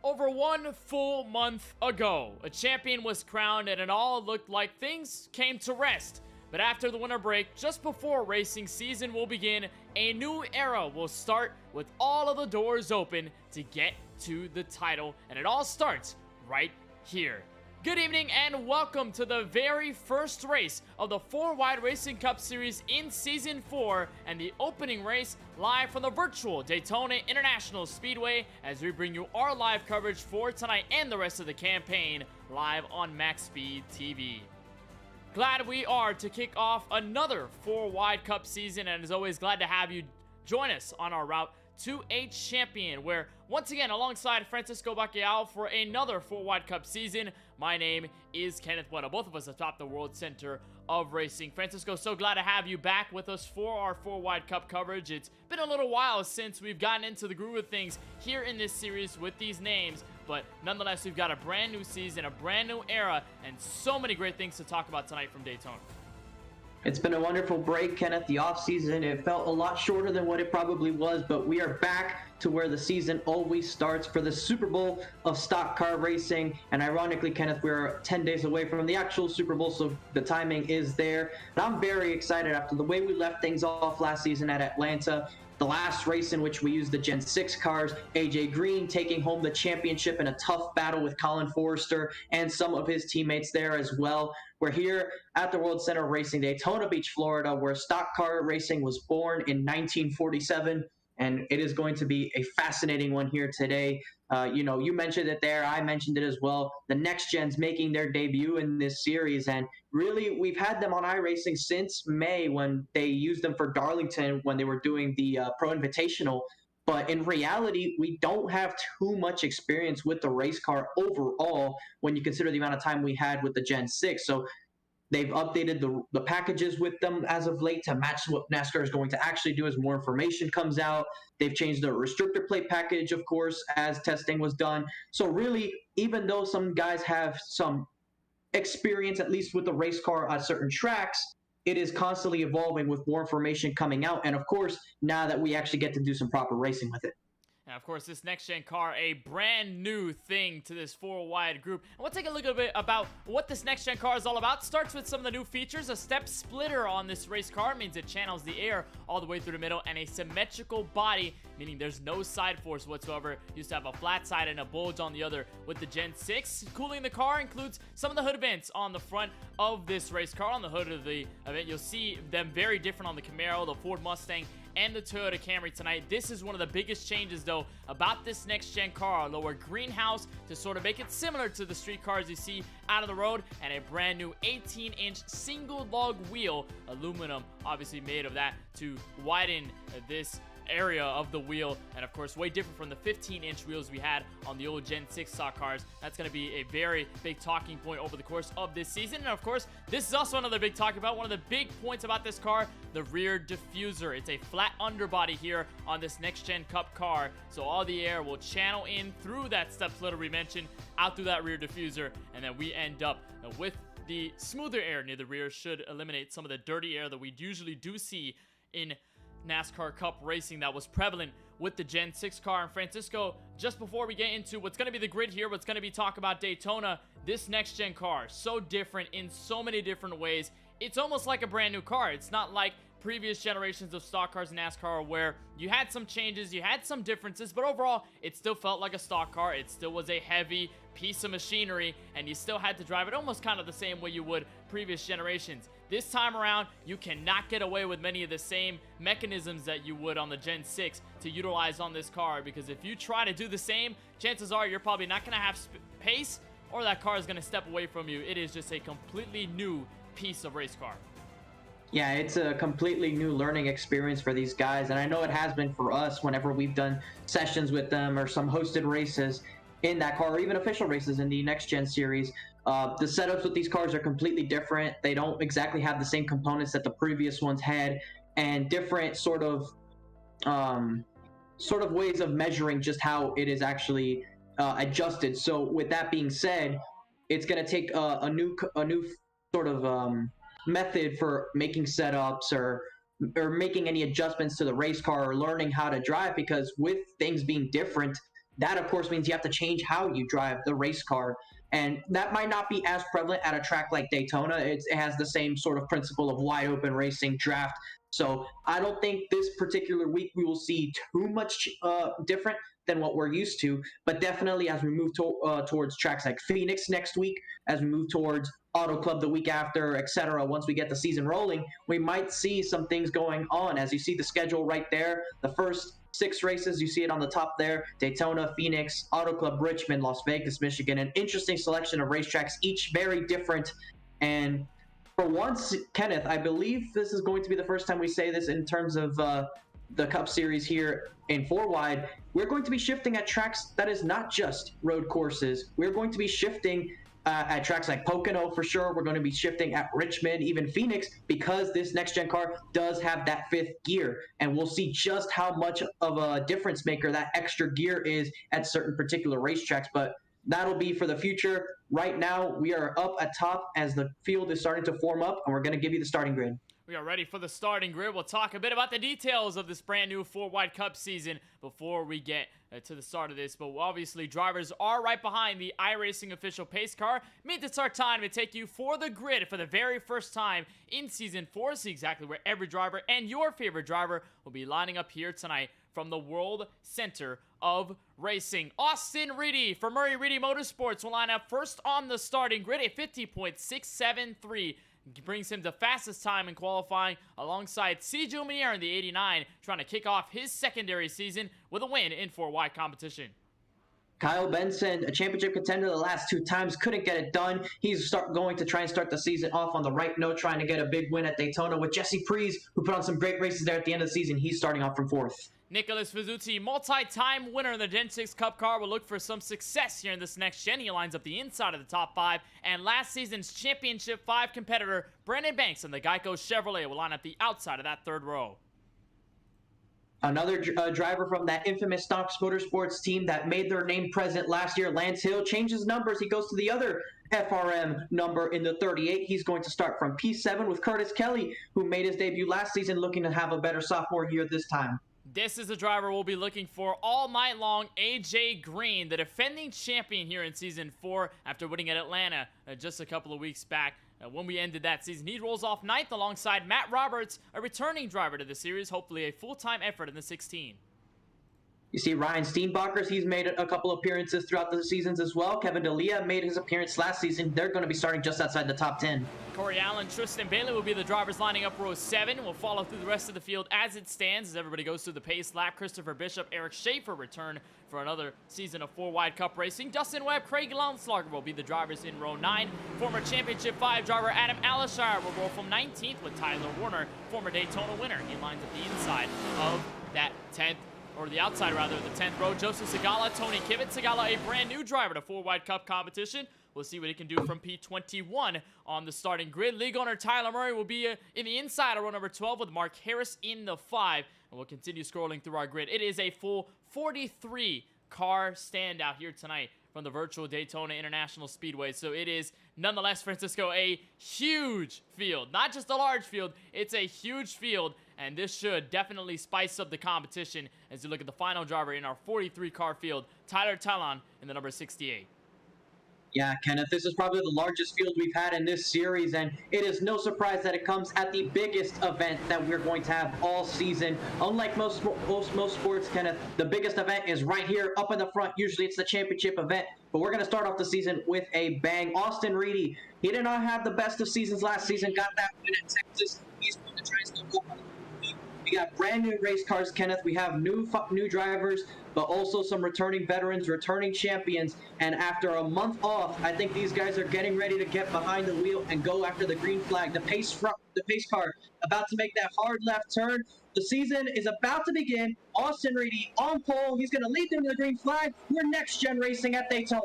Over 1 full month ago, a champion was crowned and it all looked like things came to rest. But after the winter break, just before racing season will begin, a new era will start with all of the doors open to get to the title, and it all starts right here. Good evening and welcome to the very first race of the 4 Wide Racing Cup Series in Season 4 and the opening race live from the virtual Daytona International Speedway as we bring you our live coverage for tonight and the rest of the campaign live on MaxSpeedTV. Glad we are to kick off another 4 Wide Cup season, and as always, glad to have you join us on our route to a champion, where once again alongside Francisco Bacalhau for another 4 Wide Cup season. My name is Kenneth Bueno, both of us atop the World Center of Racing. Francisco, so glad to have you back with us for our 4 Wide Cup coverage. It's been a little while since we've gotten into the groove of things here in this series with these names, but nonetheless, we've got a brand new season, a brand new era, and so many great things to talk about tonight from Daytona. It's been a wonderful break, Kenneth. The off-season, it felt a lot shorter than what it probably was, but we are back to where the season always starts for the Super Bowl of stock car racing. And ironically, Kenneth, we're 10 days away from the actual Super Bowl, so the timing is there. And I'm very excited after the way we left things off last season at Atlanta. The last race in which we used the Gen 6 cars, AJ Green taking home the championship in a tough battle with Colin Forrester and some of his teammates there as well. We're here at the World Center of Racing, Daytona Beach, Florida, where stock car racing was born in 1947. And it is going to be a fascinating one here today. You mentioned it there. I mentioned it as well. The next gens making their debut in this series. And really, we've had them on iRacing since May when they used them for Darlington when they were doing the Pro Invitational. But in reality, we don't have too much experience with the race car overall when you consider the amount of time we had with the Gen 6. So they've updated the packages with them as of late to match what NASCAR is going to actually do as more information comes out. They've changed the restrictor plate package, of course, as testing was done. So really, even though some guys have some experience, at least with the race car on certain tracks, it is constantly evolving with more information coming out. And of course, now that we actually get to do some proper racing with it. And of course, this next-gen car, a brand new thing to this 4-wide group. And we'll take a look a bit about what this next-gen car is all about. Starts with some of the new features. A step splitter on this race car means it channels the air all the way through the middle, and a symmetrical body, meaning there's no side force whatsoever. Used to have a flat side and a bulge on the other with the Gen 6. Cooling the car includes some of the hood vents on the front of this race car. On the hood of the event, you'll see them very different on the Camaro, the Ford Mustang, and the Toyota Camry tonight. This is one of the biggest changes, though, about this next-gen car. A lower greenhouse to sort of make it similar to the street cars you see out on the road, and a brand new 18-inch single lug wheel, aluminum, obviously made of that, to widen this area of the wheel, and of course way different from the 15-inch wheels we had on the old Gen 6 stock cars. That's going to be a very big talking point over the course of this season. And of course, this is also another big talking about. One of the big points about this car, the rear diffuser. It's a flat underbody here on this next-gen Cup car, so all the air will channel in through that step splitter we mentioned, out through that rear diffuser, and then we end up with the smoother air near the rear. Should eliminate some of the dirty air that we usually do see in NASCAR Cup racing that was prevalent with the Gen 6 car. And Francisco, just before we get into what's going to be the grid here, what's going to be talk about Daytona, this next gen car, so different in so many different ways. It's almost like a brand new car. It's not like previous generations of stock cars in NASCAR where you had some changes, you had some differences, but overall it still felt like a stock car. It still was a heavy piece of machinery, and you still had to drive it almost kind of the same way you would previous generations. This time around, you cannot get away with many of the same mechanisms that you would on the Gen 6 to utilize on this car, because if you try to do the same, chances are you're probably not going to have pace, or that car is going to step away from you. It is just a completely new piece of race car. Yeah, it's a completely new learning experience for these guys, and I know it has been for us whenever we've done sessions with them or some hosted races in that car, or even official races in the next gen series. The setups with these cars are completely different. They don't exactly have the same components that the previous ones had, and different sort of ways of measuring just how it is actually adjusted. So with that being said, it's going to take a new sort of method for making setups or making any adjustments to the race car or learning how to drive, because with things being different, that of course means you have to change how you drive the race car. And that might not be as prevalent at a track like Daytona. It has the same sort of principle of wide open racing draft. So I don't think this particular week we will see too much different than what we're used to. But definitely as we move towards tracks like Phoenix next week, as we move towards Auto Club the week after, etc., once we get the season rolling, we might see some things going on. As you see the schedule right there, the first 6 races, you see it on the top there: Daytona, Phoenix, Auto Club Richmond, Las Vegas, Michigan. An interesting selection of racetracks, each very different. And for once, Kenneth, I believe this is going to be the first time we say this in terms of the Cup Series here in 4-wide. We're going to be shifting at tracks that is not just road courses. We're going to be shifting at tracks like Pocono for sure. We're going to be shifting at Richmond, even Phoenix, because this next-gen car does have that 5th gear. And we'll see just how much of a difference maker that extra gear is at certain particular racetracks. But that'll be for the future. Right now, we are up at top as the field is starting to form up, and we're going to give you the starting grid. We are ready for the starting grid. We'll talk a bit about the details of this brand new 4-wide Cup season before we get to the start of this. But obviously, drivers are right behind the iRacing official pace car. Means it's our time to take you for the grid for the very first time in Season 4. See exactly where every driver and your favorite driver will be lining up here tonight from the World Center of Racing. Austin Reedy from Murray Reedy Motorsports will line up first on the starting grid, a 50.673. Brings him the fastest time in qualifying alongside Sergio Minier in the 89, trying to kick off his secondary season with a win in 4-wide competition. Kyle Benson, a championship contender the last 2 times, couldn't get it done. He's going to try and start the season off on the right note, trying to get a big win at Daytona with Jesse Prees, who put on some great races there at the end of the season. He's starting off from 4th. Nicholas Fizzuti, multi-time winner in the Gen 6 Cup car, will look for some success here in this next gen. He lines up the inside of the top 5, and last season's Championship 5 competitor, Brandon Banks in the Geico Chevrolet, will line up the outside of that 3rd row. Another driver from that infamous Stonks Motorsports team that made their name present last year, Lance Hill, changes numbers. He goes to the other FRM number in the 38. He's going to start from P7 with Curtis Kelly, who made his debut last season, looking to have a better sophomore year this time. This is the driver we'll be looking for all night long, AJ Green, the defending champion here in Season 4 after winning at Atlanta just a couple of weeks back. When we ended that season, he rolls off 9th alongside Matt Roberts, a returning driver to the series, hopefully a full-time effort in the 16. You see Ryan Steenbacher, he's made a couple appearances throughout the seasons as well. Kevin D'Elia made his appearance last season. They're going to be starting just outside the top 10. Corey Allen, Tristan Bailey will be the drivers lining up row 7. We'll follow through the rest of the field as it stands as everybody goes through the pace lap. Christopher Bishop, Eric Schaefer return for another season of 4-wide Cup racing. Dustin Webb, Craig Launslager will be the drivers in row 9. Former Championship 5 driver Adam Alashire will roll from 19th with Tyler Warner, former Daytona winner. He lines up the inside of that 10th. Or the outside, rather, the 10th row. Joseph Segala, Tony Kivett. Segala, a brand new driver to 4-wide Cup competition. We'll see what he can do from P21 on the starting grid. League owner Tyler Murray will be in the inside of row number 12 with Mark Harris in the 5. And we'll continue scrolling through our grid. It is a full 43 car standout here tonight from the virtual Daytona International Speedway. So it is, nonetheless, Francisco, a huge field. Not just a large field, it's a huge field. And this should definitely spice up the competition as you look at the final driver in our 43-car field, Tyler Talon in the number 68. Yeah, Kenneth, this is probably the largest field we've had in this series, and it is no surprise that it comes at the biggest event that we're going to have all season. Unlike most sports, Kenneth, the biggest event is right here up in the front. Usually it's the championship event, but we're going to start off the season with a bang. Austin Reedy, he did not have the best of seasons last season, got that win at Texas. He's going to try and still go. We got brand new race cars, Kenneth. We have new drivers, but also some returning veterans, returning champions. And after a month off, I think these guys are getting ready to get behind the wheel and go after the green flag. The pace car about to make that hard left turn. The season is about to begin. Austin Reedy on pole. He's going to lead them to the green flag. We're next gen racing at Daytona.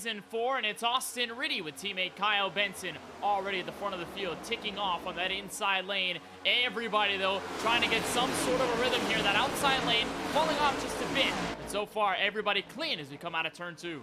Season 4, and it's Austin Reedy with teammate Kyle Benson already at the front of the field, ticking off on that inside lane. Everybody, though, trying to get some sort of a rhythm here. That outside lane falling off just a bit. And so far, everybody clean as we come out of turn 2.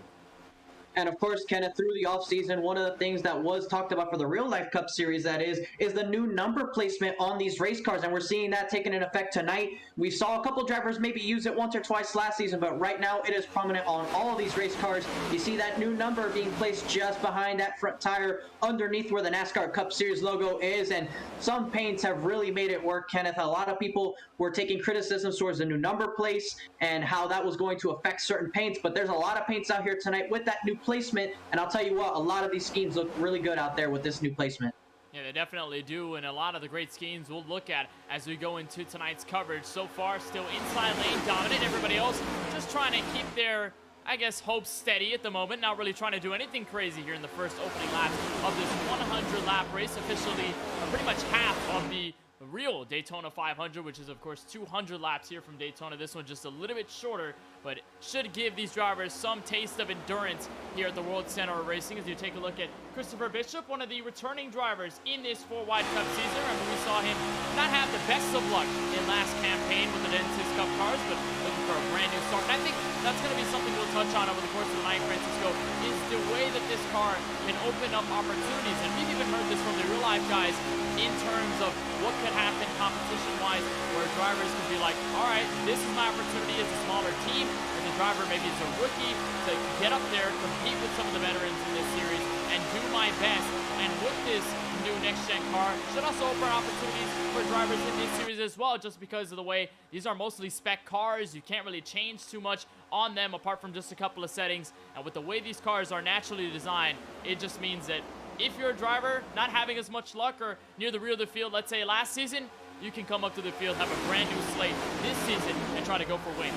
And of course, Kenneth, through the offseason, one of the things that was talked about for the Real Life Cup Series, that is the new number placement on these race cars. And we're seeing that taking an effect tonight. We saw a couple drivers maybe use it once or twice last season, but right now it is prominent on all of these race cars. You see that new number being placed just behind that front tire underneath where the NASCAR Cup Series logo is. And some paints have really made it work, Kenneth. A lot of people were taking criticisms towards the new number place and how that was going to affect certain paints. But there's a lot of paints out here tonight with that new placement, and I'll tell you what, a lot of these schemes look really good out there with this new placement. Yeah, they definitely do, and a lot of the great schemes we'll look at as we go into tonight's coverage. So far, still inside lane dominant. Everybody else just trying to keep their, I guess, hopes steady at the moment. Not really trying to do anything crazy here in the first opening lap of this 100-lap race. Officially, pretty much half of the real Daytona 500, which is, of course, 200 laps here from Daytona. This one just a little bit shorter, but it should give these drivers some taste of endurance here at the World Center of Racing. As you take a look at Christopher Bishop, one of the returning drivers in this 4-wide Cup season. Remember, we saw him not have the best of luck in last campaign with the Dentist Cup cars, but looking for a brand new start. And I think that's going to be something we'll touch on over the course of the night, Francisco, is the way that this car can open up opportunities. And we've even heard this from the real life guys in terms of what could happen competition-wise, where drivers could be like, all right, this is my opportunity as a smaller team, and the driver maybe is a rookie to get up there, compete with some of the veterans in this series, and do my best. And with this new next-gen car, should also open opportunities for drivers in this series as well, just because of the way these are mostly spec cars. You can't really change too much on them apart from just a couple of settings. And with the way these cars are naturally designed, it just means that if you're a driver not having as much luck or near the rear of the field, let's say last season, you can come up to the field, have a brand new slate this season, and try to go for wins.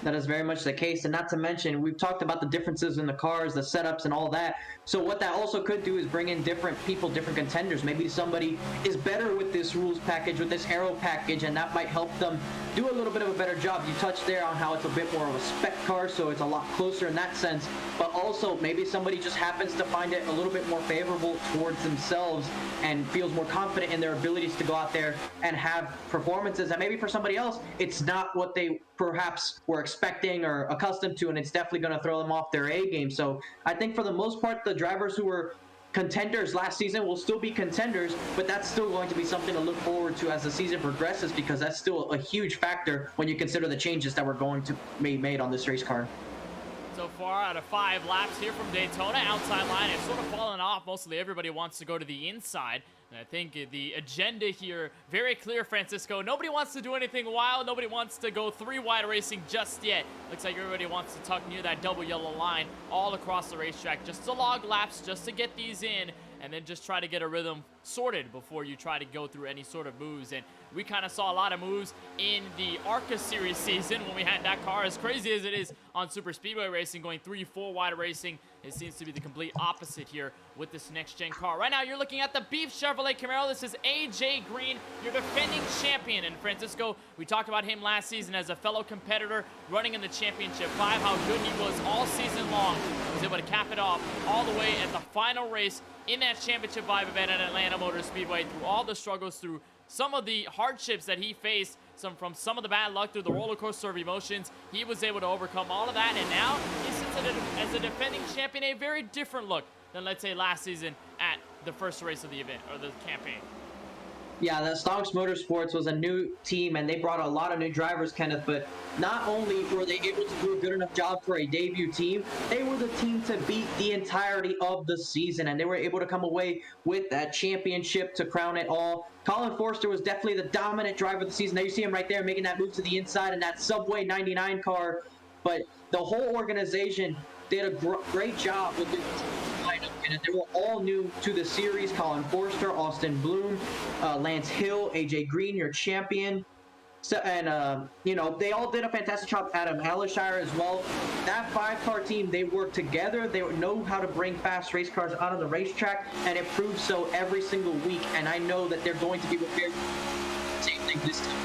That is very much the case, and not to mention, we've talked about the differences in the cars, the setups, and all that. So what that also could do is bring in different people, different contenders. Maybe somebody is better with this rules package, with this aero package, and that might help them do a little bit of a better job. You touched there on how it's a bit more of a spec car, so it's a lot closer in that sense. But also, maybe somebody just happens to find it a little bit more favorable towards themselves and feels more confident in their abilities to go out there and have performances. And maybe for somebody else, it's not what they perhaps were expecting or accustomed to, and it's definitely going to throw them off their A game. So I think for the most part, the drivers who were contenders last season will still be contenders, but that's still going to be something to look forward to as the season progresses, because that's still a huge factor when you consider the changes that were going to be made on this race car. So far, out of 5 laps here from Daytona, outside line has sort of fallen off. Mostly everybody wants to go to the inside. And I think the agenda here, very clear, Francisco. Nobody wants to do anything wild. Nobody wants to go 3-wide racing just yet. Looks like everybody wants to tuck near that double yellow line all across the racetrack, just to log laps, just to get these in, and then just try to get a rhythm sorted before you try to go through any sort of moves. And we kind of saw a lot of moves in the ARCA Series season when we had that car, as crazy as it is on Super Speedway Racing, going 3-4 wide racing. It seems to be the complete opposite here with this next-gen car. Right now, you're looking at the Beef Chevrolet Camaro. This is AJ Green, your defending champion. And Francisco, we talked about him last season as a fellow competitor running in the Championship 5, how good he was all season long. He was able to cap it off all the way at the final race in that Championship 5 event at Atlanta Motor Speedway, through all the struggles, through some of the hardships that he faced, from some of the bad luck, through the roller coaster of emotions. He was able to overcome all of that, and now he sits as a defending champion, a very different look than, let's say, last season at the first race of the event, or the campaign. Yeah, the Stonks Motorsports was a new team, and they brought a lot of new drivers, Kenneth, but not only were they able to do a good enough job for a debut team, they were the team to beat the entirety of the season, and they were able to come away with that championship to crown it all. Colin Forster was definitely the dominant driver of the season. There you see him right there making that move to the inside in that Subway 99 car, but the whole organization did a great job with this lineup, and they were all new to the series. Colin Forster, Austin Bloom, Lance Hill, AJ Green, your champion. So, and you know, they all did a fantastic job. Adam Alishire as well. That 5-car team, they work together. They know how to bring fast race cars out of the racetrack, and it proves so every single week. And I know that they're going to be prepared for the same thing this time.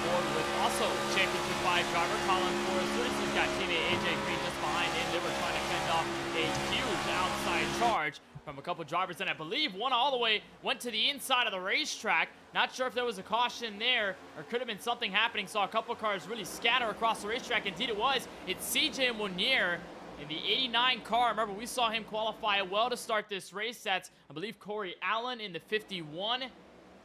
board with also Championship 5 driver Colin Forrester. He's got teammate AJ Green just behind him. They were trying to fend off a huge outside charge from a couple drivers, and I believe one all the way went to the inside of the racetrack. Not sure if there was a caution there or could have been something happening. Saw a couple cars really scatter across the racetrack. Indeed it was. It's CJ Monier in the 89 car. Remember, we saw him qualify well to start this race. That's, I believe, Corey Allen in the 51.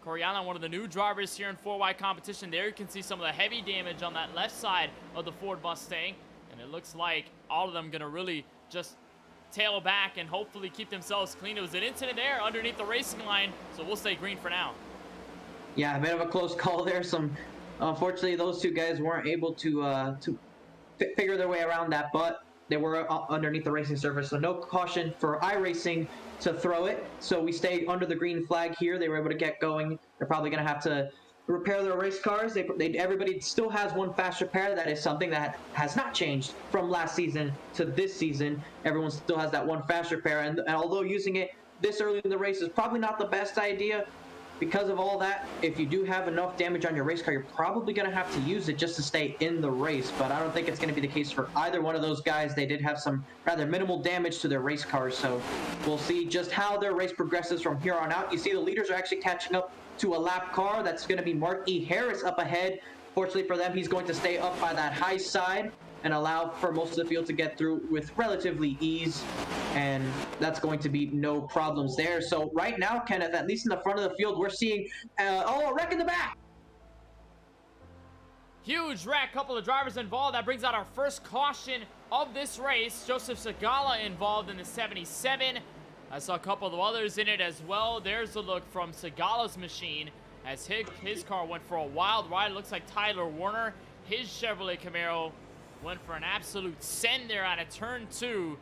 Corey Allen, one of the new drivers here in 4-wide competition. There you can see some of the heavy damage on that left side of the Ford Mustang. And it looks like all of them going to really just tail back and hopefully keep themselves clean. It was an incident there underneath the racing line, so we'll stay green for now. Yeah, a bit of a close call there. Unfortunately, those two guys weren't able to figure their way around that, but they were underneath the racing surface, so no caution for iRacing to throw it. So we stay under the green flag here. They were able to get going. They're probably going to have to repair their race cars. Everybody still has one fast repair. That is something that has not changed from last season to this season. Everyone still has that one fast repair, and although using it this early in the race is probably not the best idea, because of all that, if you do have enough damage on your race car, you're probably going to have to use it just to stay in the race. But I don't think it's going to be the case for either one of those guys. They did have some rather minimal damage to their race cars, so we'll see just how their race progresses from here on out. You see the leaders are actually catching up to a lap car. That's going to be Mark E. Harris up ahead. Fortunately for them, he's going to stay up by that high side and allow for most of the field to get through with relatively ease, and that's going to be no problems there. So right now, Kenneth, at least in the front of the field, we're seeing a wreck in the back. Huge wreck, couple of drivers involved. That brings out our first caution of this race. Joseph Segala involved in the 77. I saw a couple of others in it as well. There's a look from Segala's machine as his car went for a wild ride. It looks like Tyler Warner, his Chevrolet Camaro, went for an absolute send there out of turn 2.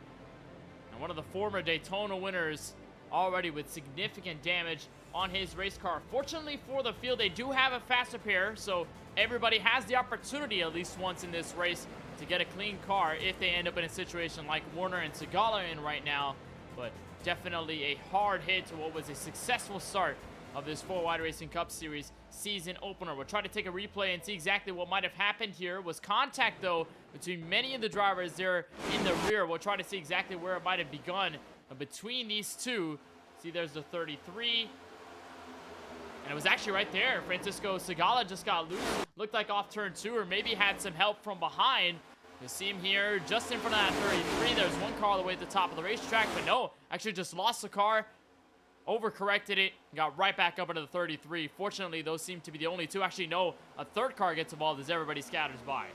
And one of the former Daytona winners already with significant damage on his race car. Fortunately for the field, they do have a fast repair, so everybody has the opportunity at least once in this race to get a clean car if they end up in a situation like Warner and Segala in right now. But definitely a hard hit to what was a successful start of this 4-wide Racing Cup Series season opener. We'll try to take a replay and see exactly what might have happened here. Was contact, though, between many of the drivers there in the rear. We'll try to see exactly where it might have begun between these two. See, there's the 33. And it was actually right there. Francisco Segala just got loose. Looked like off turn 2, or maybe had some help from behind. You see him here just in front of that 33. There's one car all the way at the top of the racetrack, but no, actually just lost the car, overcorrected it, got right back up into the 33. Fortunately, those seem to be the only two. Actually, no, a third car gets involved as everybody scatters by.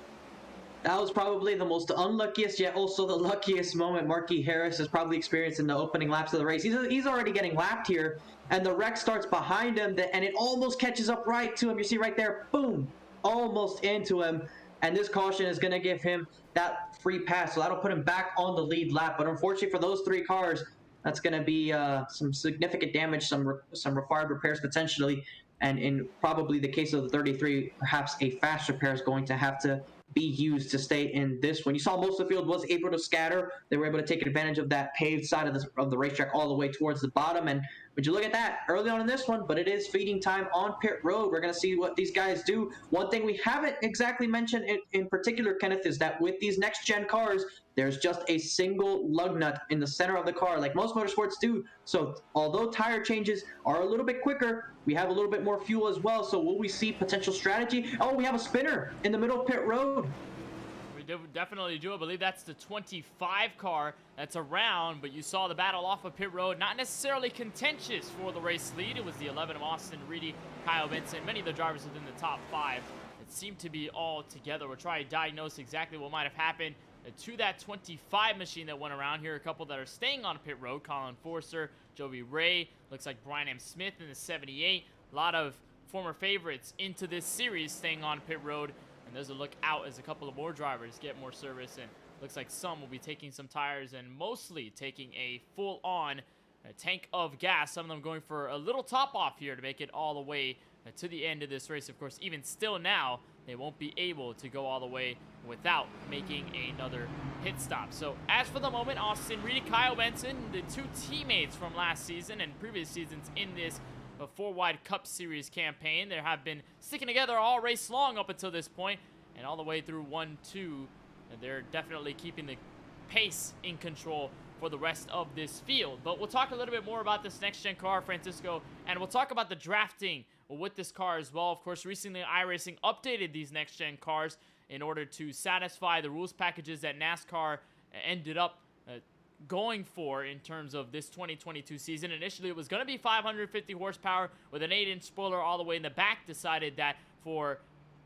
That was probably the most unluckiest, yet also the luckiest moment Marky Harris has probably experienced in the opening laps of the race. He's already getting lapped here, and the wreck starts behind him, and it almost catches up right to him. You see right there, boom, almost into him. And this caution is going to give him that free pass, so that'll put him back on the lead lap. But unfortunately for those three cars, that's going to be some significant damage, some required repairs potentially, and in probably the case of the 33, perhaps a fast repair is going to have to be used to stay in this one. You saw most of the field was able to scatter. They were able to take advantage of that paved side of the racetrack all the way towards the bottom. And would you look at that early on in this one, but it is feeding time on pit road. We're going to see what these guys do. One thing we haven't exactly mentioned in particular, Kenneth, is that with these next gen cars, there's just a single lug nut in the center of the car, like most motorsports do. So although tire changes are a little bit quicker, we have a little bit more fuel as well. So will we see potential strategy? Oh, we have a spinner in the middle of pit road. We definitely do. I believe that's the 25 car that's around, but you saw the battle off of pit road. Not necessarily contentious for the race lead. It was the 11 of Austin, Reedy, Kyle Benson, many of the drivers within the top 5 that seemed to be all together. We'll try to diagnose exactly what might have happened to that 25 machine that went around here. A couple that are staying on pit road: Colin Forster, Joey Ray, looks like Brian M. Smith in the 78. A lot of former favorites into this series staying on pit road. And there's a look out as a couple of more drivers get more service, and looks like some will be taking some tires and mostly taking a full-on tank of gas. Some of them going for a little top off here to make it all the way to the end of this race. Of course, even still now, they won't be able to go all the way without making another pit stop. So as for the moment, Austin Reedy, Kyle Benson, the two teammates from last season and previous seasons in this four-wide Cup Series campaign. They have been sticking together all race long up until this point, and all the way through 1-2. They're definitely keeping the pace in control for the rest of this field. But we'll talk a little bit more about this next-gen car, Francisco, and we'll talk about the drafting with this car as well. Of course, recently iRacing updated these next-gen cars in order to satisfy the rules packages that NASCAR ended up going for in terms of this 2022 season. Initially, it was going to be 550 horsepower with an 8-inch spoiler all the way in the back. Decided that for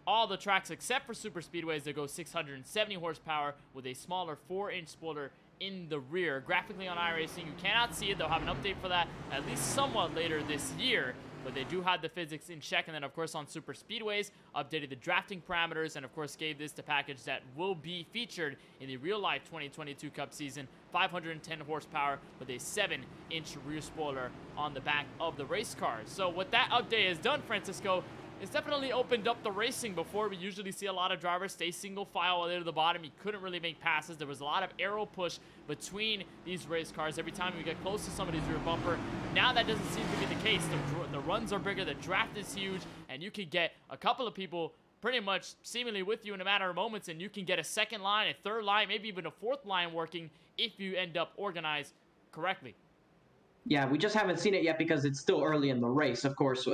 all the tracks except for super speedways, they go 670 horsepower with a smaller 4-inch spoiler in the rear. Graphically on iRacing, you cannot see it. They'll have an update for that at least somewhat later this year, but they do have the physics in check. And then, of course, on super speedways, updated the drafting parameters and, of course, gave this the package that will be featured in the real-life 2022 Cup season. 510 horsepower with a 7-inch rear spoiler on the back of the race car. So what that update has done, Francisco, it's definitely opened up the racing. Before, we usually see a lot of drivers stay single file all the way to the bottom. You couldn't really make passes. There was a lot of arrow push between these race cars every time you get close to somebody's rear bumper. Now that doesn't seem to be the case. The runs are bigger, the draft is huge, and you can get a couple of people pretty much seemingly with you in a matter of moments, and you can get a second line, a third line, maybe even a fourth line working if you end up organized correctly. Yeah, we just haven't seen it yet because it's still early in the race, of course.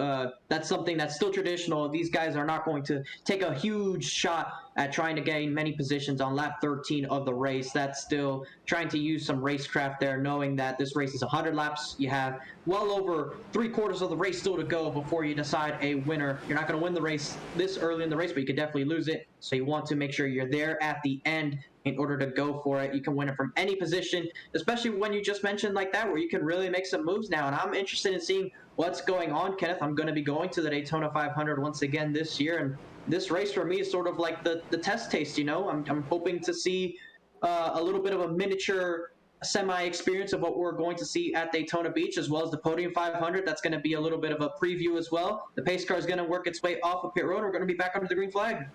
That's something that's still traditional. These guys are not going to take a huge shot at trying to gain many positions on lap 13 of the race. That's still trying to use some racecraft there, knowing that this race is 100 laps. You have well over 3/4 of the race still to go before you decide a winner. You're not going to win the race this early in the race, but you could definitely lose it. So you want to make sure you're there at the end in order to go for it. You can win it from any position, especially when you just mentioned like that, where you can really make some moves now. And I'm interested in seeing what's going on, Kenneth. I'm going to be going to the Daytona 500 once again this year, and this race for me is sort of like the test taste, you know? I'm hoping to see a little bit of a miniature semi-experience of what we're going to see at Daytona Beach, as well as the Podium 500. That's going to be a little bit of a preview as well. The pace car is going to work its way off of pit road. We're going to be back under the green flag.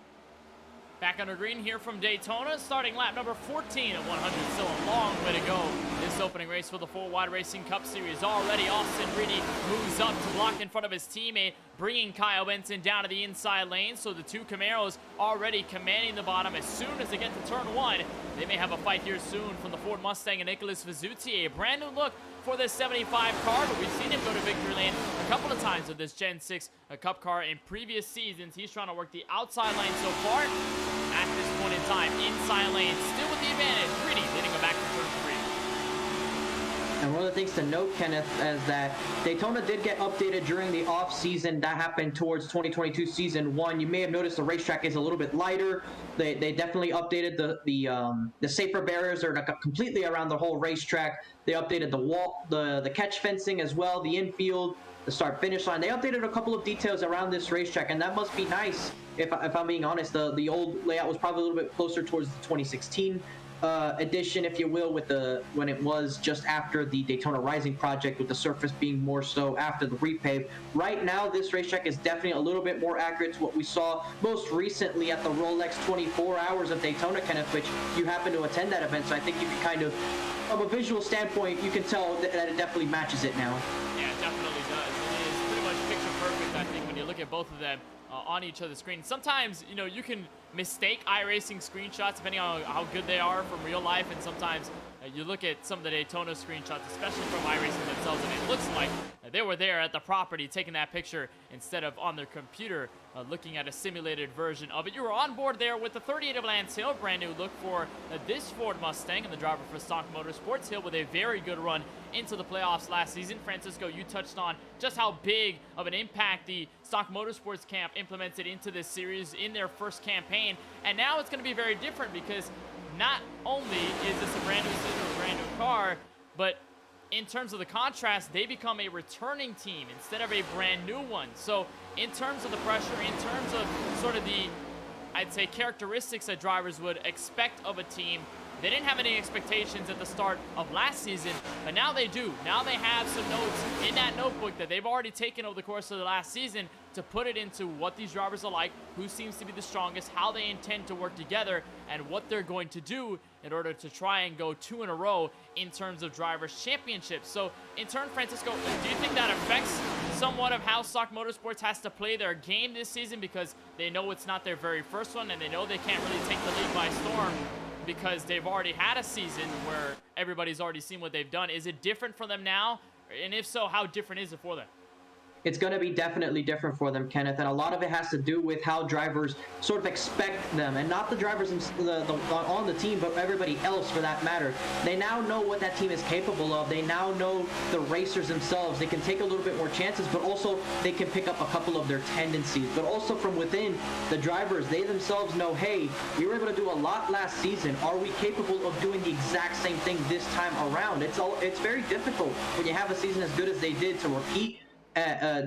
Back under green here from Daytona, starting lap number 14 at 100. Still a long way to go. This opening race for the four-wide Racing Cup Series. Already, Austin Reedy moves up to block in front of his teammate, bringing Kyle Benson down to the inside lane. So the two Camaros already commanding the bottom. As soon as they get to turn one, they may have a fight here soon from the Ford Mustang and Nicholas Vizzuti. A brand new look for this 75 car, but we've seen him go to victory lane a couple of times with this Gen 6 Cup car in previous seasons. He's trying to work the outside lane so far. At this point in time, inside lane, still with the advantage. Reedy leading him back to turn 3. And one of the things to note, Kenneth, is that Daytona did get updated during the off-season. That happened towards 2022 Season 1. You may have noticed the racetrack is a little bit lighter. They definitely updated the safer barriers are completely around the whole racetrack. They updated the wall, the catch fencing as well, the infield, the start-finish line. They updated a couple of details around this racetrack, and that must be nice. If I'm being honest, the old layout was probably a little bit closer towards the 2016 edition, if you will, with when it was just after the Daytona Rising project, with the surface being more so after the repave. Right now, this racetrack is definitely a little bit more accurate to what we saw most recently at the Rolex 24 Hours of Daytona, Kenneth, which you happen to attend that event, so I think you can kind of, from a visual standpoint, you can tell that it definitely matches it now. Yeah, it definitely does. It is pretty much picture perfect, I think, when you look at both of them on each other's screen. Sometimes, you know, you can mistake iRacing screenshots depending on how good they are from real life, and sometimes you look at some of the Daytona screenshots, especially from iRacing themselves, and it looks like they were there at the property taking that picture instead of on their computer looking at a simulated version of it. You were on board there with the 38 of Lance Hill, brand new look for this Ford Mustang, and the driver for Stock Motorsports. Hill with a very good run into the playoffs last season. Francisco, you touched on just how big of an impact the Stock Motorsports camp implemented into this series in their first campaign, and now it's going to be very different because not only is this a brand new season or a brand new car, but in terms of the contrast, they become a returning team instead of a brand new one. So in terms of the pressure, in terms of sort of the, I'd say, characteristics that drivers would expect of a team, they didn't have any expectations at the start of last season, but now they do. Now they have some notes in that notebook that they've already taken over the course of the last season to put it into what these drivers are like, who seems to be the strongest, how they intend to work together, and what they're going to do in order to try and go 2 in a row in terms of drivers' championships. So in turn, Francisco, do you think that affects somewhat of how Stock Motorsports has to play their game this season, because they know it's not their very first one, and they know they can't really take the league by storm because they've already had a season where everybody's already seen what they've done. Is it different for them now? And if so, how different is it for them? It's going to be definitely different for them, Kenneth, and a lot of it has to do with how drivers sort of expect them, and not the drivers on the team, but everybody else for that matter. They now know what that team is capable of. They now know the racers themselves. They can take a little bit more chances, but also they can pick up a couple of their tendencies. But also from within, the drivers, they themselves know, hey, we were able to do a lot last season. Are we capable of doing the exact same thing this time around? It's very difficult when you have a season as good as they did to repeat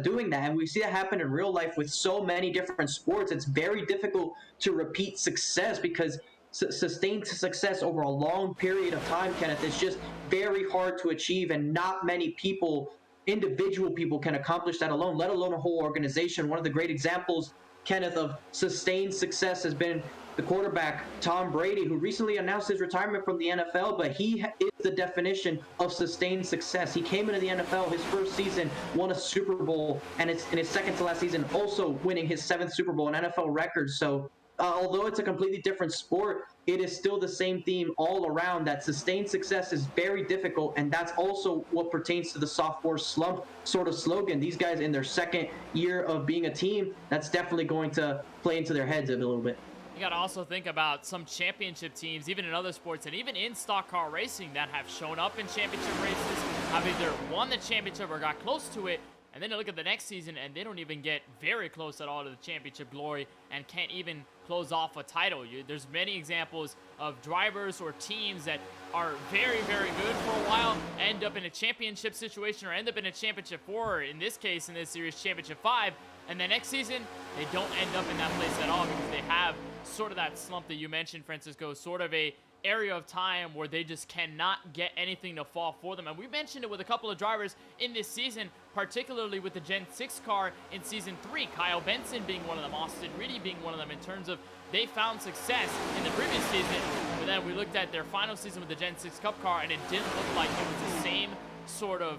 doing that, and we see that happen in real life with so many different sports. It's very difficult to repeat success because sustained success over a long period of time, Kenneth, is just very hard to achieve, and not many people, individual people, can accomplish that alone, let alone a whole organization. One of the great examples, Kenneth, of sustained success has been the quarterback Tom Brady, who recently announced his retirement from the NFL, but he is the definition of sustained success. He came into the NFL his first season, won a Super Bowl, and it's in his second to last season also winning his 7th Super Bowl, an NFL record. So although it's a completely different sport, it is still the same theme all around, that sustained success is very difficult, and that's also what pertains to the sophomore slump sort of slogan. These guys in their second year of being a team, that's definitely going to play into their heads a little bit. You got to also think about some championship teams, even in other sports and even in stock car racing, that have shown up in championship races, have either won the championship or got close to it, and then you look at the next season and they don't even get very close at all to the championship glory and can't even close off a title. There's many examples of drivers or teams that are very, very good for a while, end up in a championship situation or end up in a championship 4, or in this case, in this series, championship 5, and the next season, they don't end up in that place at all because they have sort of that slump that you mentioned, Francisco, sort of a area of time where they just cannot get anything to fall for them. And we mentioned it with a couple of drivers in this season, particularly with the Gen 6 car in Season 3. Kyle Benson being one of them, Austin Reedy being one of them, in terms of they found success in the previous season, but then we looked at their final season with the Gen 6 Cup car, and it didn't look like it was the same sort of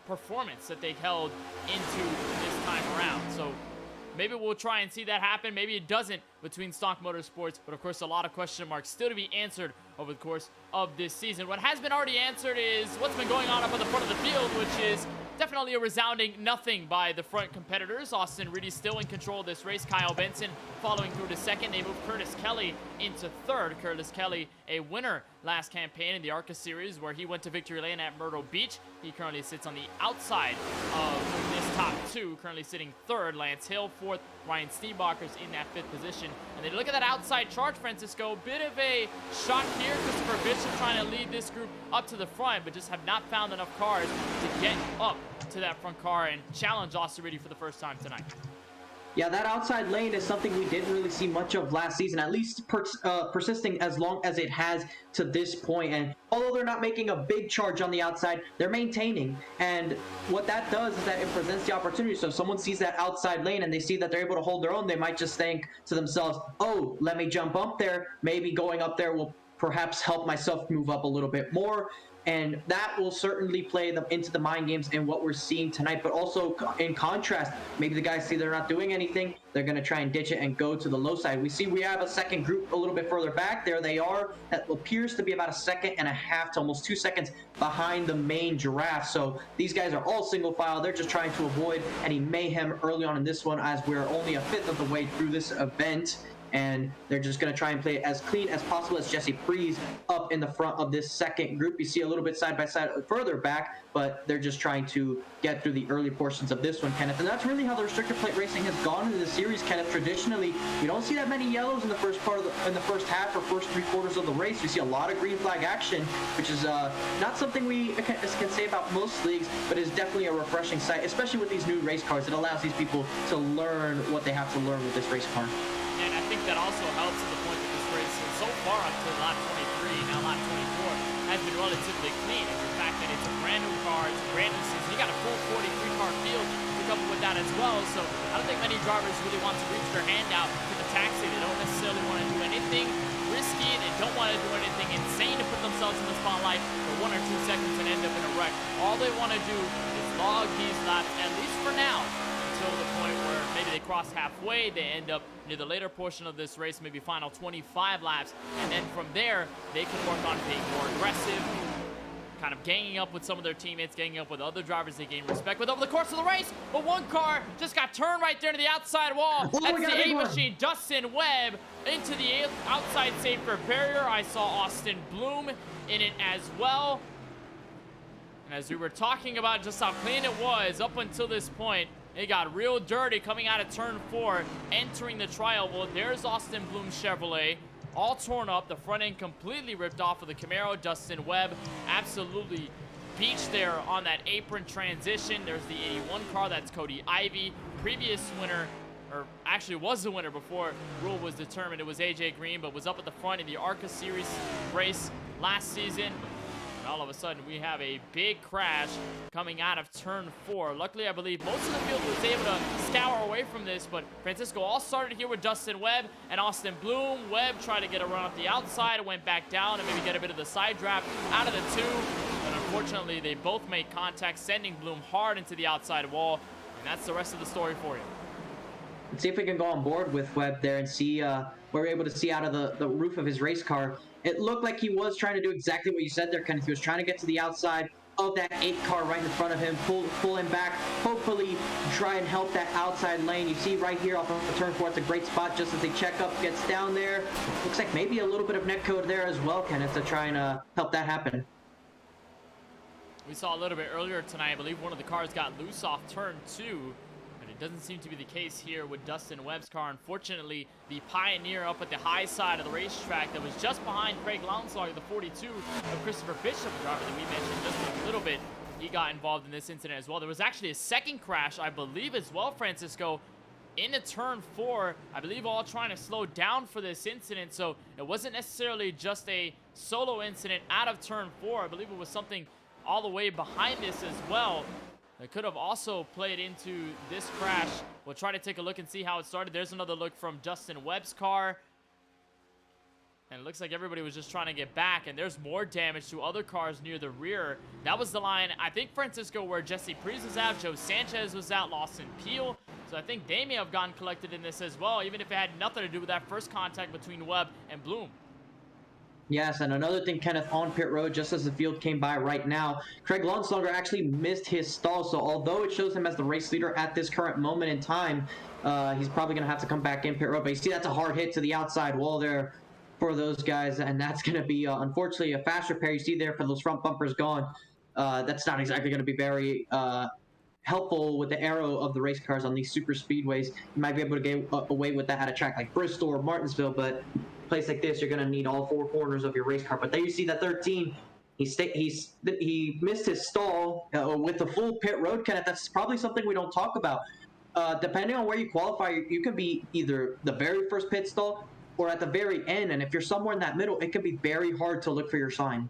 performance that they held into this time around. So maybe we'll try and see that happen. Maybe it doesn't between Stock Motorsports, but of course a lot of question marks still to be answered over the course of this season. What has been already answered is what's been going on up at the front of the field, which is definitely a resounding nothing by the front competitors. Austin Reedy still in control of this race. Kyle Benson following through to second. They move Curtis Kelly into third. Curtis Kelly, a winner last campaign in the ARCA series where he went to victory lane at Myrtle Beach. He currently sits on the outside of this top 2, currently sitting third. Lance Hill fourth. Ryan Steenbacher's in that 5th position. And then look at that outside charge, Francisco. Bit of a shock here. Christopher Bishop trying to lead this group up to the front, but just have not found enough cars to get up to that front car and challenge Austin Reedy for the first time tonight. Yeah, that outside lane is something we didn't really see much of last season, at least persisting as long as it has to this point. And although they're not making a big charge on the outside, they're maintaining. And what that does is that it presents the opportunity. So if someone sees that outside lane and they see that they're able to hold their own, they might just think to themselves, oh, let me jump up there. Maybe going up there will perhaps help myself move up a little bit more. And that will certainly play them into the mind games in what we're seeing tonight. But also in contrast, maybe the guys see they're not doing anything. They're going to try and ditch it and go to the low side. We have a second group a little bit further back. There they are. That appears to be about 1.5 seconds to almost 2 seconds behind the main giraffe. So these guys are all single file. They're just trying to avoid any mayhem early on in this one, as we're only 1/5 of the way through this event. And they're just going to try and play it as clean as possible as Jesse Prees up in the front of this second group. You see a little bit side by side further back, but they're just trying to get through the early portions of this one, Kenneth. And that's really how the restrictor plate racing has gone into the series, Kenneth. Traditionally, we don't see that many yellows in the first part of in the first half or first 3/4 of the race. We see a lot of green flag action, which is not something we can say about most leagues, but is definitely a refreshing sight, especially with these new race cars. It allows these people to learn what they have to learn with this race car. And I think that also helps to the point that this race, so far up to lap 23, now lap 24, has been relatively clean. And the fact that it's a brand new car, it's a brand new season, you got a full 43-car field to couple with that as well. So I don't think many drivers really want to reach their hand out to the taxi. They don't necessarily want to do anything risky. They don't want to do anything insane to put themselves in the spotlight for 1 or 2 seconds and end up in a wreck. All they want to do is log these laps, at least for now, until the point where maybe they cross halfway, they end up near the later portion of this race, maybe final 25 laps, and then from there, they can work on being more aggressive, kind of ganging up with some of their teammates, ganging up with other drivers they gain respect with over the course of the race. But one car just got turned right there to the outside wall. Oh, that's the A-Machine, Dustin Webb, into the outside safer barrier. I saw Austin Bloom in it as well. And as we were talking about just how clean it was up until this point, it got real dirty coming out of turn 4, entering the trial. Well, there's Austin Bloom's Chevrolet, all torn up, the front end completely ripped off of the Camaro. Dustin Webb absolutely beached there on that apron transition. There's the 81 car, that's Cody Ivey, previous winner, or actually was the winner before rule was determined. It was AJ Green, but was up at the front in the ARCA Series race last season. And all of a sudden, we have a big crash coming out of turn 4. Luckily, I believe most of the field was able to scour away from this, but Francisco all started here with Dustin Webb and Austin Bloom. Webb tried to get a run up the outside, went back down, and maybe get a bit of the side draft out of the 2. But unfortunately, they both made contact, sending Bloom hard into the outside wall. And that's the rest of the story for you. Let's see if we can go on board with Webb there and see what we're able to see out of the roof of his race car. It looked like he was trying to do exactly what you said there, Kenneth. He was trying to get to the outside of that 8 car right in front of him, pull him back, hopefully try and help that outside lane. You see right here off of the turn 4, it's a great spot just as they check up, gets down there. Looks like maybe a little bit of net code there as well, Kenneth, to try and help that happen. We saw a little bit earlier tonight, I believe one of the cars got loose off turn 2. Doesn't seem to be the case here with Dustin Webb's car. Unfortunately, the Pioneer up at the high side of the racetrack that was just behind Craig Lownslaughter, the 42 of Christopher Bishop, a driver that we mentioned just a little bit, he got involved in this incident as well. There was actually a second crash, I believe, as well, Francisco, into turn 4. I believe all trying to slow down for this incident, so it wasn't necessarily just a solo incident out of turn 4. I believe it was something all the way behind this as well. It could have also played into this crash. We'll try to take a look and see how it started. There's another look from Dustin Webb's car. And it looks like everybody was just trying to get back. And there's more damage to other cars near the rear. That was the line, I think, Francisco, where Jesse Priest was out, Joe Sanchez was out, Lawson Peel. So I think they may have gotten collected in this as well, even if it had nothing to do with that first contact between Webb and Bloom. Yes, and another thing, Kenneth, on pit road, just as the field came by right now, Craig Lownslaughter actually missed his stall. So although it shows him as the race leader at this current moment in time, he's probably going to have to come back in pit road. But you see that's a hard hit to the outside wall there for those guys, and that's going to be, unfortunately, a fast repair. You see there for those front bumpers gone. That's not exactly going to be very helpful with the aero of the race cars on these super speedways. You might be able to get away with that at a track like Bristol or Martinsville, but place like this, you're going to need all 4 corners of your race car. But there you see that 13, he missed his stall with the full pit road, Kenneth. That's probably something we don't talk about. Depending on where you qualify, you can be either the very first pit stall or at the very end, and if you're somewhere in that middle, it can be very hard to look for your sign.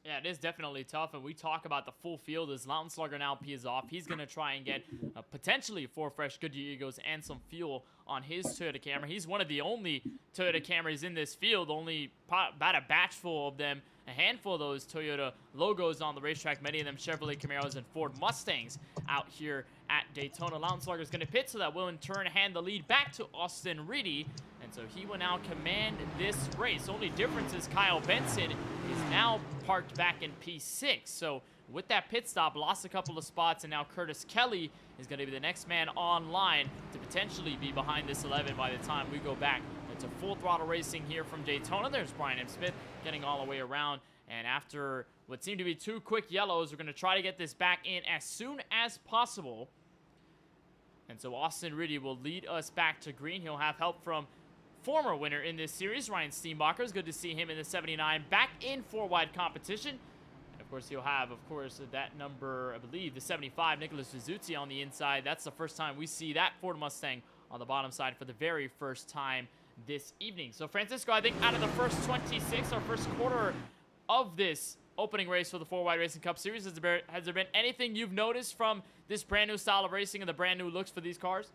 Yeah, it is definitely tough, and we talk about the full field as Lownslaughter now pees off. He's going to try and get potentially 4 fresh Goodyear Egos and some fuel on his Toyota Camry. He's one of the only Toyota Camrys in this field, only about a batch full of them, a handful of those Toyota logos on the racetrack, many of them Chevrolet Camaros and Ford Mustangs out here at Daytona. Lownslaughter is going to pit, so that will in turn hand the lead back to Austin Reedy, and so he will now command this race. Only difference is Kyle Benson is now parked back in P6, so with that pit stop, lost a couple of spots, and now Curtis Kelly is going to be the next man online to potentially be behind this 11 by the time we go back to full throttle racing here from Daytona. There's Brian M. Smith getting all the way around, and after what seemed to be 2 quick yellows, we're going to try to get this back in as soon as possible. And so Austin Reedy will lead us back to green. He'll have help from former winner in this series, Ryan Steenbacher. It's good to see him in the 79 back in 4-wide competition. And of course, he'll have, of course, that number, I believe, the 75, Nicholas Vizuzzi on the inside. That's the first time we see that Ford Mustang on the bottom side for the very first time this evening. So Francisco, I think out of the first 26 or first quarter of this opening race for the 4-wide Racing Cup Series, has there been anything you've noticed from this brand new style of racing and the brand new looks for these cars?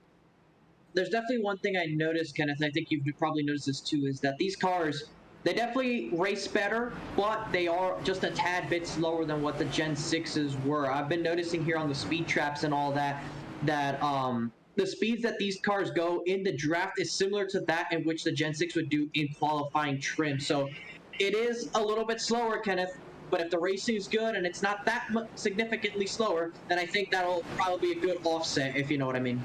there's definitely one thing I noticed, Kenneth. I think you've probably noticed this too, is that these cars, they definitely race better, but they are just a tad bit slower than what the Gen 6s were. I've been noticing here on the speed traps and all that, the speeds that these cars go in the draft is similar to that in which the Gen 6 would do in qualifying trim. So it is a little bit slower, Kenneth, but if the racing is good and it's not that significantly slower, then I think that'll probably be a good offset, if you know what I mean.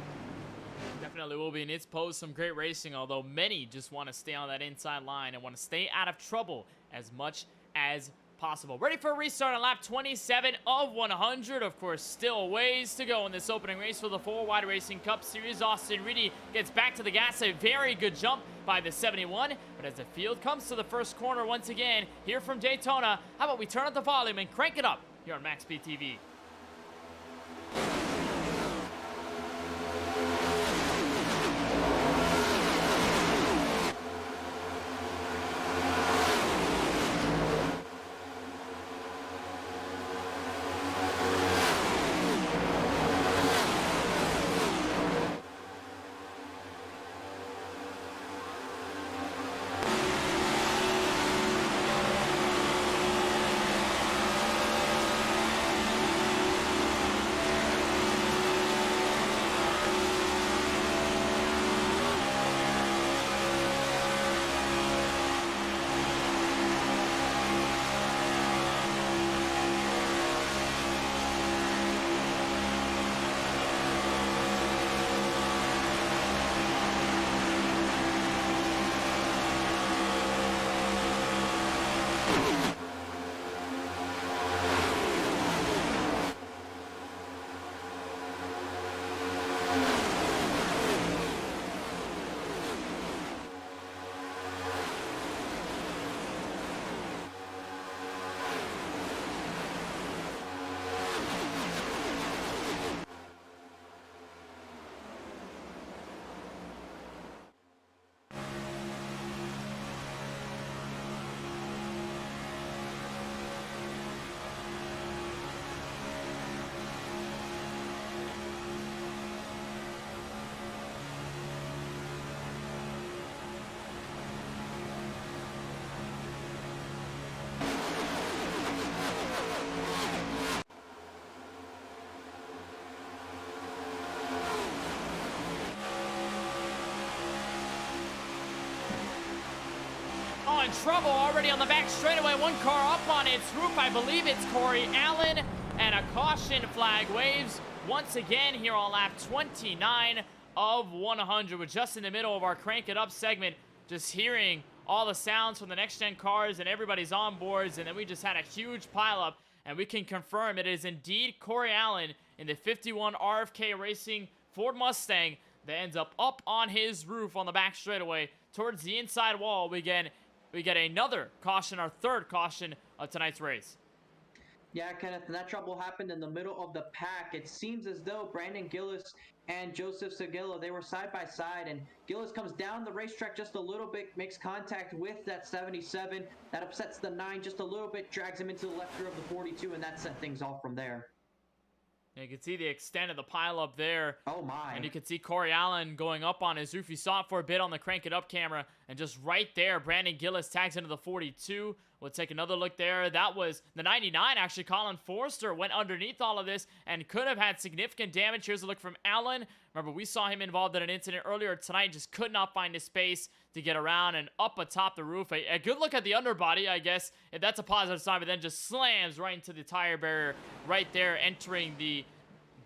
Definitely will be, and it's posed some great racing, although many just want to stay on that inside line and want to stay out of trouble as much as possible. Ready for a restart on lap 27 of 100. Of course, still ways to go in this opening race for the 4-Wide Racing Cup Series. Austin Reedy gets back to the gas. A very good jump by the 71. But as the field comes to the first corner once again, here from Daytona, how about we turn up the volume and crank it up here on MaxSpeedTV. In trouble already on the back straightaway. One car up on its roof. I believe it's Corey Allen. And a caution flag waves once again here on lap 29 of 100. We're just in the middle of our Crank It Up segment. Just hearing all the sounds from the next-gen cars and everybody's on boards. And then we just had a huge pileup. And we can confirm it is indeed Corey Allen in the 51 RFK Racing Ford Mustang that ends up on his roof on the back straightaway towards the inside wall. We get another caution, our third caution of tonight's race. Yeah, Kenneth, and that trouble happened in the middle of the pack. It seems as though Brandon Gillis and Joseph Seguillo, they were side by side, and Gillis comes down the racetrack just a little bit, makes contact with that 77. That upsets the 9 just a little bit, drags him into the left rear of the 42, and that set things off from there. You can see the extent of the pileup there. Oh my. And you can see Corey Allen going up on his roof. You saw it for a bit on the Crank It Up camera. And just right there, Brandon Gillis tags into the 42. We'll take another look there. That was the 99, actually. Colin Forrester went underneath all of this and could have had significant damage. Here's a look from Allen. Remember, we saw him involved in an incident earlier tonight. Just could not find his space to get around and up atop the roof. A good look at the underbody, I guess, if that's a positive sign. But then just slams right into the tire barrier right there, entering the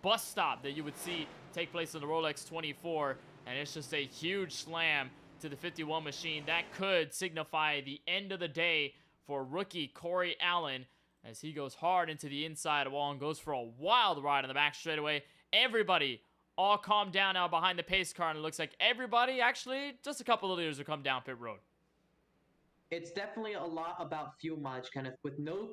bus stop that you would see take place in the Rolex 24. And it's just a huge slam to the 51 machine. That could signify the end of the day for rookie Corey Allen as he goes hard into the inside wall and goes for a wild ride on the back straightaway. Everybody all calmed down now behind the pace car, and it looks like everybody, actually, just a couple of leaders will come down pit road. It's definitely a lot about fuel mileage, kind of, with no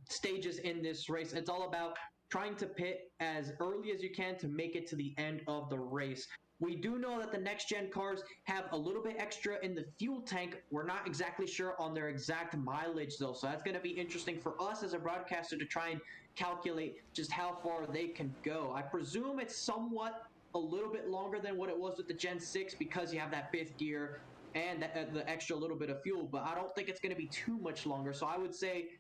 stages in this race. It's all about trying to pit as early as you can to make it to the end of the race. We do know that the next-gen cars have a little bit extra in the fuel tank. We're not exactly sure on their exact mileage, though, so that's going to be interesting for us as a broadcaster to try and calculate just how far they can go. I presume it's somewhat a little bit longer than what it was with the Gen 6 because you have that 5th gear and the extra little bit of fuel, but I don't think it's going to be too much longer. So I would say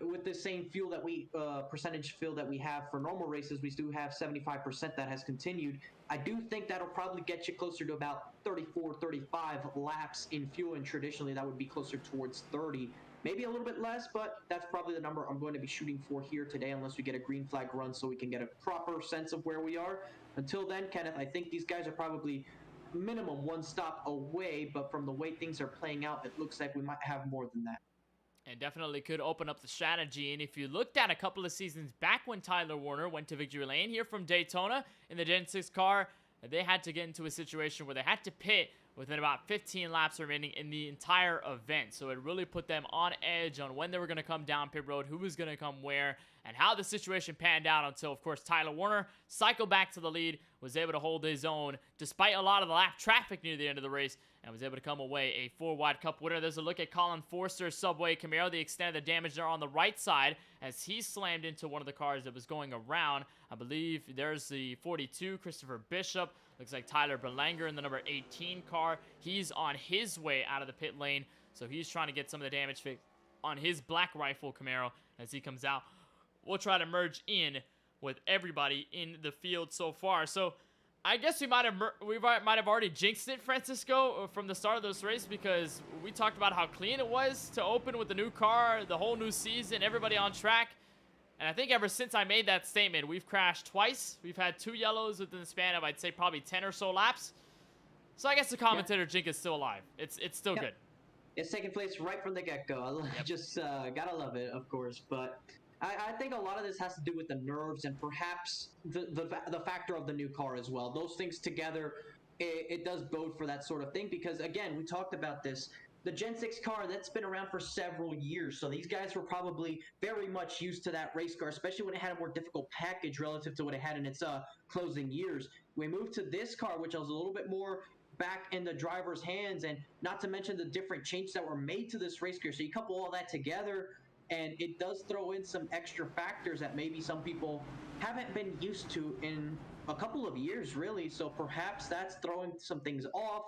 with the same fuel that we percentage fuel that we have for normal races, we do have 75% that has continued. I do think that'll probably get you closer to about 34, 35 laps in fuel, and traditionally that would be closer towards 30. Maybe a little bit less, but that's probably the number I'm going to be shooting for here today, unless we get a green flag run so we can get a proper sense of where we are. Until then, Kenneth, I think these guys are probably minimum one stop away, but from the way things are playing out, it looks like we might have more than that. And definitely could open up the strategy. And if you looked at a couple of seasons back when Tyler Warner went to victory lane here from Daytona in the Gen 6 car, they had to get into a situation where they had to pit within about 15 laps remaining in the entire event. So it really put them on edge on when they were going to come down pit road, who was going to come where, and how the situation panned out until, of course, Tyler Warner cycled back to the lead, was able to hold his own despite a lot of the lap traffic near the end of the race, and was able to come away a 4-wide cup winner. There's a look at Colin Forster's Subway Camaro, the extent of the damage there on the right side as he slammed into one of the cars that was going around. I believe there's the 42, Christopher Bishop. Looks like Tyler Berlanger in the number 18 car. He's on his way out of the pit lane, so he's trying to get some of the damage fixed on his Black Rifle Camaro as he comes out. We'll try to merge in with everybody in the field so far. So I guess we might have already jinxed it, Francisco, from the start of this race, because we talked about how clean it was to open with the new car, the whole new season, everybody on track. And I think ever since I made that statement, we've crashed twice. We've had 2 yellows within the span of, I'd say, probably 10 or so laps. So I guess the commentator Jink is still alive. It's still good. It's taking place right from the get-go. Just gotta love it, of course. But I think a lot of this has to do with the nerves and perhaps the factor of the new car as well. Those things together, it does bode for that sort of thing because, again, we talked about this. The Gen 6 car, that's been around for several years, so these guys were probably very much used to that race car, especially when it had a more difficult package relative to what it had in its closing years. We moved to this car, which was a little bit more back in the driver's hands, and not to mention the different changes that were made to this race car. So you couple all that together, and it does throw in some extra factors that maybe some people haven't been used to in a couple of years, really. So perhaps that's throwing some things off.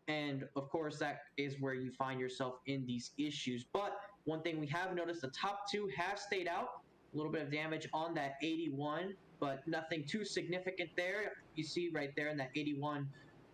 And of course, that is where you find yourself in these issues. But one thing we have noticed, the top 2 have stayed out. A little bit of damage on that 81, but nothing too significant there. You see right there in that 81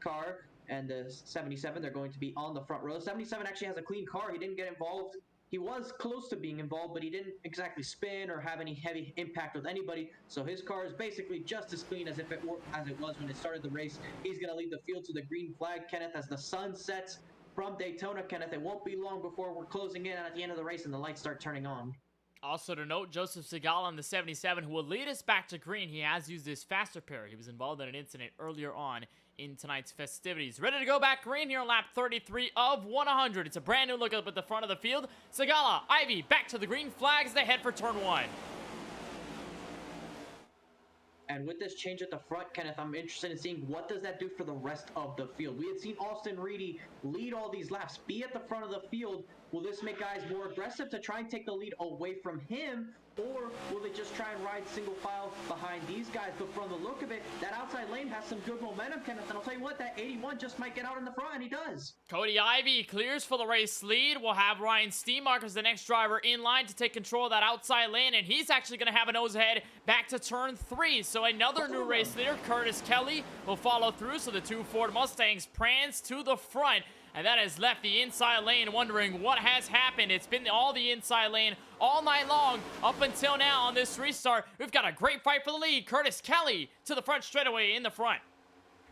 car and the 77, they're going to be on the front row. 77 actually has a clean car. He didn't get involved. He was close to being involved, but he didn't exactly spin or have any heavy impact with anybody. So his car is basically just as clean as it was when it started the race. He's going to lead the field to the green flag, Kenneth, as the sun sets from Daytona, Kenneth. It won't be long before we're closing in at the end of the race and the lights start turning on. Also to note, Joseph Segal on the 77, who will lead us back to green. He has used his faster pair. He was involved in an incident earlier on in tonight's festivities. Ready to go back green here on lap 33 of 100. It's a brand new look up at the front of the field. Segala, Ivy, back to the green flags. They head for turn 1. And with this change at the front, Kenneth, I'm interested in seeing what does that do for the rest of the field. We had seen Austin Reedy lead all these laps, be at the front of the field. Will this make guys more aggressive to try and take the lead away from him? Or will they just try and ride single file behind these guys? But from the look of it, that outside lane has some good momentum, Kenneth. And I'll tell you what, that 81 just might get out in the front, and he does. Cody Ivy clears for the race lead. We'll have Ryan Steemark as the next driver in line to take control of that outside lane. And he's actually going to have a nose ahead back to turn 3. So another new race leader, Curtis Kelly, will follow through. So the 2 Ford Mustangs prance to the front. And that has left the inside lane wondering what has happened. It's been all the inside lane all night long up until now on this restart. We've got a great fight for the lead. Curtis Kelly to the front straightaway in the front.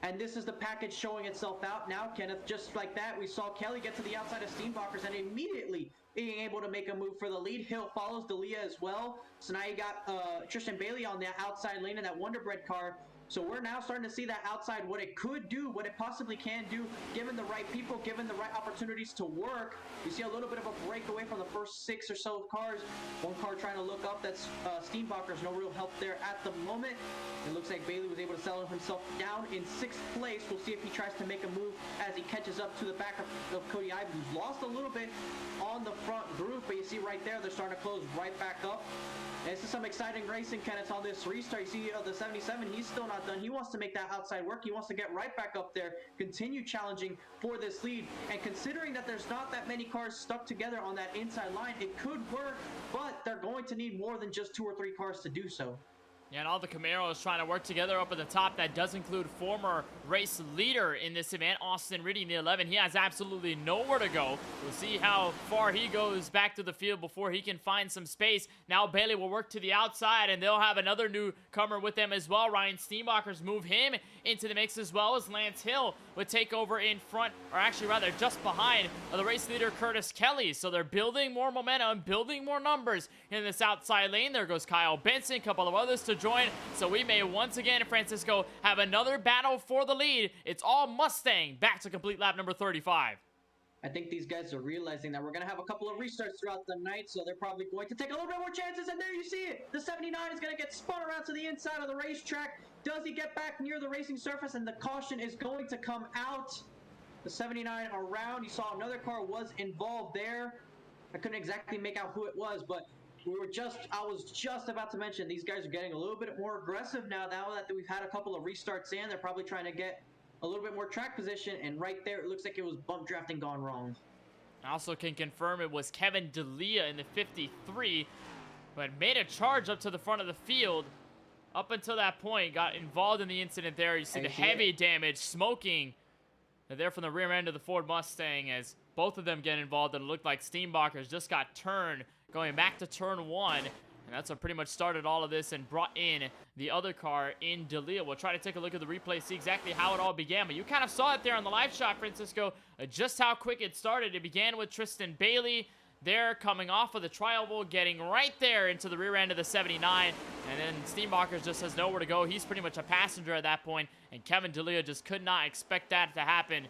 And this is the package showing itself out now, Kenneth. Just like that, we saw Kelly get to the outside of Steenbacher's and immediately being able to make a move for the lead. Hill follows D'Elia as well. So now you got Tristan Bailey on the outside lane in that Wonder Bread car. So we're now starting to see that outside, what it could do, what it possibly can do, given the right people, given the right opportunities to work. We see a little bit of a breakaway from the first 6 or so cars. One car trying to look up, that's Steenbacher's, no real help there at the moment. It looks like Bailey was able to settle himself down in 6th place. We'll see if he tries to make a move as he catches up to the back of Cody Ivey, who's lost a little bit on the front group, but you see right there, they're starting to close right back up. And this is some exciting racing, Kenneth, on this restart. You see the 77, he's still not not done. He wants to make that outside work. He wants to get right back up there, continue challenging for this lead. And considering that there's not that many cars stuck together on that inside line, it could work, but they're going to need more than just 2 or 3 cars to do so. Yeah, and all the Camaros trying to work together up at the top. That does include former race leader in this event, Austin Reedy in the 11. He has absolutely nowhere to go. We'll see how far he goes back to the field before he can find some space. Now Bailey will work to the outside, and they'll have another newcomer with them as well. Ryan Steenbacher's move him into the mix, as well as Lance Hill would take over in front, or actually rather just behind the race leader Curtis Kelly. So they're building more momentum, building more numbers in this outside lane. There goes Kyle Benson, a couple of others to join. So we may once again, Francisco, have another battle for the lead. It's all Mustang back to complete lap number 35. I think these guys are realizing that we're going to have a couple of restarts throughout the night, so they're probably going to take a little bit more chances, and there you see it. The 79 is going to get spun around to the inside of the racetrack. Does he get back near the racing surface, and the caution is going to come out. The 79 around. You saw another car was involved there. I couldn't exactly make out who it was, but I was just about to mention these guys are getting a little bit more aggressive now that we've had a couple of restarts in. They're probably trying to get a little bit more track position, and right there it looks like it was bump drafting gone wrong. I also can confirm it was Kevin D'Elia in the 53, but made a charge up to the front of the field. Up until that point, got involved in the incident there. You see the heavy damage, smoking there from the rear end of the Ford Mustang as both of them get involved, and it looked like Steenbacher's just got turned going back to turn 1. And that's what pretty much started all of this and brought in the other car in D'Elia. We'll try to take a look at the replay, see exactly how it all began. But you kind of saw it there on the live shot, Francisco, just how quick it started. It began with Tristan Bailey there coming off of the tri-oval, getting right there into the rear end of the 79. And then Steenbacher just has nowhere to go. He's pretty much a passenger at that point. And Kevin D'Elia just could not expect that to happen.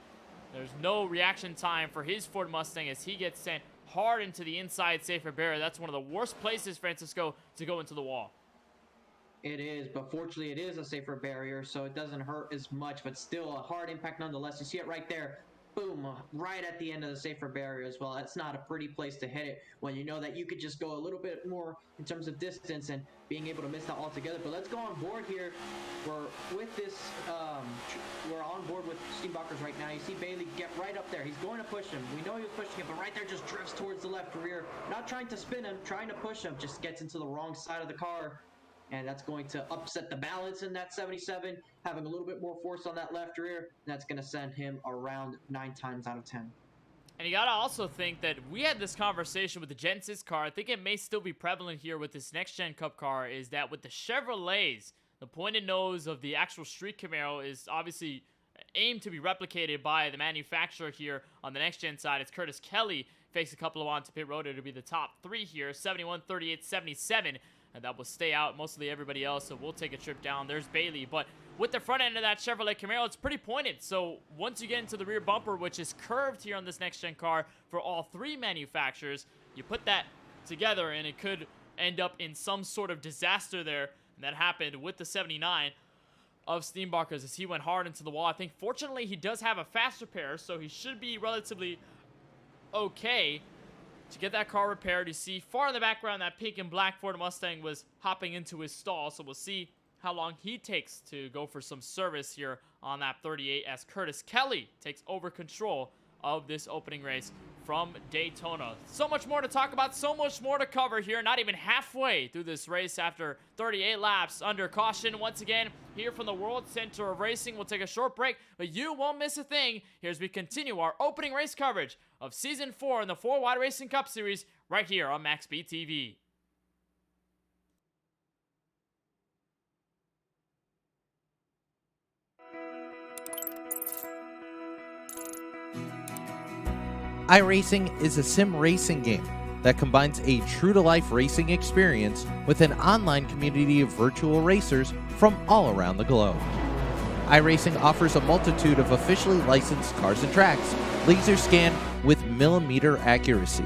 There's no reaction time for his Ford Mustang as he gets sent hard into the inside safer barrier. That's one of the worst places, Francisco, to go into the wall. It is, but fortunately it is a safer barrier, so it doesn't hurt as much, but still a hard impact nonetheless. You see it right there. Boom, right at the end of the safer barrier as well. That's not a pretty place to hit it when you know that you could just go a little bit more in terms of distance and being able to miss that altogether. But let's go on board here. We're on board with Steenbacher's right now. You see Bailey get right up there. He's going to push him. We know he was pushing him, but right there just drifts towards the left rear. Not trying to spin him, trying to push him. Just gets into the wrong side of the car. And that's going to upset the balance in that 77, having a little bit more force on that left rear. And that's going to send him around 9 times out of 10. And you got to also think that we had this conversation with the Genesis car. I think it may still be prevalent here with this next-gen Cup car, is that with the Chevrolets, the pointed nose of the actual street Camaro is obviously aimed to be replicated by the manufacturer here on the next-gen side. It's Curtis Kelly fakes a couple of onto pit road. It'll be the top 3 here, 71, 38, 77. And that will stay out, mostly everybody else, so we'll take a trip down. There's Bailey, but with the front end of that Chevrolet Camaro, it's pretty pointed. So once you get into the rear bumper, which is curved here on this next-gen car for all 3 manufacturers, you put that together, and it could end up in some sort of disaster there. And that happened with the 79 of Steenbacher's as he went hard into the wall. I think, fortunately, he does have a faster pair, so he should be relatively okay to get that car repaired. You see far in the background that pink and black Ford Mustang was hopping into his stall, so we'll see how long he takes to go for some service here on lap 38 as Curtis Kelly takes over control of this opening race from Daytona. So much more to talk about, so much more to cover here. Not even halfway through this race after 38 laps under caution. Once again, here from the World Center of Racing, we'll take a short break, but you won't miss a thing here as we continue our opening race coverage of Season 4 in the 4-Wide Racing Cup Series right here on MaxSpeedTV. iRacing is a sim racing game that combines a true-to-life racing experience with an online community of virtual racers from all around the globe. iRacing offers a multitude of officially licensed cars and tracks, laser scanned with millimeter accuracy.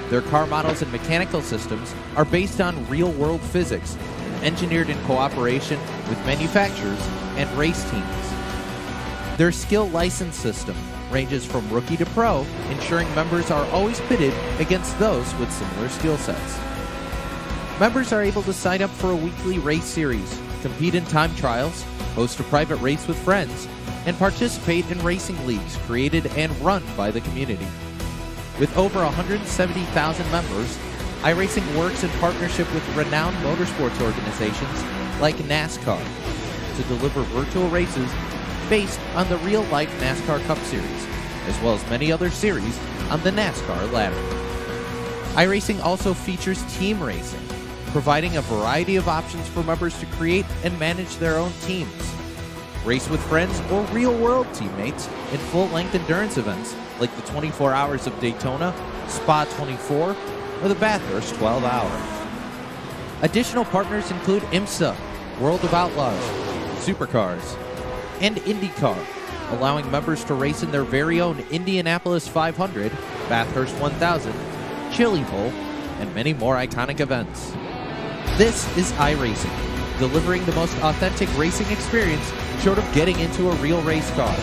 Their car models and mechanical systems are based on real-world physics, engineered in cooperation with manufacturers and race teams. Their skill license system ranges from rookie to pro, ensuring members are always pitted against those with similar skill sets. Members are able to sign up for a weekly race series, compete in time trials, host a private race with friends, and participate in racing leagues created and run by the community. With over 170,000 members, iRacing works in partnership with renowned motorsports organizations like NASCAR to deliver virtual races based on the real-life NASCAR Cup Series, as well as many other series on the NASCAR ladder. iRacing also features team racing, providing a variety of options for members to create and manage their own teams. Race with friends or real-world teammates in full-length endurance events like the 24 Hours of Daytona, Spa 24, or the Bathurst 12 Hour. Additional partners include IMSA, World of Outlaws, Supercars, and IndyCar, allowing members to race in their very own Indianapolis 500, Bathurst 1000, Chili Bowl, and many more iconic events. This is iRacing, delivering the most authentic racing experience short of getting into a real race car.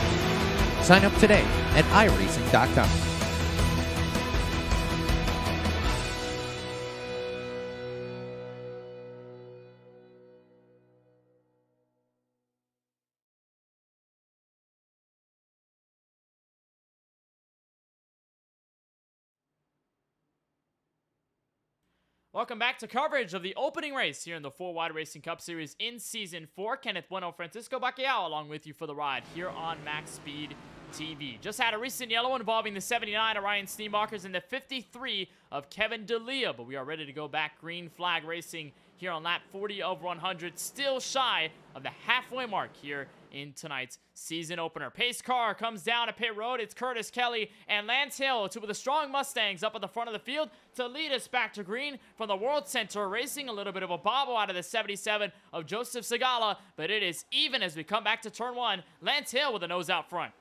Sign up today at iRacing.com. Welcome back to coverage of the opening race here in the 4-Wide Racing Cup Series in Season 4. Kenneth Bueno, Francisco Bacalhau along with you for the ride here on MaxSpeedTV. Just had a recent yellow involving the 79 of Ryan Steenbachers and the 53 of Kevin D'Elia, but we are ready to go back green flag racing here on lap 40 of 100, still shy of the halfway mark here in tonight's season opener. Pace car comes down to pit road. It's Curtis Kelly and Lance Hill, two of the strong Mustangs up at the front of the field to lead us back to green from the World Center Racing. A little bit of a bobble out of the 77 of Joseph Segala, but it is even as we come back to turn one. Lance Hill with a nose out front.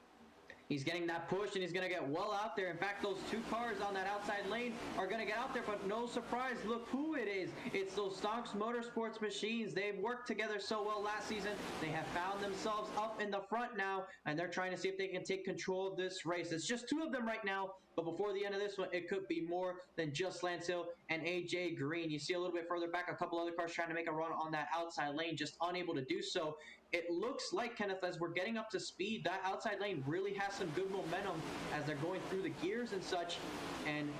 He's getting that push, and he's going to get well out there. In fact, those two cars on that outside lane are going to get out there, but no surprise. Look who it is. It's those Stonks Motorsports machines. They've worked together so well last season. They have found themselves up in the front now, and they're trying to see if they can take control of this race. It's just two of them right now, but before the end of this one, it could be more than just Lance Hill and AJ Green. You see a little bit further back, a couple other cars trying to make a run on that outside lane, just unable to do so. It looks like, Kenneth, as we're getting up to speed, that outside lane really has some good momentum as they're going through the gears and such. And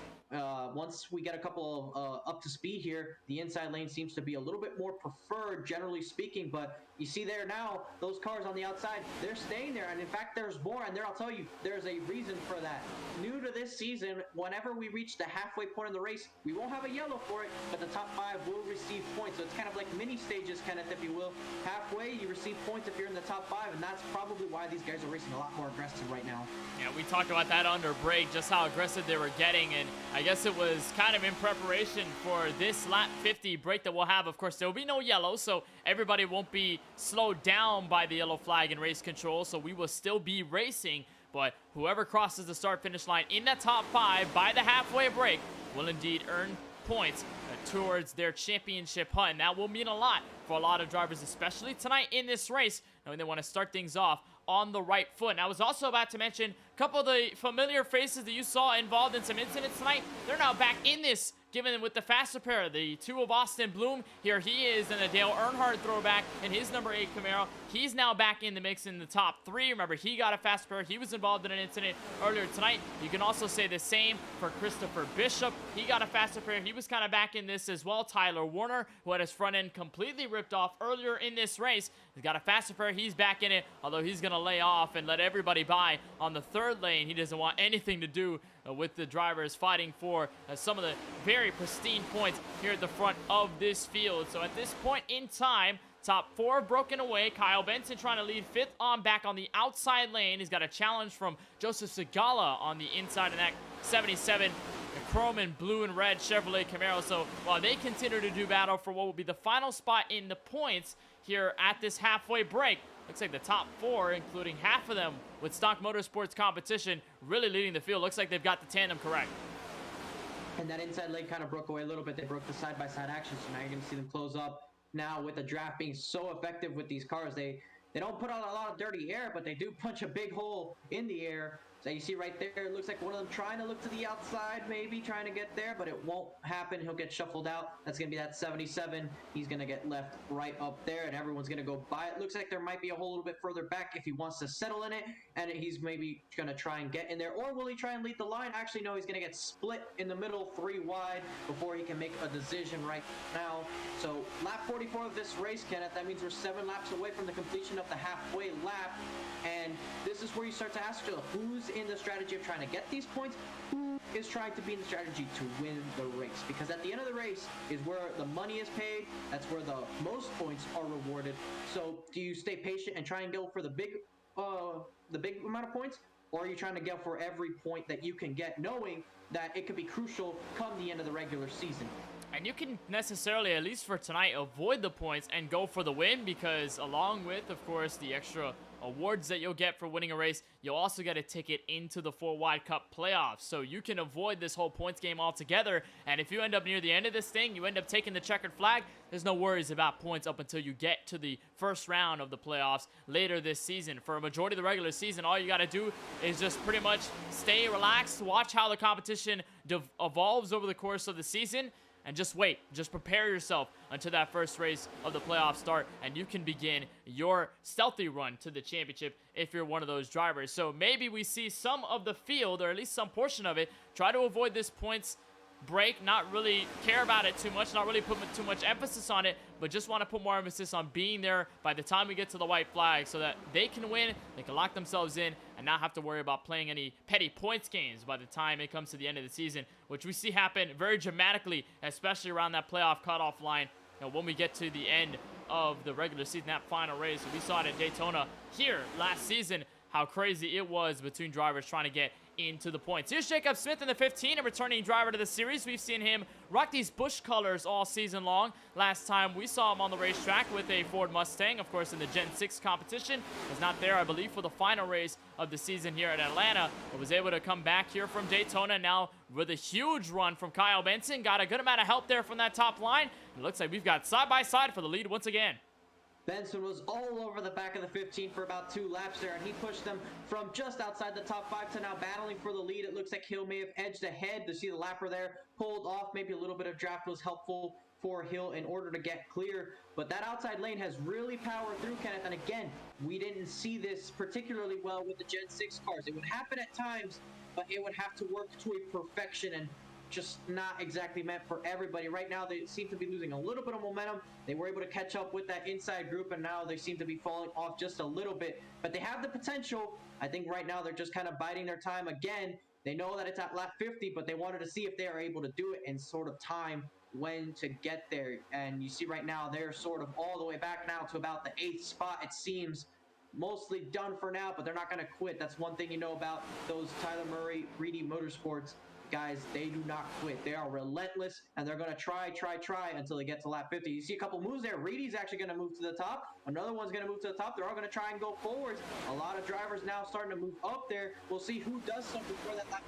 once we get a couple of up to speed here, the inside lane seems to be a little bit more preferred, generally speaking. But you see there now, those cars on the outside, they're staying there. And in fact, there's more. And there, I'll tell you, there's a reason for that. New to this season, whenever we reach the halfway point in the race, we won't have a yellow for it, but the top 5 will receive points. So it's kind of like mini stages, Kenneth, if you will. Halfway, you receive points if you're in the top 5, and that's probably why these guys are racing a lot more aggressive right now. Yeah, we talked about that under break, just how aggressive they were getting, and I guess it was kind of in preparation for this lap 50 break that we'll have. Of course, there will be no yellow, so everybody won't be slowed down by the yellow flag and race control, so we will still be racing, but whoever crosses the start-finish line in the top 5 by the halfway break will indeed earn points towards their championship hunt. And that will mean a lot for a lot of drivers, especially tonight in this race, knowing they want to start things off on the right foot. And I was also about to mention a couple of the familiar faces that you saw involved in some incidents tonight. They're now back in this, given with the faster pair, the 2 of Austin Bloom. Here he is in the Dale Earnhardt throwback in his number 8 Camaro. He's now back in the mix in the top 3. Remember, he got a fast pair. He was involved in an incident earlier tonight. You can also say the same for Christopher Bishop. He got a faster pair. He was kind of back in this as well. Tyler Warner, who had his front end completely ripped off earlier in this race, he's got a faster pair. He's back in it, although he's going to lay off and let everybody by on the 3rd lane. He doesn't want anything to do with the drivers fighting for some of the very pristine points here at the front of this field. So at this point in time, top 4 broken away. Kyle Benson trying to lead 5th on back on the outside lane. He's got a challenge from Joseph Segala on the inside of that 77 chrome and blue and red Chevrolet Camaro. So while they continue to do battle for what will be the final spot in the points here at this halfway break, looks like the top 4, including half of them with Stock Motorsports competition, really leading the field. Looks like they've got the tandem correct. And that inside leg kind of broke away a little bit. They broke the side-by-side action, so now you're going to see them close up. Now with the draft being so effective with these cars, they don't put out a lot of dirty air, but they do punch a big hole in the air. So you see right there, it looks like one of them trying to look to the outside, maybe trying to get there, but it won't happen. He'll get shuffled out. That's going to be that 77. He's going to get left right up there, and everyone's going to go by it. Looks like there might be a whole little bit further back if he wants to settle in it, and he's maybe going to try and get in there. Or will he try and lead the line? Actually, no, he's going to get split in the middle, 3 wide, before he can make a decision right now. So lap 44 of this race, Kenneth, that means we're 7 laps away from the completion of the halfway lap, and this is where you start to ask yourself, who's in the strategy of trying to get these points? Who is trying to be in the strategy to win the race? Because at the end of the race is where the money is paid. That's where the most points are rewarded. So do you stay patient and try and go for the big amount of points? Or are you trying to go for every point that you can get, knowing that it could be crucial come the end of the regular season? And you can necessarily, at least for tonight, avoid the points and go for the win, because along with, of course, the extra awards that you'll get for winning a race, you'll also get a ticket into the 4-Wide Cup playoffs. So you can avoid this whole points game altogether, and if you end up near the end of this thing, you end up taking the checkered flag, there's no worries about points up until you get to the first round of the playoffs later this season. For a majority of the regular season, all you got to do is just pretty much stay relaxed, watch how the competition evolves over the course of the season, and just wait. Just prepare yourself until that first race of the playoffs start, and you can begin your stealthy run to the championship if you're one of those drivers. So maybe we see some of the field, or at least some portion of it, try to avoid this points break, not really care about it too much, not really put too much emphasis on it, but just want to put more emphasis on being there by the time we get to the white flag so that they can win, they can lock themselves in, and not have to worry about playing any petty points games by the time it comes to the end of the season, which we see happen very dramatically, especially around that playoff cutoff line. You know, when we get to the end of the regular season, that final race. We saw it at Daytona here last season, how crazy it was between drivers trying to get into the points. Here's Jacob Smith in the 15, a returning driver to the series. We've seen him rock these Busch colors all season long. Last time we saw him on the racetrack with a Ford Mustang, of course, in the Gen 6 competition. Was not there, I believe, for the final race of the season here at Atlanta, but was able to come back here from Daytona now with a huge run from Kyle Benson. Got a good amount of help there from that top line. It looks like we've got side by side for the lead once again. Benson was all over the back of the 15 for about 2 laps there, and he pushed them from just outside the top 5 to now battling for the lead. It looks like Hill may have edged ahead. To see the lapper there pulled off, maybe a little bit of draft was helpful for Hill in order to get clear, but that outside lane has really powered through, Kenneth, and again, we didn't see this particularly well with the Gen 6 cars. It would happen at times, but it would have to work to a perfection, and just not exactly meant for everybody. Right now, they seem to be losing a little bit of momentum. They were able to catch up with that inside group, and now they seem to be falling off just a little bit. But they have the potential. I think right now they're just kind of biding their time again. They know that it's at lap 50, but they wanted to see if they are able to do it and sort of time when to get there. And you see right now, they're sort of all the way back now to about the 8th spot. It seems mostly done for now, but they're not going to quit. That's one thing you know about those Tyler Murray, Reedy Motorsports guys. They do not quit. They are relentless, and they're going to try until they get to lap 50. You see a couple moves there. Reedy's actually going to move to the top. Another one's going to move to the top. They're all going to try and go forwards. A lot of drivers now starting to move up there. We'll see who does something before that lap.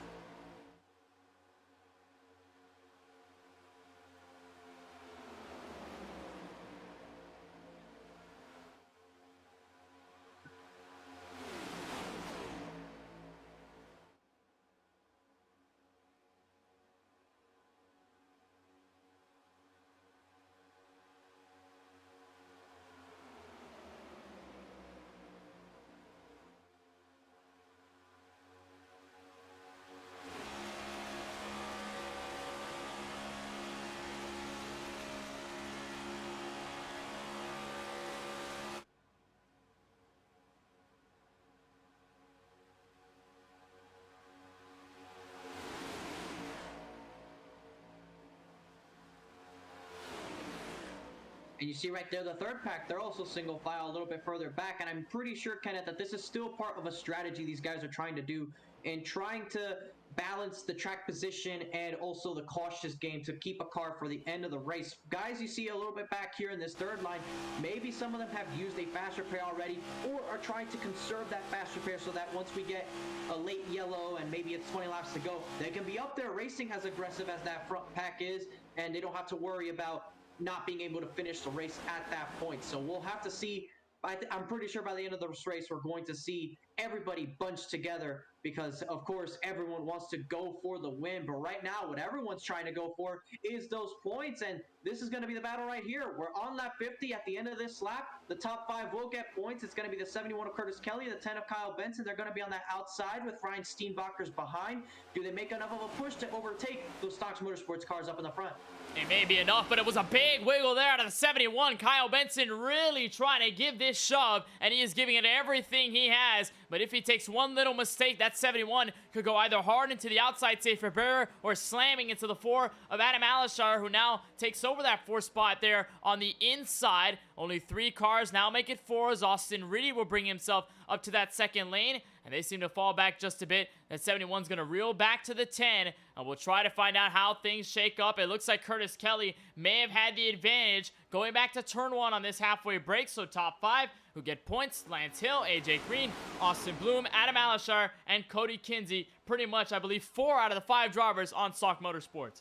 And you see right there, the third pack, they're also single file a little bit further back. And I'm pretty sure, Kenneth, that this is still part of a strategy these guys are trying to do in trying to balance the track position and also the cautious game to keep a car for the end of the race. Guys, you see a little bit back here in this third line, maybe some of them have used a fast repair already or are trying to conserve that fast repair so that once we get a late yellow and maybe it's 20 laps to go, they can be up there racing as aggressive as that front pack is, and they don't have to worry about not being able to finish the race at that point. So we'll have to see I'm pretty sure by the end of this race, we're going to see everybody bunched together because, of course, everyone wants to go for the win. But right now, what everyone's trying to go for is those points, and this is going to be the battle right here. We're on lap 50 at the end of this lap. The top 5 will get points. It's going to be the 71 of Curtis Kelly, the 10 of Kyle Benson. They're going to be on that outside with Ryan Steenbacher's behind. Do they make enough of a push to overtake those Stocks Motorsports cars up in the front? It may be enough, but it was a big wiggle there out of the 71. Kyle Benson really trying to give this shove, and he is giving it everything he has. But if he takes one little mistake, that 71 could go either hard into the outside safer barrier or slamming into the 4 of Adam Alashar, who now takes over that 4 spot there on the inside. Only 3 cars now make it 4 as Austin Reedy will bring himself up to that second lane. And they seem to fall back just a bit. That 71's going to reel back to the 10. And we'll try to find out how things shake up. It looks like Curtis Kelly may have had the advantage going back to turn 1 on this halfway break. So top 5 who get points: Lance Hill, AJ Green, Austin Bloom, Adam Alashar, and Cody Kinsey. Pretty much, I believe, 4 out of the 5 drivers on Stock Motorsports.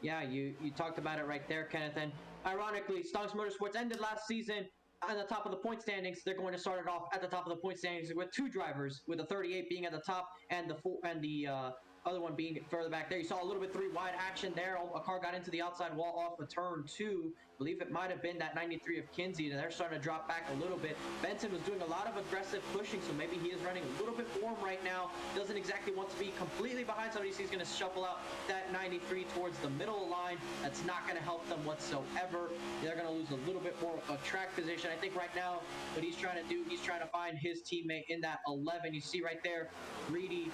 Yeah, you talked about it right there, Kenneth. And ironically, Stocks Motorsports ended last season on the top of the point standings. They're going to start it off at the top of the point standings with 2 drivers, with the 38 being at the top and the other one being further back there. You saw a little bit 3 wide action there. A car got into the outside wall off of turn 2. I believe it might have been that 93 of Kinsey, and they're starting to drop back a little bit. Benson was doing a lot of aggressive pushing, so maybe he is running a little bit warm right now. Doesn't exactly want to be completely behind somebody, so he's going to shuffle out that 93 towards the middle line. That's not going to help them whatsoever. They're going to lose a little bit more of track position. I think right now what he's trying to do, he's trying to find his teammate in that 11. You see right there, Reedy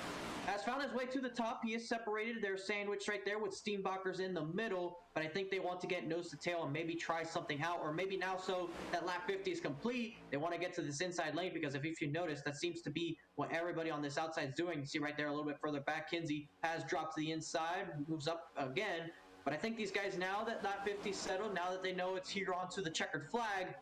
has found his way to the top. He is separated. They're sandwiched right there with Steenbacher's in the middle, but I think they want to get nose to tail and maybe try something out, or maybe now so that lap 50 is complete, they want to get to this inside lane, because if you notice, that seems to be what everybody on this outside is doing. You see right there a little bit further back, Kinsey has dropped to the inside, moves up again, but I think these guys, now that lap 50 settled, now that they know it's here onto the checkered flag,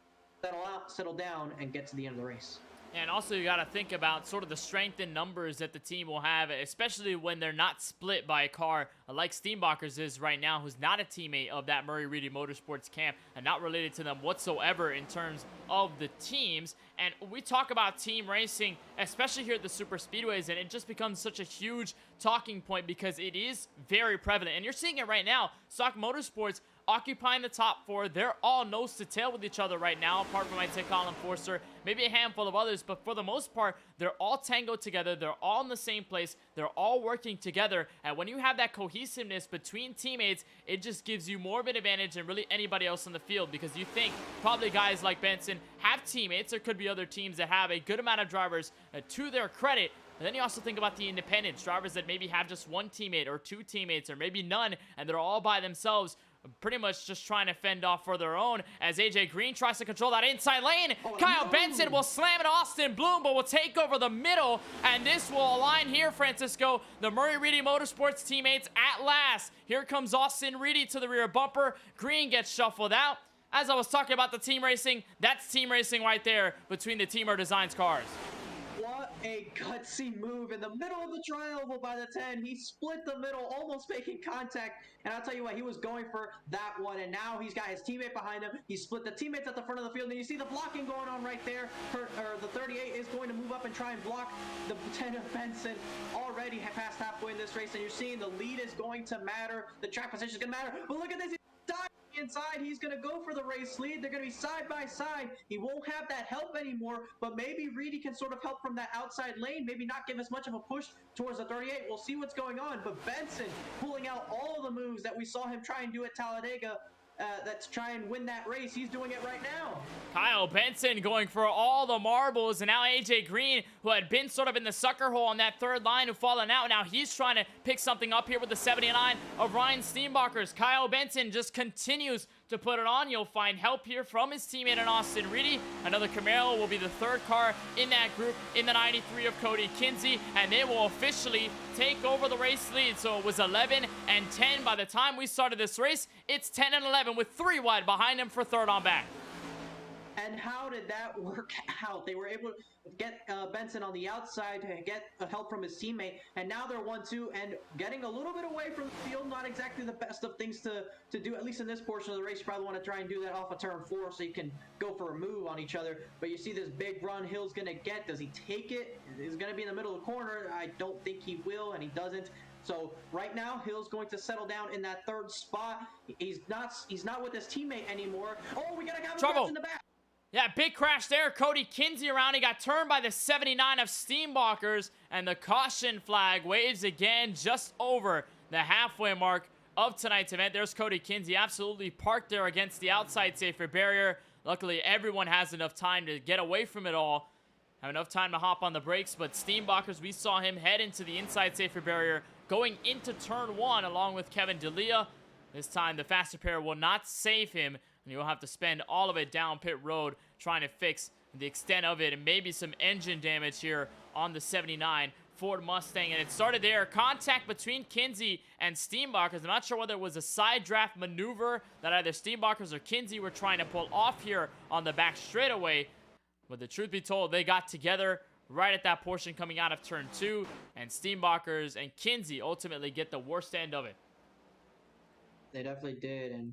settle down and get to the end of the race. And also, you got to think about sort of the strength in numbers that the team will have, especially when they're not split by a car like Steenbacher's is right now, who's not a teammate of that Murray Reedy Motorsports camp and not related to them whatsoever in terms of the teams. And we talk about team racing, especially here at the super speedways, and it just becomes such a huge talking point because it is very prevalent. And you're seeing it right now. Stock Motorsports occupying the top 4. They're all nose to tail with each other right now, apart from, I'd say, Colin Forster, maybe a handful of others, but for the most part, they're all tangoed together. They're all in the same place. They're all working together, and when you have that cohesiveness between teammates, it just gives you more of an advantage than really anybody else in the field, because you think probably guys like Benson have teammates. There could be other teams that have a good amount of drivers to their credit. And then you also think about the independents, drivers that maybe have just 1 teammate or 2 teammates or maybe none, and they're all by themselves, pretty much just trying to fend off for their own, as AJ Green tries to control that inside lane. Kyle Benson will slam it Austin Bloom, but will take over the middle, and this will align here, Francisco. The Murray Reedy Motorsports teammates at last. Here comes Austin Reedy to the rear bumper. Green gets shuffled out. As I was talking about the team racing, that's team racing right there between the Teamer Designs cars. What a gutsy move in the middle of the tri-oval by the 10. He split the middle, almost making contact. And I'll tell you what, he was going for that one, and now he's got his teammate behind him. He split the teammates at the front of the field, and you see the blocking going on right there. The 38 is going to move up and try and block the 10 of Benson. Already past halfway in this race, and you're seeing the lead is going to matter. The track position is going to matter. But look at this. Inside, he's going to go for the race lead. They're going to be side by side. He won't have that help anymore, but maybe Reedy can sort of help from that outside lane, maybe not give as much of a push towards the 38. We'll see what's going on, but Benson pulling out all of the moves that we saw him try and do at Talladega, to try and win that race. He's doing it right now. Kyle Benson going for all the marbles, and now AJ Green, who had been sort of in the sucker hole on that 3rd line, who fallen out. Now he's trying to pick something up here with the 79 of Ryan Steenbacher's. Kyle Benson just continues to put it on. You'll find help here from his teammate in Austin Reedy. Another Camaro will be the 3rd car in that group in the 93 of Cody Kinsey, and they will officially take over the race lead. So it was 11 and 10 by the time we started this race. It's 10 and 11 with 3 wide behind him for 3rd on back. And how did that work out? They were able to get Benson on the outside, to get help from his teammate, and now they're 1-2 and getting a little bit away from the field. Not exactly the best of things to do, at least in this portion of the race. You probably want to try and do that off of turn 4 so you can go for a move on each other. But you see this big run Hill's going to get. Does he take it? He's going to be in the middle of the corner. I don't think he will, and he doesn't. So right now, Hill's going to settle down in that 3rd spot. He's not with his teammate anymore. Oh, we got a guy in the back. Yeah, big crash there. Cody Kinsey around. He got turned by the 79 of Steambockers, and the caution flag waves again just over the halfway mark of tonight's event. There's Cody Kinsey absolutely parked there against the outside safety barrier. Luckily, everyone has enough time to get away from it all. Have enough time to hop on the brakes, but Steambockers, we saw him head into the inside safety barrier going into turn 1 along with Kevin D'Elia. This time, the faster pair will not save him, and you'll have to spend all of it down pit road trying to fix the extent of it, and maybe some engine damage here on the 79 Ford Mustang. And it started there. Contact between Kinsey and Steambockers. I'm not sure whether it was a side draft maneuver that either Steambockers or Kinsey were trying to pull off here on the back straightaway. But the truth be told, they got together right at that portion coming out of turn 2, and Steambockers and Kinsey ultimately get the worst end of it. They definitely did, and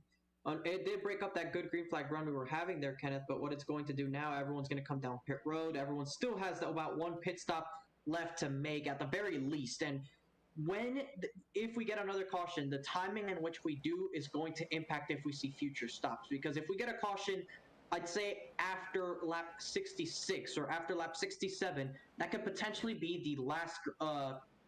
it did break up that good green flag run we were having there, Kenneth. But what it's going to do now, everyone's going to come down pit road. Everyone still has about 1 pit stop left to make at the very least. And if we get another caution, the timing in which we do is going to impact if we see future stops. Because if we get a caution, I'd say after lap 66 or after lap 67, that could potentially be the last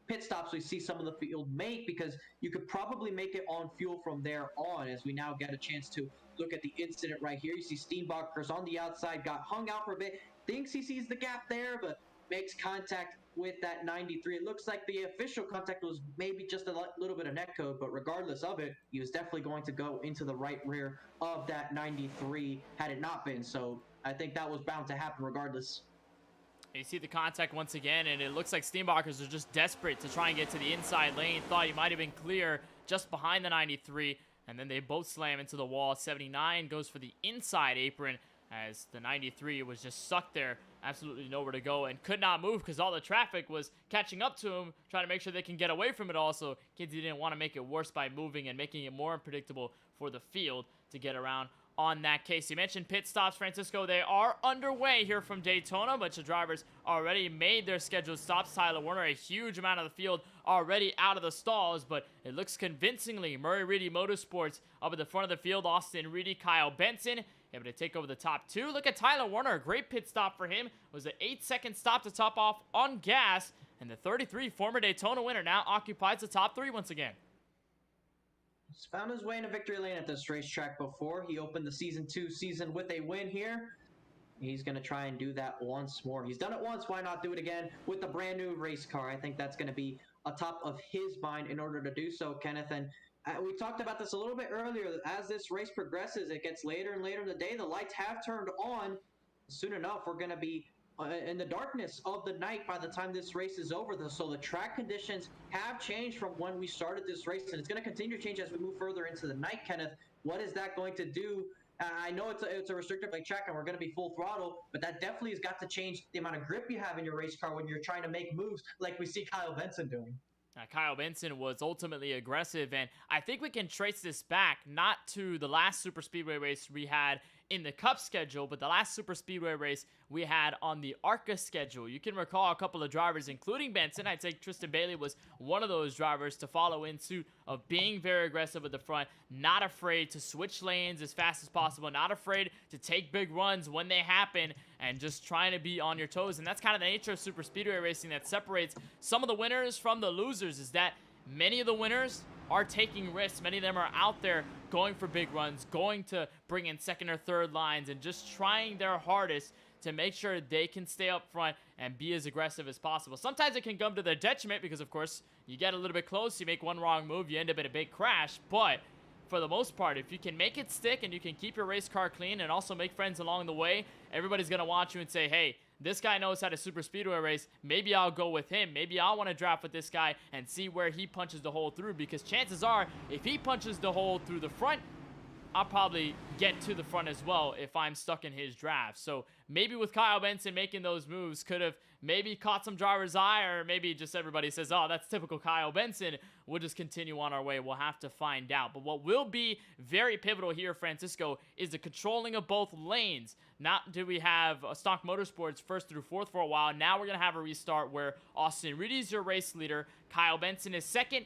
pit stops we see some of the field make, because you could probably make it on fuel from there on. As we now get a chance to look at the incident right here, you see Steambockers on the outside, got hung out for a bit, thinks he sees the gap there, but makes contact with that 93. It looks like the official contact was maybe just a little bit of net code, but regardless of it, he was definitely going to go into the right rear of that 93 had it not been. So I think that was bound to happen regardless. You see the contact once again, and it looks like Steambockers are just desperate to try and get to the inside lane. Thought he might have been clear just behind the 93, and then they both slam into the wall. 79 goes for the inside apron as the 93 was just stuck there, absolutely nowhere to go, and could not move because all the traffic was catching up to him, trying to make sure they can get away from it all. So Kinsey didn't want to make it worse by moving and making it more unpredictable for the field to get around on that case. You mentioned pit stops, Francisco. They are underway here from Daytona. A bunch of drivers already made their scheduled stops. Tyler Warner, a huge amount of the field already out of the stalls, but it looks convincingly. Murray Reedy Motorsports up at the front of the field. Austin Reedy, Kyle Benson able to take over the top 2. Look at Tyler Warner. A great pit stop for him. It was an 8-second stop to top off on gas, and the 33 former Daytona winner now occupies the top 3 once again. He's found his way in a victory lane at this racetrack before. He opened the season 2 season with a win here. He's going to try and do that once more. He's done it once. Why not do it again with the brand new race car? I think that's going to be atop of his mind in order to do so, Kenneth. And we talked about this a little bit earlier. As this race progresses, it gets later and later in the day. The lights have turned on. Soon enough, we're going to be in the darkness of the night by the time this race is over. So the track conditions have changed from when we started this race, and it's going to continue to change as we move further into the night, Kenneth. What is that going to do? I know it's a restrictive like track and we're going to be full throttle, but that definitely has got to change the amount of grip you have in your race car when you're trying to make moves like we see Kyle Benson doing. Kyle Benson was ultimately aggressive, and I think we can trace this back not to the last Super Speedway race we had in the Cup schedule, but the last Super Speedway race we had on the ARCA schedule. You can recall a couple of drivers, including Benson. I'd say Tristan Bailey was one of those drivers to follow in suit of being very aggressive at the front, not afraid to switch lanes as fast as possible, not afraid to take big runs when they happen, and just trying to be on your toes. And that's kind of the nature of Super Speedway racing that separates some of the winners from the losers, is that many of the winners are taking risks. Many of them are out there going for big runs, going to bring in second or third lines, and just trying their hardest to make sure they can stay up front and be as aggressive as possible. Sometimes it can come to their detriment because, of course, you get a little bit close, you make one wrong move, you end up in a big crash. But for the most part, if you can make it stick and you can keep your race car clean and also make friends along the way, everybody's going to watch you and say, hey, this guy knows how to Super Speedway race. Maybe I'll go with him. Maybe I'll want to draft with this guy and see where he punches the hole through, because chances are, if he punches the hole through the front, I'll probably get to the front as well if I'm stuck in his draft. So maybe with Kyle Benson making those moves could have maybe caught some driver's eye, or maybe just everybody says, oh, that's typical Kyle Benson. We'll just continue on our way. We'll have to find out. But what will be very pivotal here, Francisco, is the controlling of both lanes. Not do we have Stock Motorsports first through fourth for a while. Now we're going to have a restart where Austin Reedy is your race leader. Kyle Benson is second.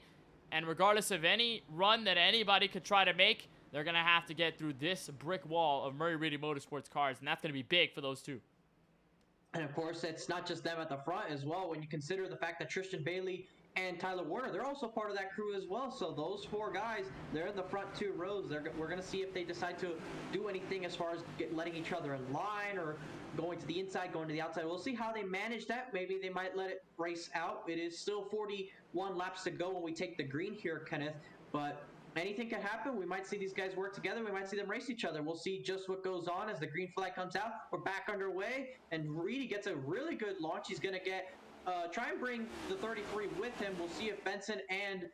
And regardless of any run that anybody could try to make, they're going to have to get through this brick wall of Murray Reedy Motorsports cars, and that's going to be big for those two. And of course, it's not just them at the front as well. When you consider the fact that Tristan Bailey and Tyler Warner, they're also part of that crew as well. So those four guys, they're in the front two rows. We're going to see if they decide to do anything as far as letting each other in line or going to the inside, going to the outside. We'll see how they manage that. Maybe they might let it race out. It is still 41 laps to go when we take the green here, Kenneth. But anything can happen. We might see these guys work together. We might see them race each other. We'll see just what goes on as the green flag comes out. We're back underway, and Reedy gets a really good launch. He's going to get try and bring the 33 with him. We'll see if Benson and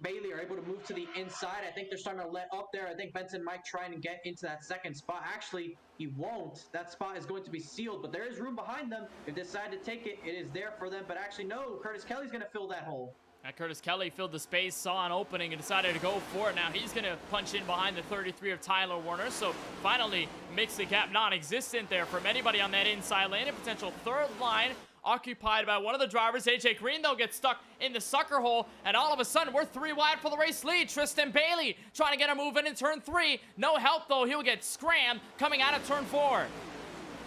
Bailey are able to move to the inside. I think they're starting to let up there. I think Benson might try and get into that second spot. Actually, he won't. That spot is going to be sealed, but there is room behind them. If they decide to take it, it is there for them. But actually, no, Curtis Kelly's going to fill that hole. Curtis Kelly filled the space, saw an opening, and decided to go for it. Now he's going to punch in behind the 33 of Tyler Warner. So finally makes the gap non-existent there from anybody on that inside lane. A potential third line occupied by one of the drivers. AJ Green, though, gets stuck in the sucker hole, and all of a sudden, we're 3 wide for the race lead. Tristan Bailey trying to get a move in turn 3. No help, though. He'll get scrammed coming out of turn 4.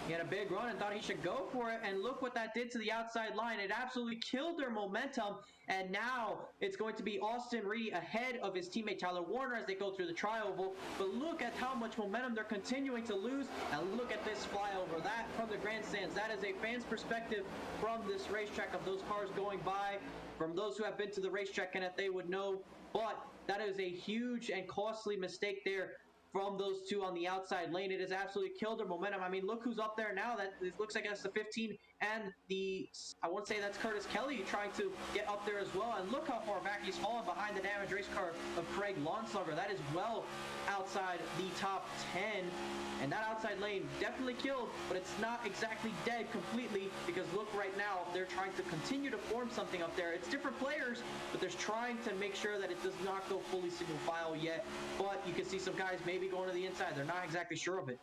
He had a big run and thought he should go for it, and look what that did to the outside line. It absolutely killed their momentum, and now it's going to be Austin Reedy ahead of his teammate Tyler Warner as they go through the tri-oval. But look at how much momentum they're continuing to lose, and look at this flyover. That from the grandstands, that is a fan's perspective from this racetrack of those cars going by. From those who have been to the racetrack, and that they would know, but that is a huge and costly mistake there from those two on the outside lane. It has absolutely killed their momentum. I mean, look who's up there now. That it looks like that's the 15 and I want to say that's Curtis Kelly trying to get up there as well. And look how far back he's fallen behind the damaged race car of Craig Lonslunger. That is well outside the top 10. And that outside lane definitely killed, but it's not exactly dead completely, because look right now, they're trying to continue to form something up there. It's different players, but they're trying to make sure that it does not go fully single file yet. But you can see some guys maybe going to the inside. They're not exactly sure of it.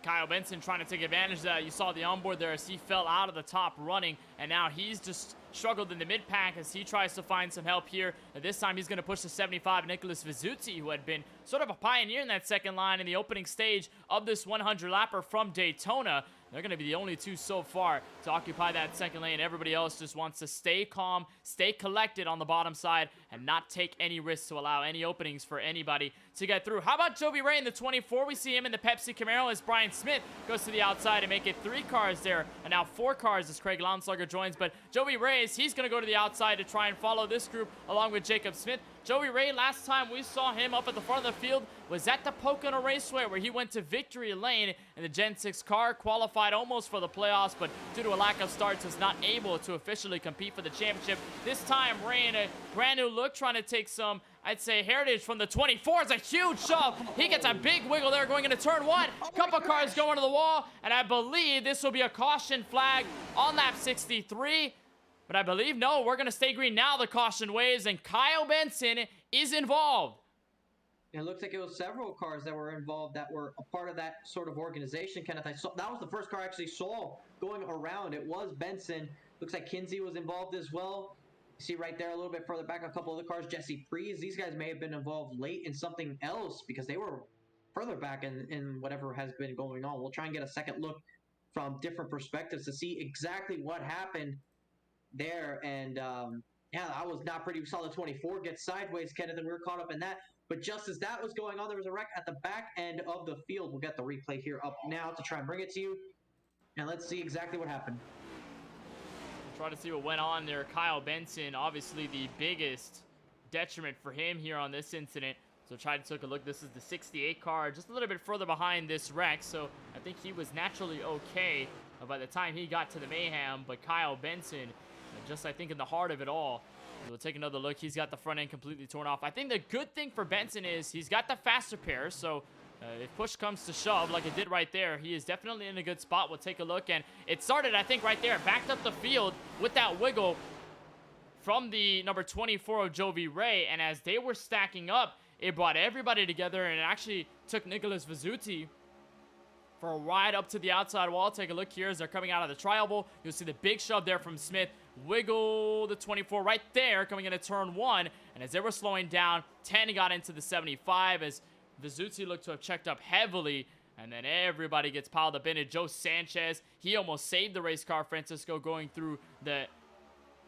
Kyle Benson trying to take advantage of that. You saw the onboard there as he fell out of the top running, and now he's just struggled in the mid-pack as he tries to find some help here. And this time he's going to push the 75 Nicholas Vizuzzi, who had been sort of a pioneer in that second line in the opening stage of this 100-lapper from Daytona. They're going to be the only two so far to occupy that second lane. Everybody else just wants to stay calm, stay collected on the bottom side, and not take any risks to allow any openings for anybody to get through. How about Joby Ray in the 24? We see him in the Pepsi Camaro as Brian Smith goes to the outside and make it 3 cars there, and now 4 cars as Craig Lonslunger joins. But Joby Ray, he's going to go to the outside to try and follow this group along with Jacob Smith. Joey Ray, last time we saw him up at the front of the field was at the Pocono Raceway, where he went to victory lane in the Gen 6 car, qualified almost for the playoffs, but due to a lack of starts was not able to officially compete for the championship. This time, Ray in a brand new look, trying to take some, I'd say, heritage from the 24. It's a huge shove. He gets a big wiggle there going into turn 1. Couple cars going to the wall, and I believe this will be a caution flag on lap 63. But I believe, no, we're going to stay green now. The caution waves, and Kyle Benson is involved. It looks like it was several cars that were involved that were a part of that sort of organization, Kenneth. I saw that was the first car I actually saw going around. It was Benson. Looks like Kinsey was involved as well. You see right there a little bit further back a couple of the cars. Jesse Freeze. These guys may have been involved late in something else because they were further back in whatever has been going on. We'll try and get a second look from different perspectives to see exactly what happened there. And yeah, that was not pretty. We saw the 24 get sideways, Kenneth, and we were caught up in that. But just as that was going on, there was a wreck at the back end of the field. We'll get the replay here up now to try and bring it to you, and let's see exactly what happened. We'll try to see what went on there. Kyle Benson, obviously the biggest detriment for him here on this incident. So try to take a look. This is the 68 car, just a little bit further behind this wreck. So I think he was naturally okay by the time he got to the mayhem. But Kyle Benson, just I think in the heart of it all. We'll take another look. He's got the front end completely torn off. I think the good thing for Benson is he's got the faster pair, so If push comes to shove, like it did right there, he is definitely in a good spot. We'll take a look, and it started, I think, right there. Backed up the field with that wiggle from the number 24 of Jovi Ray, and as they were stacking up, it brought everybody together, and it actually took Nicholas Vizzuti for a ride up to the outside wall. Take a look here as they're coming out of the tri-oval. You'll see the big shove there from Smith. Wiggle the 24 right there coming into turn 1, and as they were slowing down, 10 got into the 75 as Vizzuti looked to have checked up heavily, and then everybody gets piled up in it. Joe Sanchez, he almost saved the race car, Francisco, going through the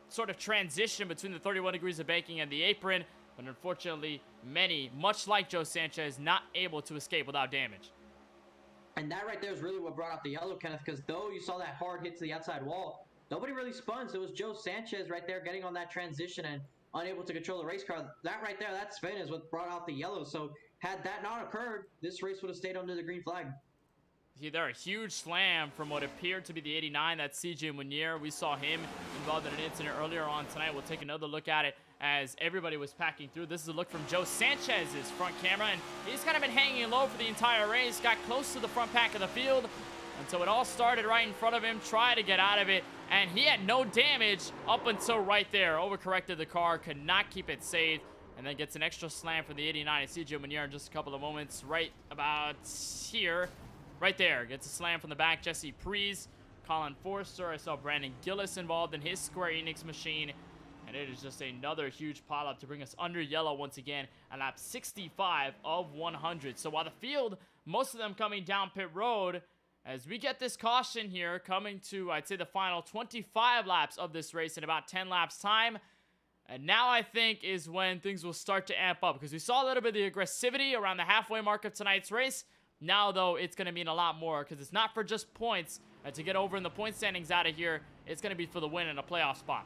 sort of transition between the 31 degrees of banking and the apron, but unfortunately, many, much like Joe Sanchez, not able to escape without damage. And that right there is really what brought out the yellow, Kenneth, because though you saw that hard hit to the outside wall, nobody really spun. So it was Joe Sanchez right there getting on that transition and unable to control the race car. That right there, that spin is what brought out the yellow. So had that not occurred, this race would have stayed under the green flag. See there, a huge slam from what appeared to be the 89, that's CJ Munier. We saw him involved in an incident earlier on tonight. We'll take another look at it as everybody was packing through. This is a look from Joe Sanchez's front camera, and he's kind of been hanging low for the entire race. Got close to the front pack of the field, and so it all started right in front of him. Tried to get out of it, and he had no damage up until right there. Overcorrected the car, could not keep it safe, and then gets an extra slam for the 89 and CJ Munier in just a couple of moments. Right about here. Right there, gets a slam from the back. Jesse Prees, Colin Forster. I saw Brandon Gillis involved in his Square Enix machine. And it is just another huge pileup to bring us under yellow once again at lap 65 of 100. So while the field, most of them coming down pit road, as we get this caution here coming to, I'd say, the final 25 laps of this race in about 10 laps time. And now I think is when things will start to amp up, because we saw a little bit of the aggressivity around the halfway mark of tonight's race. Now, though, it's going to mean a lot more, because it's not for just points. To get over in the point standings out of here, it's going to be for the win and a playoff spot.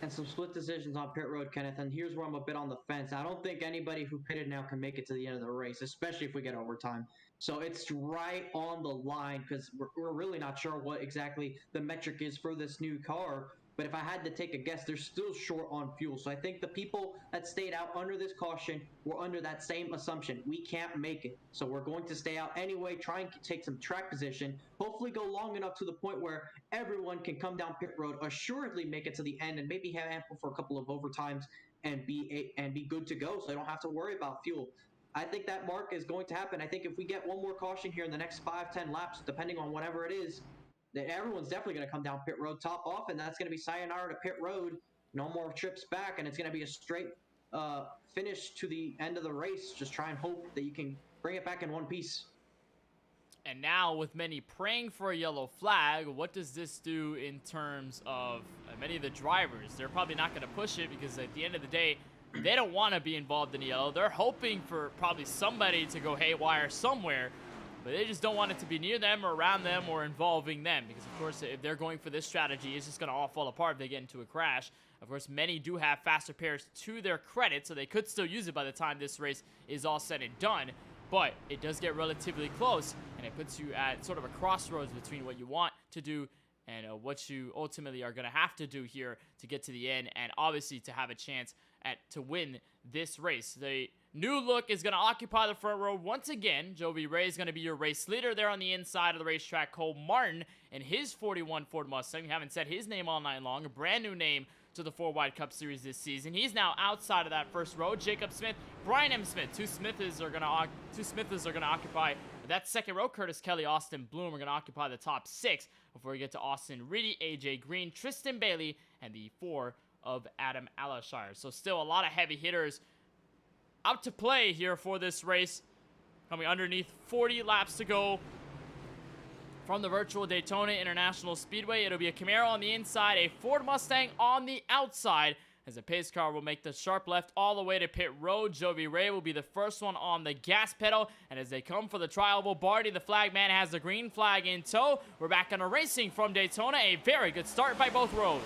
And some split decisions on pit road, Kenneth, and here's where I'm a bit on the fence. I don't think anybody who pitted now can make it to the end of the race, especially if we get overtime. So it's right on the line, because we're really not sure what exactly the metric is for this new car. But if I had to take a guess, they're still short on fuel. So I think the people that stayed out under this caution were under that same assumption. We can't make it. So we're going to stay out anyway, try and take some track position, hopefully go long enough to the point where everyone can come down pit road, assuredly make it to the end, and maybe have ample for a couple of overtimes and be good to go, so they don't have to worry about fuel. I think that mark is going to happen. I think if we get one more caution here in the next 5-10 laps, depending on whatever it is, that everyone's definitely going to come down pit road top off, and that's going to be sayonara to pit road. No more trips back, and it's going to be a straight finish to the end of the race. Just try and hope that you can bring it back in one piece. And now, with many praying for a yellow flag, what does this do in terms of many of the drivers? They're probably not going to push it, because at the end of the day, they don't want to be involved in the yellow. They're hoping for probably somebody to go haywire somewhere, but they just don't want it to be near them or around them or involving them, because, of course, if they're going for this strategy, it's just going to all fall apart if they get into a crash. Of course, many do have faster pairs to their credit, so they could still use it by the time this race is all said and done, but it does get relatively close, and it puts you at sort of a crossroads between what you want to do and what you ultimately are going to have to do here to get to the end, and obviously to have a chance to win this race. The new look is going to occupy the front row once again. Jovi Ray is going to be your race leader there on the inside of the racetrack. Cole Martin and his 41 Ford Mustang. We haven't said his name all night long. A brand new name to the 4-Wide Cup Series this season. He's now outside of that first row. Jacob Smith, Brian M. Smith. Two Smithers are going to occupy that second row. Curtis Kelly, Austin Bloom are going to occupy the top 6 before we get to Austin Reedy, AJ Green, Tristan Bailey, and the 4 of Adam Alashire. So still a lot of heavy hitters out to play here for this race. Coming underneath 40 laps to go from the virtual Daytona International Speedway. It'll be a Camaro on the inside, a Ford Mustang on the outside, as a pace car will make the sharp left all the way to pit road. Jovi Ray will be the first one on the gas pedal, and as they come for the tri-oval, Barty, the flag man, has the green flag in tow. We're back on a racing from Daytona. A very good start by both rows.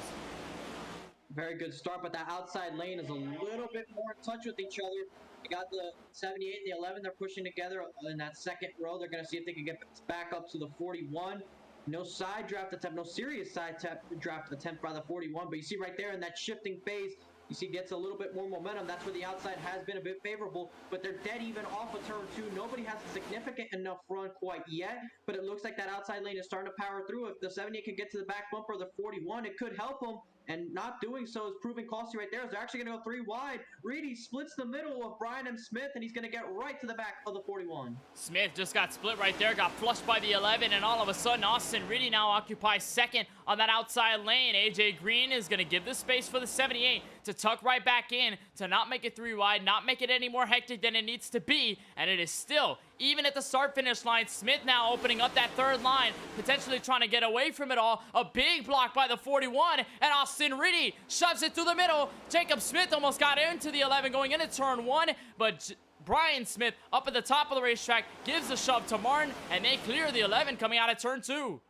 Very good start, but that outside lane is a little bit more in touch with each other. You got the 78 and the 11. They're pushing together in that second row. They're going to see if they can get back up to the 41. No side draft attempt, no serious side draft attempt by the 41. But you see right there in that shifting phase, You see, gets a little bit more momentum. That's where the outside has been a bit favorable, but they're dead even off of turn 2. Nobody has a significant enough run quite yet, but it looks like that outside lane is starting to power through. If the 78 can get to the back bumper of the 41, it could help them. And not doing so is proving costly right there, as they're actually going to go 3 wide. Reedy splits the middle of Brian M. Smith, and he's going to get right to the back of the 41. Smith just got split right there, got flushed by the 11, and all of a sudden, Austin Reedy now occupies second on that outside lane. AJ Green is going to give the space for the 78 to tuck right back in, to not make it 3 wide, not make it any more hectic than it needs to be, and it is still, even at the start-finish line, Smith now opening up that third line, potentially trying to get away from it all. A big block by the 41, and Austin Reedy shoves it through the middle. Jacob Smith almost got into the 11 going into turn 1, but Brian Smith up at the top of the racetrack gives the shove to Martin, and they clear the 11 coming out of turn 2.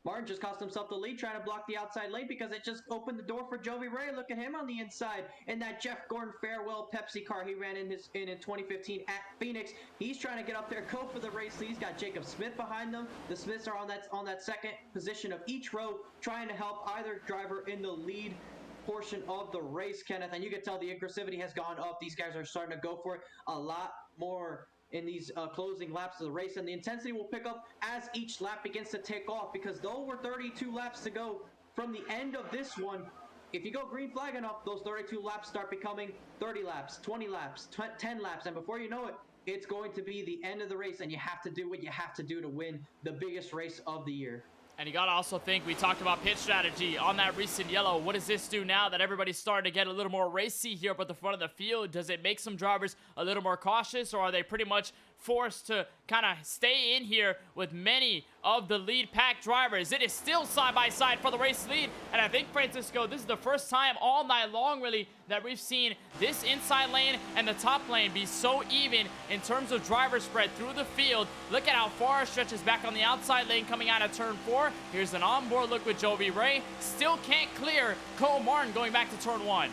Martin just cost himself the lead trying to block the outside lane because it just opened the door for Joey Ray. Look at him on the inside in that Jeff Gordon farewell Pepsi car he ran in 2015 at Phoenix. He's trying to get up there, go for the race lead. He's got Jacob Smith behind them. The Smiths are on that second position of each row, trying to help either driver in the lead portion of the race, Kenneth. And you can tell the aggressivity has gone up. These guys are starting to go for it a lot more in these closing laps of the race, and the intensity will pick up as each lap begins to take off, because though we're 32 laps to go from the end of this one, if you go green flag enough, those 32 laps start becoming 30 laps, 20 laps, 10 laps, and before you know it, it's going to be the end of the race, and you have to do what you have to do to win the biggest race of the year. And you gotta also think, we talked about pit strategy on that recent yellow. What does this do now that everybody's starting to get a little more racy here up at the front of the field? Does it make some drivers a little more cautious, or are they pretty much forced to kind of stay in here with many of the lead pack drivers? It is still side by side for the race lead, and I think, Francisco, this is the first time all night long really that we've seen this inside lane and the top lane be so even in terms of driver spread through the field. Look at how far it stretches back on the outside lane coming out of turn 4. Here's an onboard look with Joey Ray. Still can't clear Cole Martin going back to turn 1.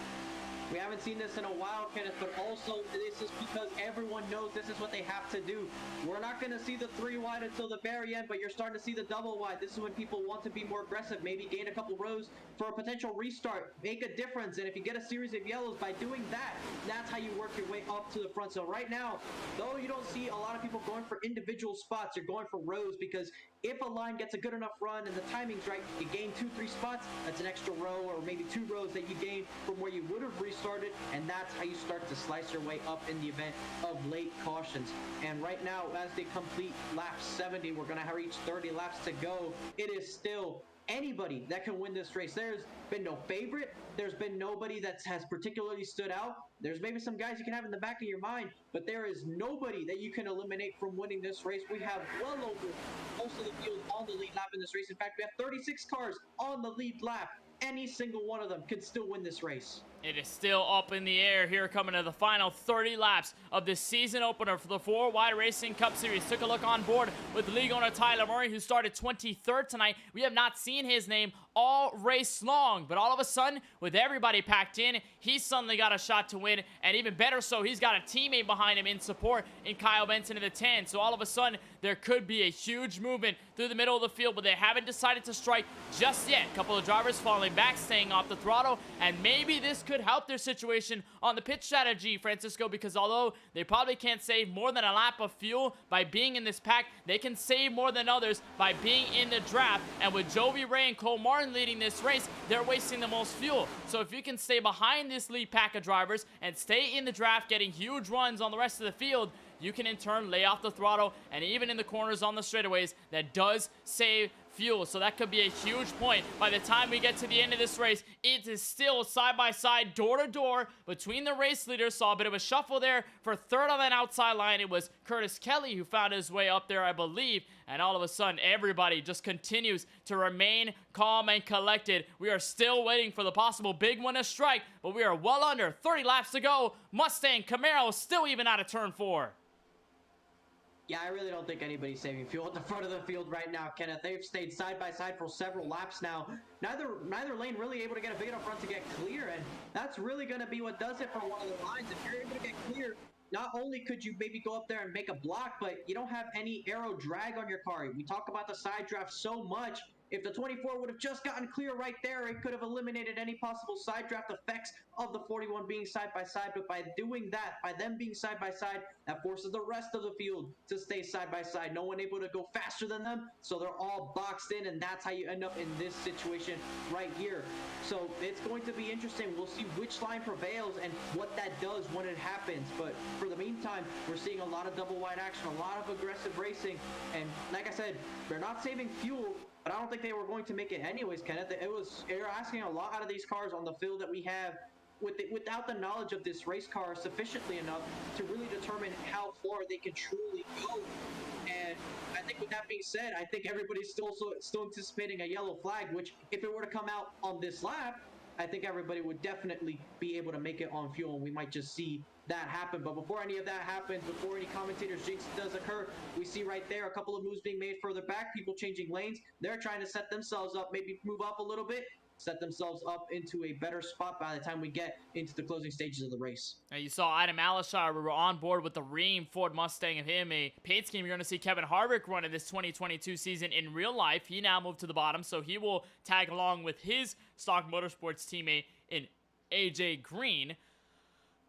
We haven't seen this in a while, Kenneth, but also this is because everyone knows this is what they have to do. We're not going to see the 3 wide until the very end, but you're starting to see the double wide. This is when people want to be more aggressive, maybe gain a couple rows for a potential restart, make a difference. And if you get a series of yellows by doing that, that's how you work your way up to the front. So right now, though you don't see a lot of people going for individual spots, you're going for rows, because if a line gets a good enough run and the timing's right, you gain 2-3 spots, that's an extra row or maybe 2 rows that you gain from where you would have restarted, and that's how you start to slice your way up in the event of late cautions. And right now, as they complete lap 70, we're going to reach 30 laps to go. It is still anybody that can win this race. There's been no favorite. There's been nobody that has particularly stood out. There's maybe some guys you can have in the back of your mind, but there is nobody that you can eliminate from winning this race. We have well over most of the field on the lead lap in this race. In fact, we have 36 cars on the lead lap. Any single one of them could still win this race. It is still up in the air here coming to the final 30 laps of this season opener for the 4 Wide Racing Cup Series. Took a look on board with league owner Tyler Murray, who started 23rd tonight. We have not seen his name all race long, but all of a sudden, with everybody packed in, he's suddenly got a shot to win, and even better so, he's got a teammate behind him in support in Kyle Benson in the 10. So all of a sudden, there could be a huge movement through the middle of the field, but they haven't decided to strike just yet. A couple of drivers falling back, staying off the throttle, and maybe this could help their situation on the pit strategy, Francisco, because although they probably can't save more than a lap of fuel by being in this pack, they can save more than others by being in the draft. And with Joey Ray and Cole Martin leading this race, they're wasting the most fuel. So if you can stay behind this lead pack of drivers and stay in the draft, getting huge runs on the rest of the field, you can in turn lay off the throttle, and even in the corners on the straightaways, that does save fuel. So that could be a huge point. By the time we get to the end of this race, it is still side by side, door to door between the race leaders. Saw a bit of a shuffle there for third on that outside line. It was Curtis Kelly who found his way up there, I believe, and all of a sudden everybody just continues to remain calm and collected. We are still waiting for the possible big one to strike, but we are well under 30 laps to go. Mustang Camaro still even out of turn 4. Yeah, I really don't think anybody's saving fuel at the front of the field right now, Kenneth. They've stayed side by side for several laps now. Neither lane really able to get a big enough run to get clear, and that's really going to be what does it for one of the lines. If you're able to get clear, not only could you maybe go up there and make a block, but you don't have any aero drag on your car. We talk about the side draft so much. If the 24 would have just gotten clear right there, it could have eliminated any possible side draft effects of the 41 being side by side. But by doing that, by them being side by side, that forces the rest of the field to stay side by side. No one able to go faster than them, so they're all boxed in, and that's how you end up in this situation right here. So it's going to be interesting. We'll see which line prevails and what that does when it happens. But for the meantime, we're seeing a lot of double wide action, a lot of aggressive racing, and like I said, they're not saving fuel, but I don't think they were going to make it anyways, Kenneth. They're asking a lot out of these cars on the field that we have without the knowledge of this race car sufficiently enough to really determine how far they can truly go. And I think with that being said, I think everybody's still anticipating a yellow flag, which if it were to come out on this lap, I think everybody would definitely be able to make it on fuel, and we might just see that happen. But before any of that happens, before any commentators jinx does occur, we see right there a couple of moves being made further back, people changing lanes. They're trying to set themselves up, maybe move up a little bit, set themselves up into a better spot by the time we get into the closing stages of the race. Now you saw Adam Alashar, we were on board with the Ream Ford Mustang of him, a paint scheme you're going to see Kevin Harvick run in this 2022 season in real life. He now moved to the bottom, so he will tag along with his stock motorsports teammate in AJ Green.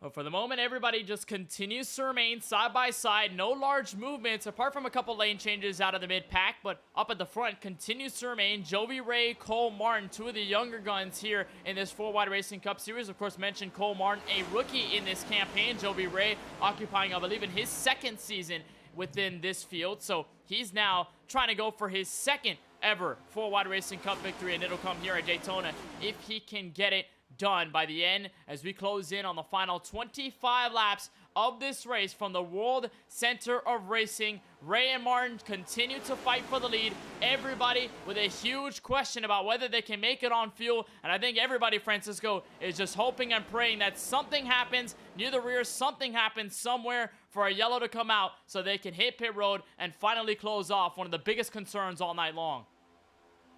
But for the moment, everybody just continues to remain side by side. No large movements, apart from a couple lane changes out of the mid-pack. But up at the front, continues to remain Joey Ray, Cole Martin, two of the younger guns here in this 4-Wide Racing Cup Series. Of course, mentioned Cole Martin, a rookie in this campaign. Joey Ray occupying, I believe, in his second season within this field. So he's now trying to go for his second ever 4-Wide Racing Cup victory, and it'll come here at Daytona if he can get it done by the end as we close in on the final 25 laps of this race from the World Center of Racing. Ray and Martin continue to fight for the lead. Everybody with a huge question about whether they can make it on fuel, and I think everybody, Francisco, is just hoping and praying that something happens near the rear, something happens somewhere for a yellow to come out so they can hit pit road and finally close off one of the biggest concerns all night long.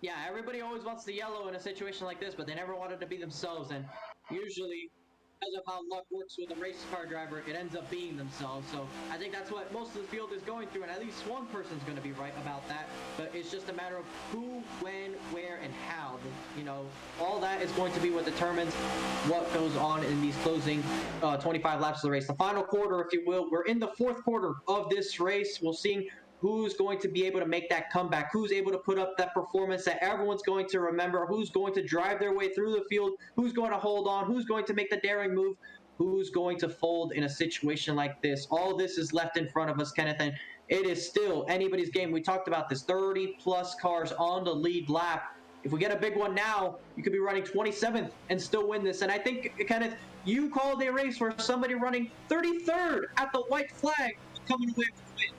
Yeah, everybody always wants the yellow in a situation like this, but they never wanted to be themselves, and usually, because of how luck works with a race car driver, it ends up being themselves. So I think that's what most of the field is going through, and at least one person's going to be right about that. But it's just a matter of who, when, where, and how. You know, all that is going to be what determines what goes on in these closing 25 laps of the race. The final quarter, if you will. We're in the fourth quarter of this race. We'll see who's going to be able to make that comeback, who's able to put up that performance that everyone's going to remember, who's going to drive their way through the field, who's going to hold on, who's going to make the daring move, who's going to fold in a situation like this. All this is left in front of us, Kenneth, and it is still anybody's game. We talked about this, 30-plus cars on the lead lap. If we get a big one now, you could be running 27th and still win this. And I think, Kenneth, you called a race where somebody running 33rd at the white flag coming away with the win.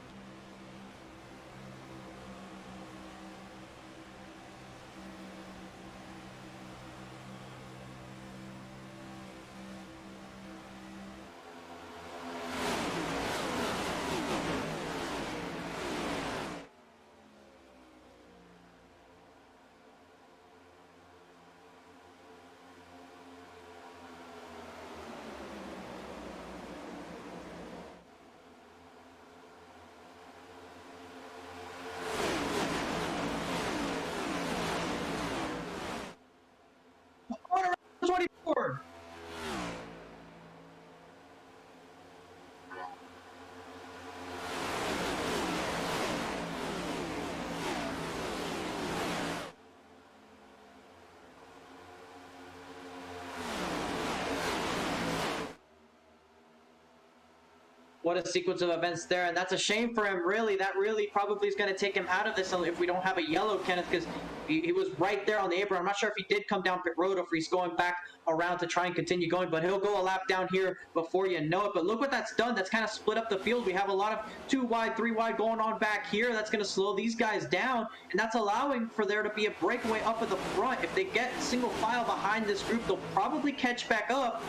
What a sequence of events there, and that's a shame for him, really. That really probably is going to take him out of this if we don't have a yellow, Kenneth, because he was right there on the apron. I'm not sure if he did come down pit road or if he's going back around to try and continue going, but he'll go a lap down here before you know it. But look what that's done. That's kind of split up the field. We have a lot of 2 wide, 3 wide going on back here. That's going to slow these guys down, and that's allowing for there to be a breakaway up at the front. If they get single file behind this group, they'll probably catch back up.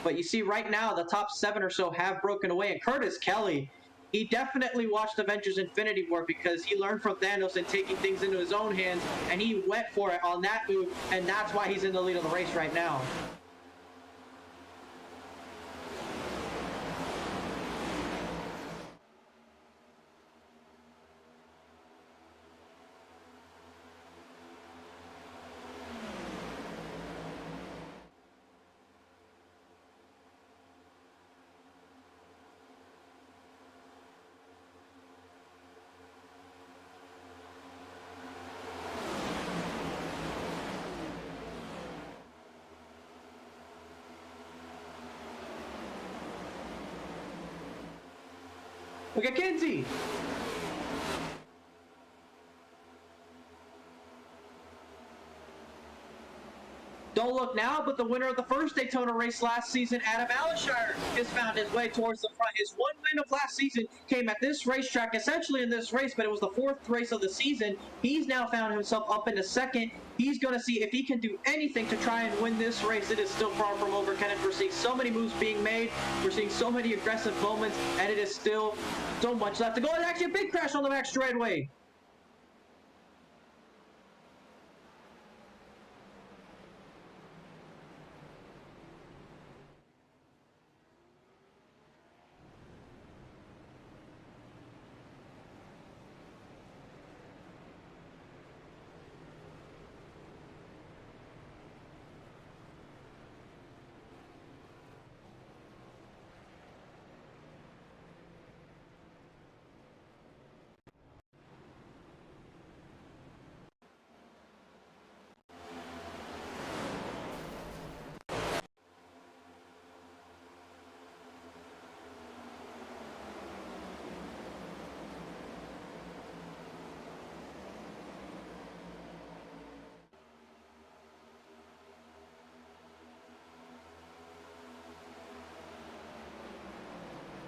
But you see right now, the top 7 or so have broken away. And Curtis Kelly, he definitely watched Avengers Infinity War because he learned from Thanos and taking things into his own hands. And he went for it on that move. And that's why he's in the lead of the race right now. Look at Kinsey. Don't look now, but the winner of the first Daytona race last season, Adam Alishire, has found his way towards the front. His one win of last season came at this racetrack, essentially in this race, but it was the fourth race of the season. He's now found himself up into second. He's going to see if he can do anything to try and win this race. It is still far from over, Kenneth. We're seeing so many moves being made. We're seeing so many aggressive moments, and it is still so much left to go. It's actually a big crash on the back straightaway.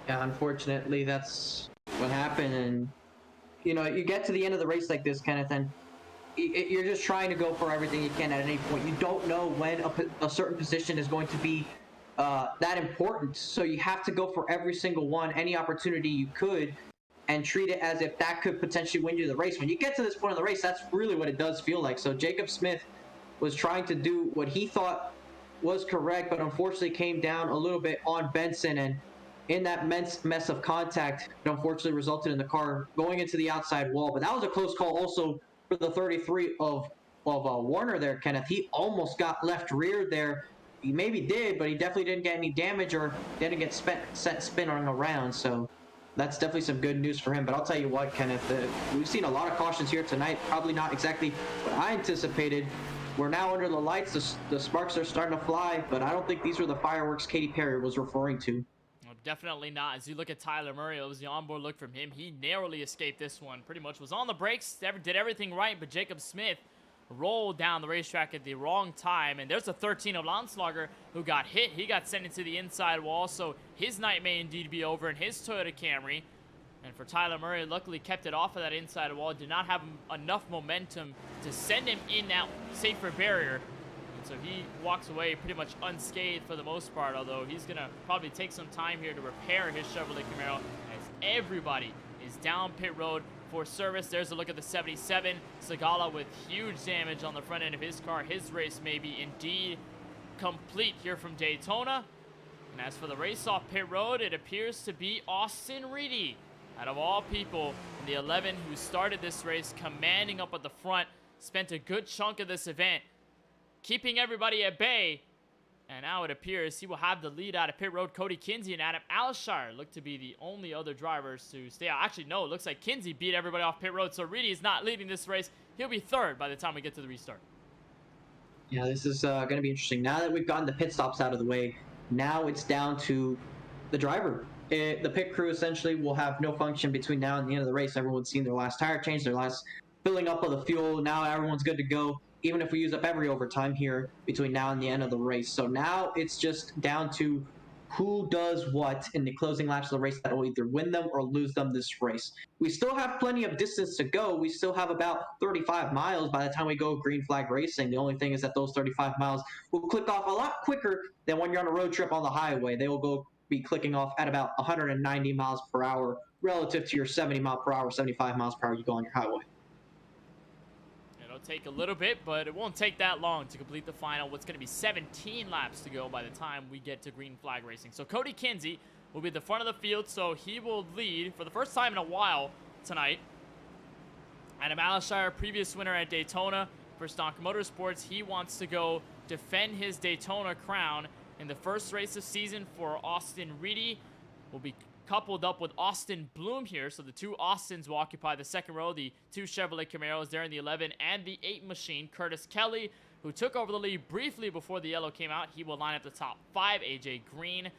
Yeah, unfortunately, that's what happened. And, you know, you get to the end of the race like this, Kenneth, and you're just trying to go for everything you can at any point. You don't know when a certain position is going to be that important. So you have to go for every single one, any opportunity you could, and treat it as if that could potentially win you the race. When you get to this point of the race, that's really what it does feel like. So Jacob Smith was trying to do what he thought was correct, but unfortunately came down a little bit on Benson, and in that mess of contact, it unfortunately resulted in the car going into the outside wall. But that was a close call also for the 33 of Warner there, Kenneth. He almost got left rear there. He maybe did, but he definitely didn't get any damage or didn't get sent spinning around. So that's definitely some good news for him. But I'll tell you what, Kenneth, we've seen a lot of cautions here tonight. Probably not exactly what I anticipated. We're now under the lights. The sparks are starting to fly, but I don't think these were the fireworks Katy Perry was referring to. Definitely not. As you look at Tyler Murray, it was the onboard look from him. He narrowly escaped this one. Pretty much was on the brakes, did everything right, but Jacob Smith rolled down the racetrack at the wrong time. And there's a 13 of Landslager who got hit. He got sent into the inside wall, so his night may indeed be over in his Toyota Camry. And for Tyler Murray, luckily kept it off of that inside wall. Did not have enough momentum to send him in that safer barrier. So he walks away pretty much unscathed for the most part, although he's going to probably take some time here to repair his Chevrolet Camaro as everybody is down pit road for service. There's a look at the 77. Segala with huge damage on the front end of his car. His race may be indeed complete here from Daytona. And as for the race off pit road, it appears to be Austin Reedy, out of all people, in the 11 who started this race, commanding up at the front, spent a good chunk of this event keeping everybody at bay, and now it appears he will have the lead out of pit road. Cody Kinsey and Adam Alishire look to be the only other drivers to stay out. Actually, no, it looks like Kinsey beat everybody off pit road, so Reedy is not leading this race. He'll be third by the time we get to the restart. Yeah, this is going to be interesting. Now that we've gotten the pit stops out of the way, now it's down to the driver. The pit crew essentially will have no function between now and the end of the race. Everyone's seen their last tire change, their last filling up of the fuel. Now everyone's good to go, even if we use up every overtime here between now and the end of the race. So now it's just down to who does what in the closing laps of the race that will either win them or lose them this race. We still have plenty of distance to go. We still have about 35 miles by the time we go green flag racing. The only thing is that those 35 miles will click off a lot quicker than when you're on a road trip on the highway. They will be clicking off at about 190 miles per hour relative to your 70 mile per hour, 75 miles per hour you go on your highway. It'll take a little bit, but it won't take that long to complete the final. What's going to be 17 laps to go by the time we get to green flag racing. So Cody Kinsey will be at the front of the field, so he will lead for the first time in a while tonight. Adam Alishire, previous winner at Daytona for Stock Motorsports, he wants to go defend his Daytona crown in the first race of season for Austin Reedy. Will be coupled up with Austin Bloom here, so the two Austins will occupy the second row. The two Chevrolet Camaros there in the 11 and the 8 machine. Curtis Kelly, who took over the lead briefly before the yellow came out, he will line up the top 5. AJ Green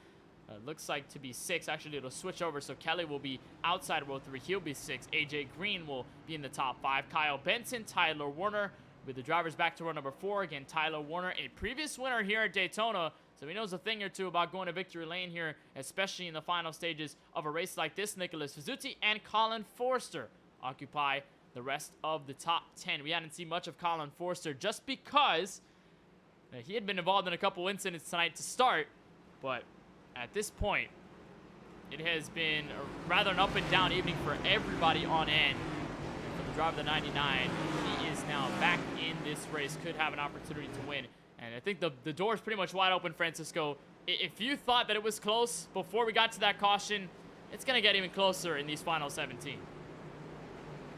Looks like to be 6. Actually, it'll switch over, so Kelly will be outside row 3. He'll be 6. AJ Green will be in the top 5. Kyle Benson, Tyler Warner with the drivers back to row number 4. Again, Tyler Warner, a previous winner here at Daytona, so he knows a thing or two about going to victory lane here, especially in the final stages of a race like this. Nicholas Fizzuti and Colin Forster occupy the rest of the top 10. We hadn't seen much of Colin Forster just because he had been involved in a couple incidents tonight to start, but at this point, it has been rather an up and down evening for everybody on end. For the driver of the 99, he is now back in this race, could have an opportunity to win. And I think the door is pretty much wide open, Francisco. If you thought that it was close before we got to that caution, it's going to get even closer in these final 17.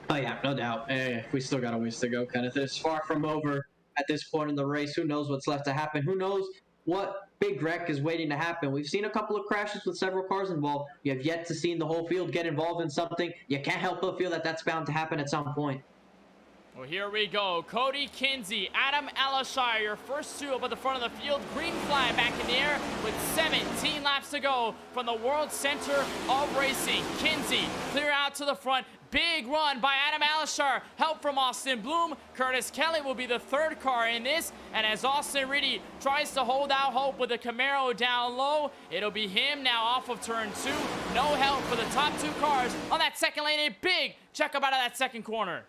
Oh yeah, no doubt. We still got a ways to go, Kenneth. It's far from over at this point in the race. Who knows what's left to happen? Who knows what big wreck is waiting to happen? We've seen a couple of crashes with several cars involved. You have yet to see the whole field get involved in something. You can't help but feel that that's bound to happen at some point. Well, here we go. Cody Kinsey, Adam Alashire, your first two up at the front of the field. Green flag back in the air with 17 laps to go from the World Center of Racing. Kinsey clear out to the front. Big run by Adam Alashire. Help from Austin Bloom. Curtis Kelly will be the third car in this. And as Austin Reedy tries to hold out hope with the Camaro down low, it'll be him now off of turn 2. No help for the top 2 cars on that second lane. A big check up out of that second corner.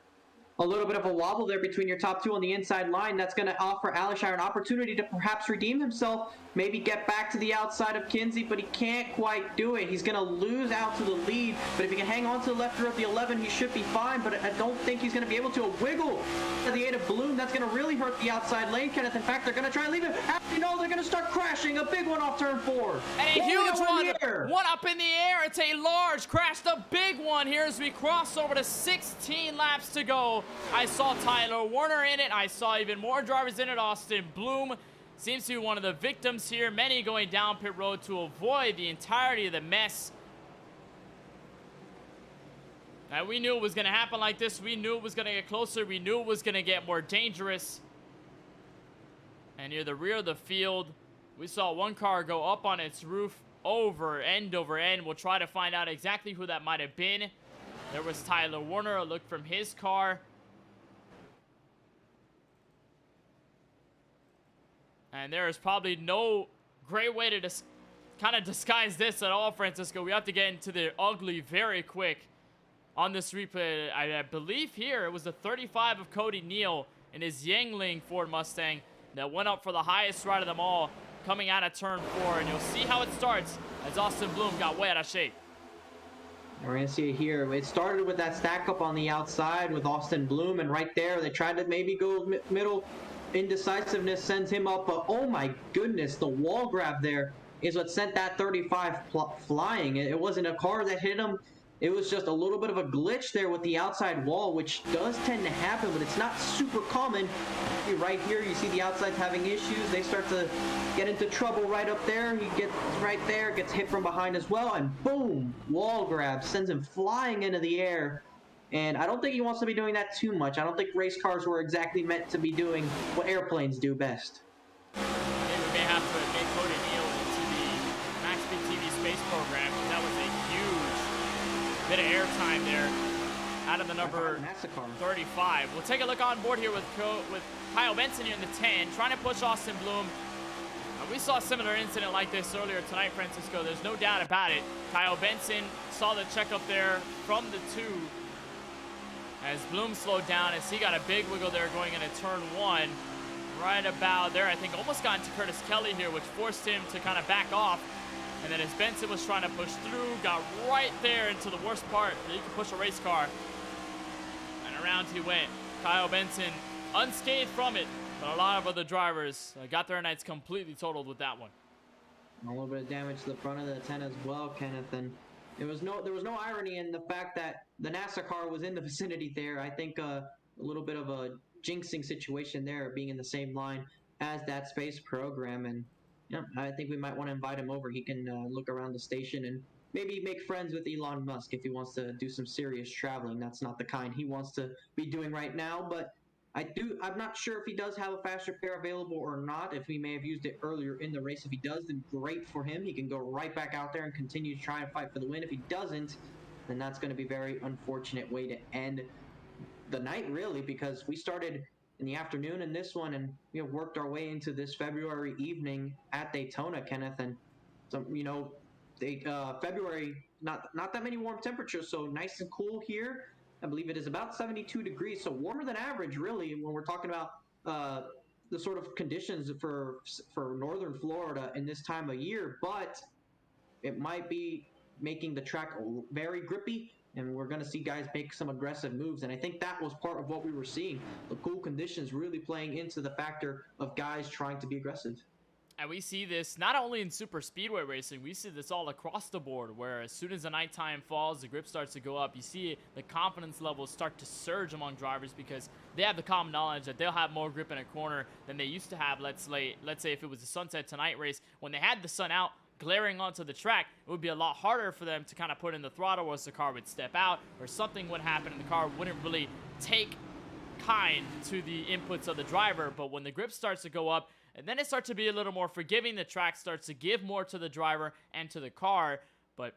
A little bit of a wobble there between your top 2 on the inside line. That's going to offer Alashire an opportunity to perhaps redeem himself, maybe get back to the outside of Kinsey, but he can't quite do it. He's going to lose out to the lead, but if he can hang on to the left rear of the 11, he should be fine, but I don't think he's going to be able to wiggle to the 8 of Bloom. That's going to really hurt the outside lane, Kenneth. In fact, they're going to try and leave it. Actually, no, they're going to start crashing. A big one off turn 4. And a huge one up in the air. It's a large crash, the big one here as we cross over to 16 laps to go. I saw Tyler Warner in it. I saw even more drivers in it. Austin Bloom seems to be one of the victims here. Many going down pit road to avoid the entirety of the mess. And we knew it was going to happen like this. We knew it was going to get closer. We knew it was going to get more dangerous. And near the rear of the field, we saw one car go up on its roof over end. We'll try to find out exactly who that might have been. There was Tyler Warner, a look from his car. And there is probably no great way to kind of disguise this at all, Francisco. We have to get into the ugly very quick on this replay. I believe here it was the 35 of Cody Neal in his Yangling Ford Mustang that went up for the highest ride of them all coming out of turn 4. And you'll see how it starts as Austin Bloom got way out of shape. We're going to see it here. It started with that stack up on the outside with Austin Bloom, and right there they tried to maybe go middle. Indecisiveness sends him up, but oh my goodness, the wall grab there is what sent that 35 flying. It wasn't a car that hit him. It was just a little bit of a glitch there with the outside wall, which does tend to happen, but it's not super common. Right here, you see the outside's having issues. They start to get into trouble right up there. He gets right there, gets hit from behind as well, and boom, wall grab sends him flying into the air. And I don't think he wants to be doing that too much. I don't think race cars were exactly meant to be doing what airplanes do best. I think we may have to admit Cody Neal into the MaxSpeedTV space program. That was a huge bit of airtime there out of the number 35. We'll take a look on board here with Kyle Benson here in the 10, trying to push Austin Bloom. We saw a similar incident like this earlier tonight, Francisco. There's no doubt about it. Kyle Benson saw the check up there from the 2. As Bloom slowed down, as he got a big wiggle there going into turn 1. Right about there, I think almost got into Curtis Kelly here, which forced him to kind of back off. And then as Benson was trying to push through, got right there into the worst part that you could push a race car. And around he went. Kyle Benson unscathed from it, but a lot of other drivers got their nights completely totaled with that one. A little bit of damage to the front of the 10 as well, Kenneth. And there was no irony in the fact that the NASA car was in the vicinity there. I think a little bit of a jinxing situation there, being in the same line as that space program. And yeah, I think we might want to invite him over. He can look around the station and maybe make friends with Elon Musk if he wants to do some serious traveling. That's not the kind he wants to be doing right now, but I'm not sure if he does have a faster pair available or not. If he may have used it earlier in the race. If he does, then great for him. He can go right back out there and continue to try and fight for the win. If he doesn't, then that's going to be a very unfortunate way to end the night, really, because we started in the afternoon in this one, and worked our way into this February evening at Daytona, Kenneth. And so, February, not that many warm temperatures, so nice and cool here. I believe it is about 72 degrees, so warmer than average, really, when we're talking about the sort of conditions for northern Florida in this time of year. But it might be making the track very grippy, and we're going to see guys make some aggressive moves. And I think that was part of what we were seeing. The cool conditions really playing into the factor of guys trying to be aggressive. And we see this not only in super speedway racing, we see this all across the board, where as soon as the nighttime falls, the grip starts to go up. You see the confidence levels start to surge among drivers because they have the common knowledge that they'll have more grip in a corner than they used to have. Let's say if it was a sunset tonight race, when they had the sun out glaring onto the track, it would be a lot harder for them to kind of put in the throttle as the car would step out, or something would happen and the car wouldn't really take kind to the inputs of the driver. But when the grip starts to go up, and then it starts to be a little more forgiving, the track starts to give more to the driver and to the car. But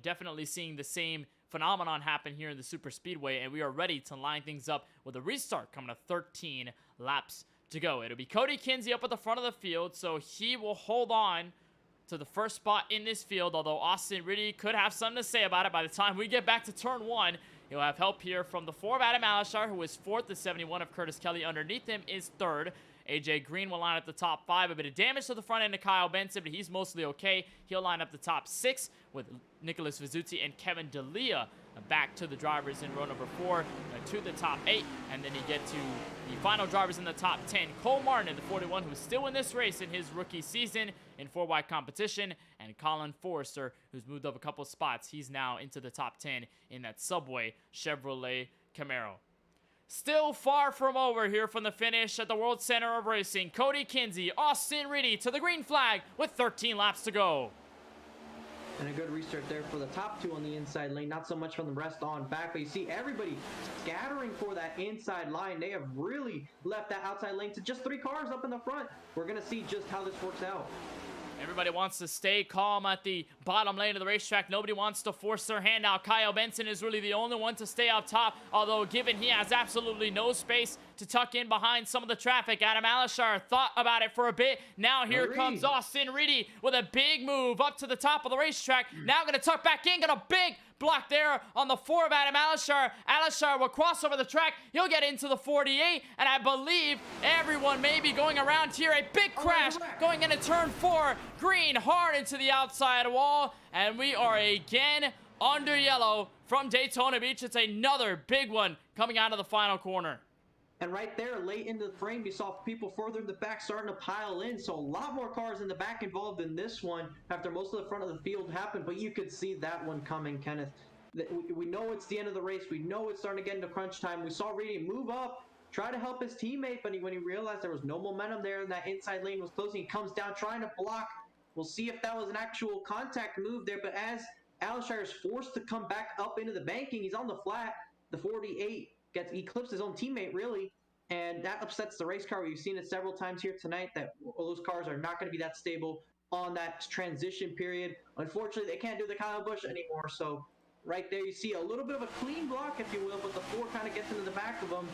definitely seeing the same phenomenon happen here in the super speedway, and we are ready to line things up with a restart coming to 13 laps to go. It'll be Cody Kinsey up at the front of the field, so he will hold on to the first spot in this field, although Austin Reedy could have something to say about it by the time we get back to turn 1. He'll have help here from the 4 of Adam Alashar, who is 4th. The 71 of Curtis Kelly underneath him is 3rd. AJ Green will line up the top 5. A bit of damage to the front end of Kyle Benson, but he's mostly okay. He'll line up the top 6 with Nicholas Vizzuti and Kevin D'Elia back to the drivers in row number 4 to the top 8. And then you get to the final drivers in the top 10. Cole Martin in the 41, who's still in this race in his rookie season in 4-wide competition. And Colin Forrester, who's moved up a couple spots. He's now into the top 10 in that Subway Chevrolet Camaro. Still far from over here from the finish at the World Center of Racing. Cody Kinsey, Austin Reedy to the green flag with 13 laps to go. And a good restart there for the top 2 on the inside lane. Not so much from the rest on back, but you see everybody scattering for that inside line. They have really left that outside lane to just 3 cars up in the front. We're going to see just how this works out. Everybody wants to stay calm at the bottom lane of the racetrack. Nobody wants to force their hand out. Kyle Benson is really the only one to stay up top, although given he has absolutely no space to tuck in behind some of the traffic. Adam Alashar thought about it for a bit. Now here comes Austin Reedy with a big move up to the top of the racetrack. Now going to tuck back in. Got a big block there on the 4 of Adam Alashar. Alashar will cross over the track. He'll get into the 48, and I believe everyone may be going around here. A big crash going into turn 4. Green hard into the outside wall, and we are again under yellow from Daytona Beach. It's another big one coming out of the final corner. And right there, late into the frame, you saw people further in the back starting to pile in. So a lot more cars in the back involved in this one after most of the front of the field happened. But you could see that one coming, Kenneth. We know it's the end of the race. We know it's starting to get into crunch time. We saw Reedy move up, try to help his teammate. But when he realized there was no momentum there and that inside lane was closing, he comes down trying to block. We'll see if that was an actual contact move there. But as Alashar is forced to come back up into the banking, he's on the flat. The 48 he clips his own teammate, really, and that upsets the race car. We've seen it several times here tonight that those cars are not going to be that stable on that transition period. Unfortunately, they can't do the Kyle Busch anymore, so right there you see a little bit of a clean block, if you will, but the 4 kind of gets into the back of him,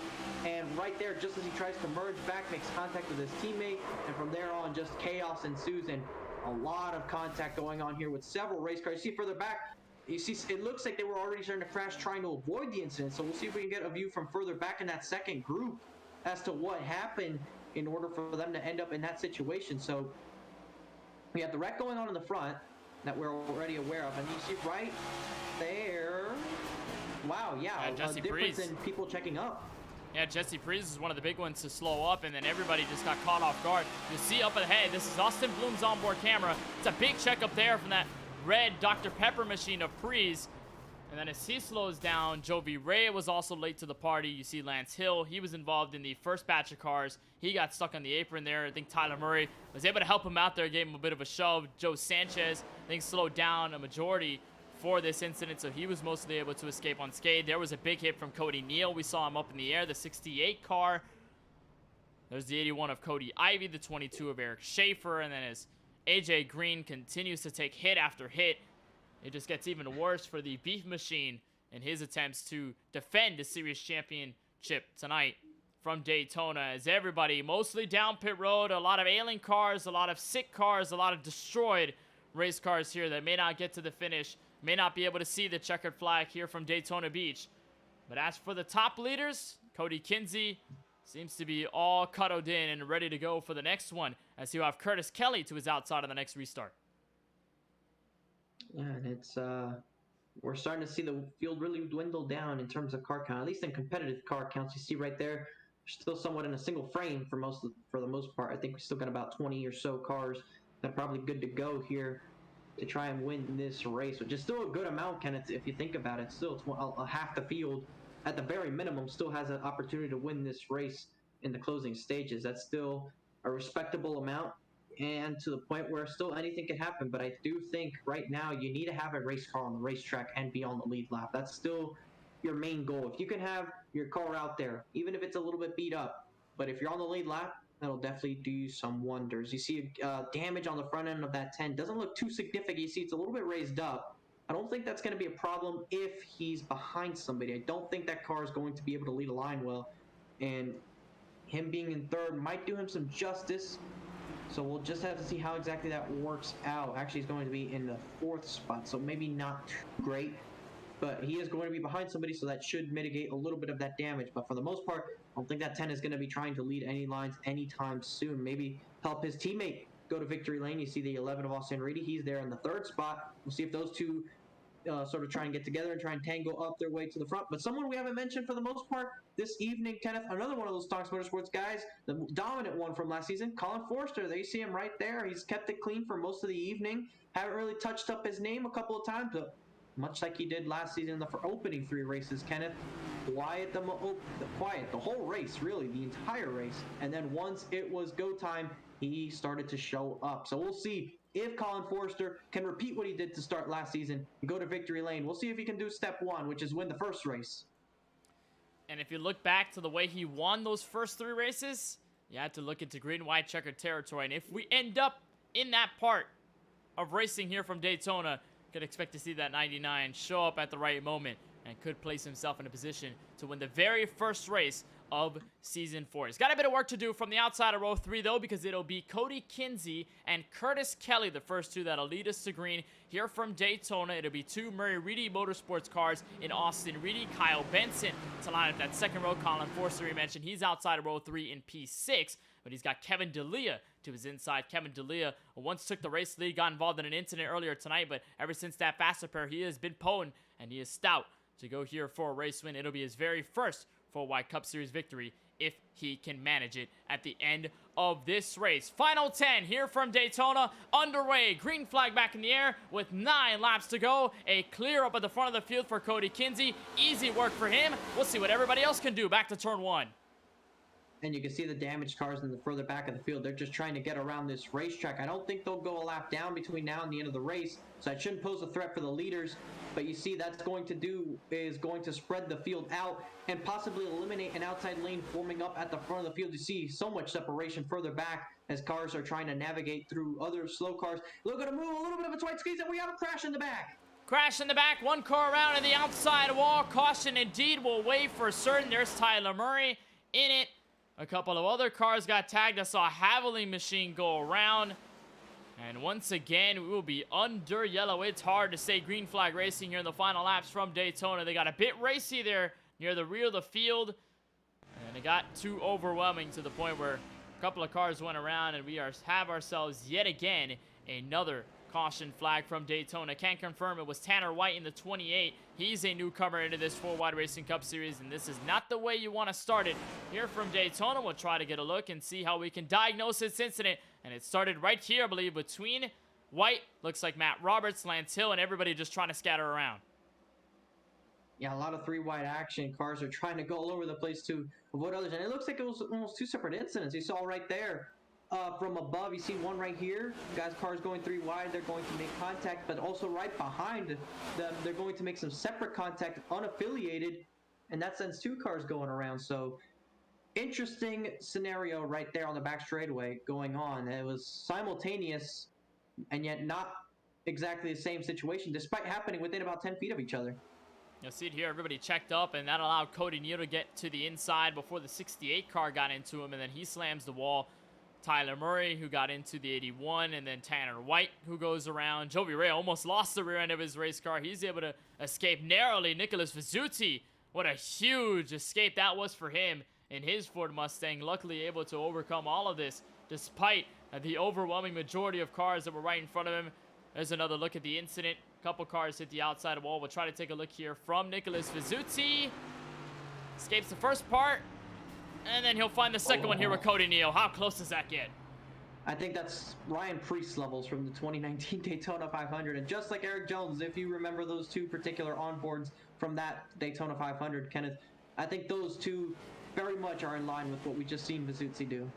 and right there, just as he tries to merge back, makes contact with his teammate, and from there on, just chaos ensues, and a lot of contact going on here with several race cars. You see further back, you see, it looks like they were already starting to crash trying to avoid the incident. So we'll see if we can get a view from further back in that second group as to what happened in order for them to end up in that situation. So we have the wreck going on in the front that we're already aware of. And you see right there, wow, yeah, a difference in people checking up. Yeah, Jesse Priest is one of the big ones to slow up, and then everybody just got caught off guard. You see up ahead, this is Austin Bloom's onboard camera. It's a big check up there from that red Dr. Pepper machine of Priest. And then as he slows down, Jovi Ray was also late to the party. You see Lance Hill, he was involved in the first batch of cars. He got stuck on the apron there. I think Tyler Murray was able to help him out there, gave him a bit of a shove. Joe Sanchez, I think, slowed down a majority for this incident, so he was mostly able to escape unscathed. There was a big hit from Cody Neal. We saw him up in the air, the 68 car. There's the 81 of Cody Ivy, the 22 of Eric Schaefer, and then as AJ Green continues to take hit after hit, it just gets even worse for the Beef Machine in his attempts to defend the series championship tonight from Daytona, as everybody mostly down pit road, a lot of ailing cars, a lot of sick cars, a lot of destroyed race cars here that may not get to the finish, may not be able to see the checkered flag here from Daytona Beach. But as for the top leaders, Cody Kinsey seems to be all cuddled in and ready to go for the next one, as you have Curtis Kelly to his outside of the next restart. Yeah, and it's we're starting to see the field really dwindle down in terms of car count, at least in competitive car counts. You see right there, still somewhat in a single frame for the most part. I think we still got about 20 or so cars that are probably good to go here to try and win this race, which is still a good amount, Kenneth, if you think about it. Still, half the field, at the very minimum, still has an opportunity to win this race in the closing stages. That's still a respectable amount, and to the point where still anything can happen. But I do think right now you need to have a race car on the racetrack and be on the lead lap. That's still your main goal. If you can have your car out there, even if it's a little bit beat up, but if you're on the lead lap, that'll definitely do you some wonders. You see damage on the front end of that 10. Doesn't look too significant. You see it's a little bit raised up. I don't think that's going to be a problem if he's behind somebody. I don't think that car is going to be able to lead a line well. And him being in third might do him some justice. So we'll just have to see how exactly that works out. Actually, he's going to be in the fourth spot, so maybe not too great. But he is going to be behind somebody, so that should mitigate a little bit of that damage. But for the most part, I don't think that 10 is going to be trying to lead any lines anytime soon. Maybe help his teammate go to victory lane. You see the 11 of Austin Reedy. He's there in the third spot. We'll see if those two sort of try and get together and try and tango up their way to the front. But someone we haven't mentioned for the most part this evening, Kenneth, another one of those Stocks Motorsports guys, the dominant one from last season, Colin Forster. There you see him right there. He's kept it clean for most of the evening. Haven't really touched up his name a couple of times, but much like he did last season in the opening 3 races, Kenneth, quiet the whole race, really, the entire race. And then once it was go time, he started to show up. So we'll see if Colin Forster can repeat what he did to start last season and go to victory lane. We'll see if he can do step 1, which is win the first race. And if you look back to the way he won those first 3 races, you had to look into green-white-checkered territory. And if we end up in that part of racing here from Daytona, could expect to see that 99 show up at the right moment and could place himself in a position to win the very first race of Season 4. He's got a bit of work to do from the outside of row 3, though, because it'll be Cody Kinsey and Curtis Kelly, the first 2 that'll lead us to green. Here from Daytona, it'll be 2 Murray Reedy Motorsports cars in Austin Reedy, Kyle Benson to line up that second row. Colin Forster, we mentioned, he's outside of row 3 in P6, but he's got Kevin D'Elia to his inside. Kevin D'Elia once took the race lead, got involved in an incident earlier tonight, but ever since that fast repair, he has been potent, and he is stout to go here for a race win. It'll be his very first 4-Wide Cup Series victory if he can manage it at the end of this race. Final 10 here from Daytona underway. Green flag back in the air with 9 laps to go. A clear up at the front of the field for Cody Kinsey. Easy work for him. We'll see what everybody else can do. Back to turn 1. And you can see the damaged cars in the further back of the field. They're just trying to get around this racetrack. I don't think they'll go a lap down between now and the end of the race, so it shouldn't pose a threat for the leaders. But you see that's going to spread the field out and possibly eliminate an outside lane forming up at the front of the field. You see so much separation further back as cars are trying to navigate through other slow cars. They're going to move a little bit of a tight squeeze, and we have a crash in the back. Crash in the back, 1 car around in the outside wall. Caution indeed will wait for certain. There's Tyler Murray in it. A couple of other cars got tagged. I saw a Haviland machine go around. And once again, we will be under yellow. It's hard to say green flag racing here in the final laps from Daytona. They got a bit racy there near the rear of the field. And it got too overwhelming to the point where a couple of cars went around. And we have ourselves yet again another caution flag from Daytona. Can't confirm it was Tanner White in the 28. He's a newcomer into this 4-Wide Racing Cup Series, and this is not the way you want to start it. Here from Daytona, we'll try to get a look and see how we can diagnose this incident. And it started right here, I believe, between White, looks like Matt Roberts, Lance Hill, and everybody just trying to scatter around. Yeah, a lot of 3-wide action. Cars are trying to go all over the place to avoid others. And it looks like it was almost 2 separate incidents. You saw right there from above. You see one right here. Guys, cars going 3 wide. They're going to make contact, but also right behind them, they're going to make some separate contact, unaffiliated, and that sends 2 cars going around. So interesting scenario right there on the back straightaway going on. It was simultaneous and yet not exactly the same situation, despite happening within about 10 feet of each other. You'll see it here, everybody checked up, and that allowed Cody Neal to get to the inside before the 68 car got into him, and then he slams the wall. Tyler Murray, who got into the 81, and then Tanner White, who goes around. Jovi Ray almost lost the rear end of his race car. He's able to escape narrowly. Nicholas Vizzuti, what a huge escape that was for him in his Ford Mustang. Luckily able to overcome all of this, despite the overwhelming majority of cars that were right in front of him. There's another look at the incident. A couple cars hit the outside wall. We'll try to take a look here from Nicholas Vizzuti. Escapes the first part, and then he'll find the second one here with Cody Neal. How close does that get? I think that's Ryan Preece levels from the 2019 Daytona 500. And just like Eric Jones, if you remember those 2 particular onboards from that Daytona 500, Kenneth, I think those 2 very much are in line with what we just seen Vizzuti do.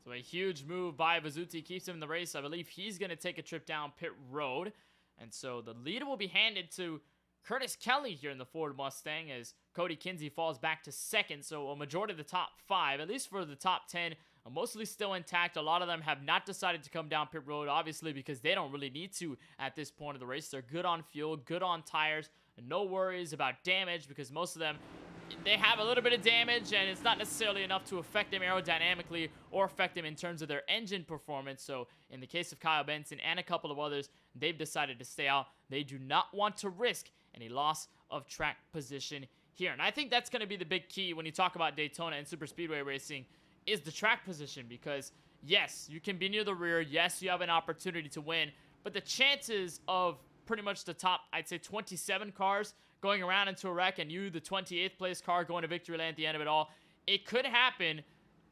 So a huge move by Vizzuti keeps him in the race. I believe he's going to take a trip down pit road. And so the lead will be handed to Curtis Kelly here in the Ford Mustang as Cody Kinsey falls back to second. So a majority of the top 5, at least for the top 10, are mostly still intact. A lot of them have not decided to come down pit road, obviously, because they don't really need to at this point of the race. They're good on fuel, good on tires, and no worries about damage because most of them, they have a little bit of damage, and it's not necessarily enough to affect them aerodynamically or affect them in terms of their engine performance. So in the case of Kyle Benson and a couple of others, they've decided to stay out. They do not want to risk any loss of track position here. And I think that's going to be the big key when you talk about Daytona and super speedway racing is the track position, because yes, you can be near the rear. Yes, you have an opportunity to win, but the chances of pretty much the top, I'd say 27 cars going around into a wreck and you, the 28th place car, going to victory lane at the end of it all, it could happen,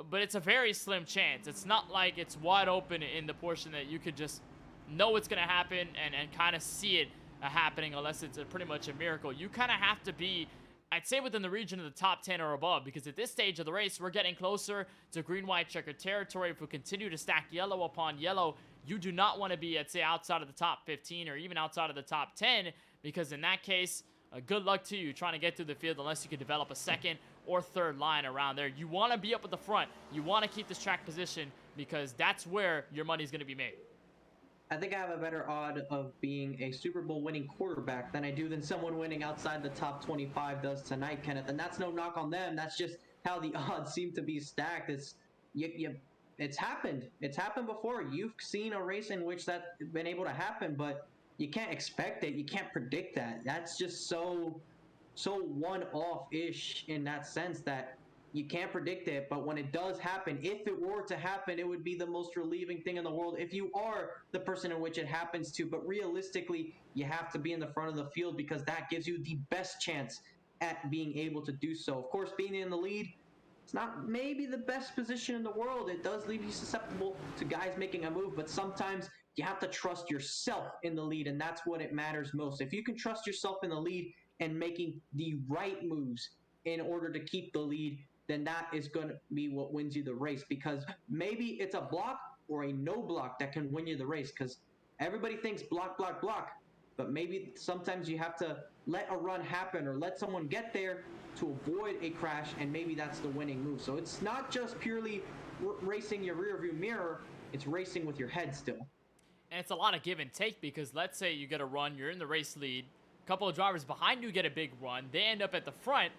but it's a very slim chance. It's not like it's wide open in the portion that you could just know it's going to happen and kind of see it happening, unless it's pretty much a miracle. You kind of have to be, I'd say, within the region of the top 10 or above, because at this stage of the race, we're getting closer to green-white-checkered territory. If we continue to stack yellow upon yellow, you do not want to be, I'd say, outside of the top 15 or even outside of the top 10, because in that case, good luck to you trying to get through the field unless you can develop a second or third line around there. You want to be up at the front. You want to keep this track position because that's where your money's going to be made. I think I have a better odd of being a Super Bowl winning quarterback than I do than someone winning outside the top 25 does tonight, Kenneth. And that's no knock on them. That's just how the odds seem to be stacked. It's happened. It's happened before. You've seen a race in which that's been able to happen, but you can't expect it. You can't predict that. That's just so one-off-ish in that sense that you can't predict it. But when it does happen, if it were to happen, it would be the most relieving thing in the world if you are the person in which it happens to. But realistically, you have to be in the front of the field because that gives you the best chance at being able to do so. Of course, being in the lead, it's not maybe the best position in the world. It does leave you susceptible to guys making a move, but sometimes you have to trust yourself in the lead, and that's what it matters most. If you can trust yourself in the lead and making the right moves in order to keep the lead, then that is going to be what wins you the race, because maybe it's a block or a no block that can win you the race, because everybody thinks block, block, block, but maybe sometimes you have to let a run happen or let someone get there to avoid a crash, and maybe that's the winning move. So it's not just purely racing your rearview mirror, it's racing with your head still. And it's a lot of give and take, because let's say you get a run, you're in the race lead, a couple of drivers behind you get a big run, they end up at the front,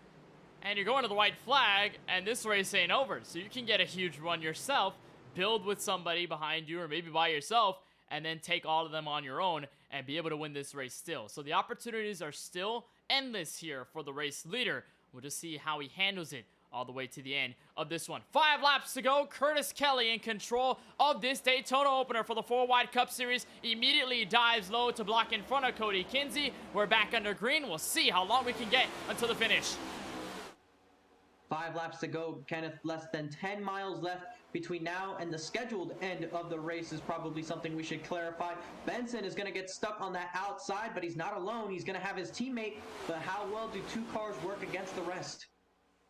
and you're going to the white flag, and this race ain't over. So you can get a huge run yourself, build with somebody behind you or maybe by yourself, and then take all of them on your own and be able to win this race still. So the opportunities are still endless here for the race leader. We'll just see how he handles it all the way to the end of this one. 5 laps to go. Curtis Kelly in control of this Daytona opener for the 4-Wide Cup Series. Immediately dives low to block in front of Cody Kinsey. We're back under green. We'll see how long we can get until the finish. 5 laps to go, Kenneth. Less than 10 miles left between now and the scheduled end of the race is probably something we should clarify. Benson is going to get stuck on that outside, but he's not alone. He's going to have his teammate, but how well do 2 cars work against the rest?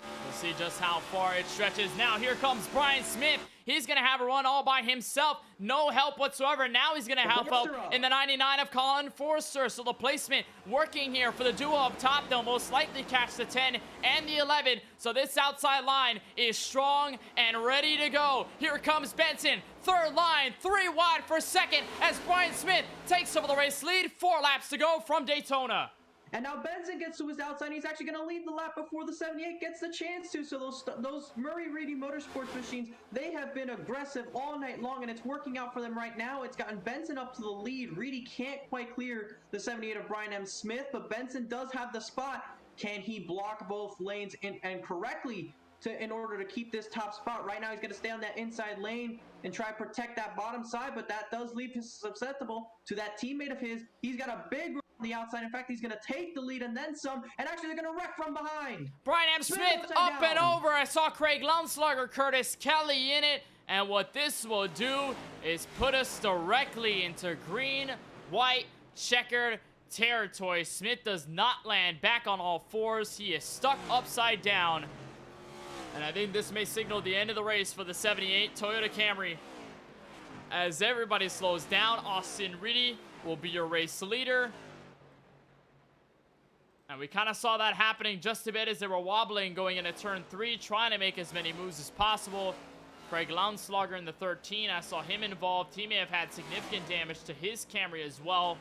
We'll see just how far it stretches. Now here comes Brian Smith. He's going to have a run all by himself. No help whatsoever. Now he's going to have help in the 99 of Colin Forster. So the placement working here for the duo up top. They'll most likely catch the 10 and the 11. So this outside line is strong and ready to go. Here comes Benson. Third line, 3 wide for second as Brian Smith takes over the race lead. 4 laps to go from Daytona. And now Benson gets to his outside. He's actually going to lead the lap before the 78 gets the chance to. So those Murray Reedy Motorsports machines, they have been aggressive all night long, and it's working out for them right now. It's gotten Benson up to the lead. Reedy can't quite clear the 78 of Brian M. Smith, but Benson does have the spot. Can he block both lanes and correctly in order to keep this top spot? Right now, he's going to stay on that inside lane and try to protect that bottom side, but that does leave him susceptible to that teammate of his. He's got a big run on the outside. In fact, he's going to take the lead and then some, and actually they're going to wreck from behind. Brian M. Smith up and over. I saw Craig Lounslugger, Curtis Kelly in it, and what this will do is put us directly into green, white, checkered territory. Smith does not land back on all fours. He is stuck upside down. And I think this may signal the end of the race for the 78 Toyota Camry. As everybody slows down, Austin Reedy will be your race leader. And we kind of saw that happening just a bit as they were wobbling going into turn 3, trying to make as many moves as possible. Craig Lounslugger in the 13, I saw him involved. He may have had significant damage to his Camry as well.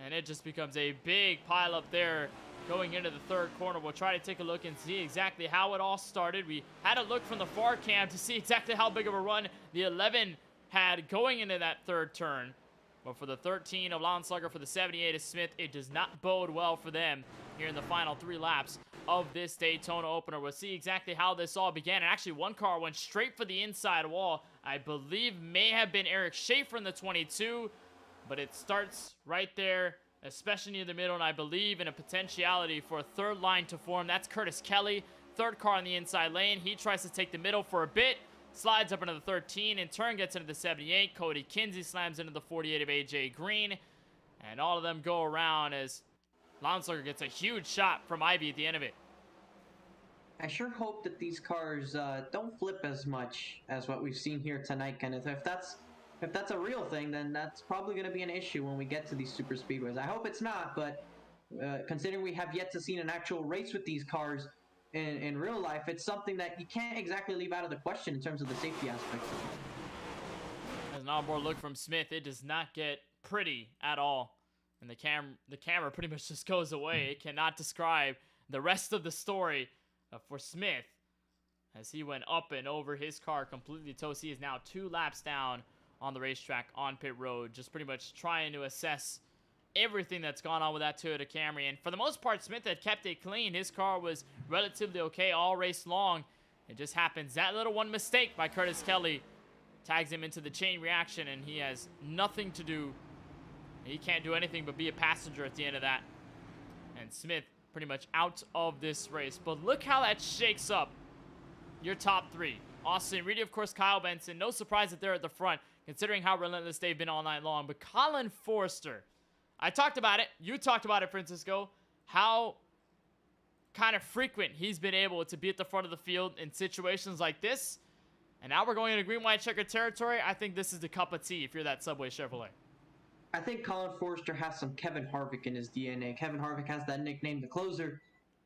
And it just becomes a big pile up there going into the third corner. We'll try to take a look and see exactly how it all started. We had a look from the far cam to see exactly how big of a run the 11 had going into that third turn. But for the 13 of Lounslugger, for the 78 of Smith, it does not bode well for them here in the final 3 laps of this Daytona opener. We'll see exactly how this all began. And actually, one car went straight for the inside wall. I believe may have been Eric Schaefer in the 22, but it starts right there, especially near the middle, and I believe in a potentiality for a third line to form. That's Curtis Kelly, third car on the inside lane. He tries to take the middle for a bit, slides up into the 13, in turn gets into the 78. Cody Kinsey slams into the 48 of AJ Green, and all of them go around as Lounslugger gets a huge shot from Ivy at the end of it. I sure hope that these cars don't flip as much as what we've seen here tonight, Kenneth. If that's a real thing, then that's probably going to be an issue when we get to these super speedways. I hope it's not, but considering we have yet to see an actual race with these cars in real life, it's something that you can't exactly leave out of the question in terms of the safety aspect. As an onboard look from Smith, it does not get pretty at all. And the camera pretty much just goes away. It cannot describe the rest of the story for Smith as he went up and over his car completely toast. He is now 2 laps down on the racetrack on pit road, just pretty much trying to assess everything that's gone on with that Toyota Camry. And for the most part, Smith had kept it clean. His car was relatively okay all race long. It just happens that little one mistake by Curtis Kelly tags him into the chain reaction, and he has nothing to do. He can't do anything but be a passenger at the end of that. And Smith pretty much out of this race. But look how that shakes up your top 3. Austin Reedy, of course, Kyle Benson. No surprise that they're at the front, considering how relentless they've been all night long. But Colin Forster, I talked about it. You talked about it, Francisco. How kind of frequent he's been able to be at the front of the field in situations like this. And now we're going into green-white-checkered territory. I think this is the cup of tea if you're that Subway Chevrolet. I think Colin Forster has some Kevin Harvick in his DNA. Kevin Harvick has that nickname, the closer.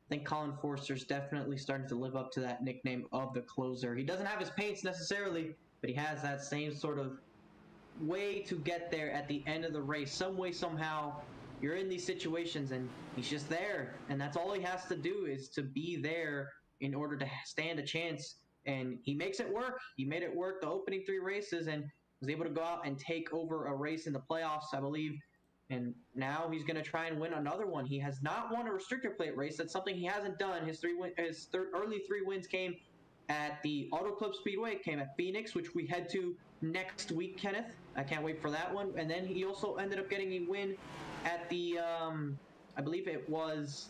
I think Colin Forster's definitely starting to live up to that nickname of the closer. He doesn't have his pace necessarily, but he has that same sort of way to get there at the end of the race. Some way, somehow, you're in these situations and he's just there. And that's all he has to do, is to be there in order to stand a chance. And he makes it work. He made it work the opening 3 races and was able to go out and take over a race in the playoffs, I believe. And now he's going to try and win another one. He has not won a restrictor plate race. That's something he hasn't done. His early 3 wins came at the Auto Club Speedway. It came at Phoenix, which we head to next week, Kenneth. I can't wait for that one. And then he also ended up getting a win at the, I believe it was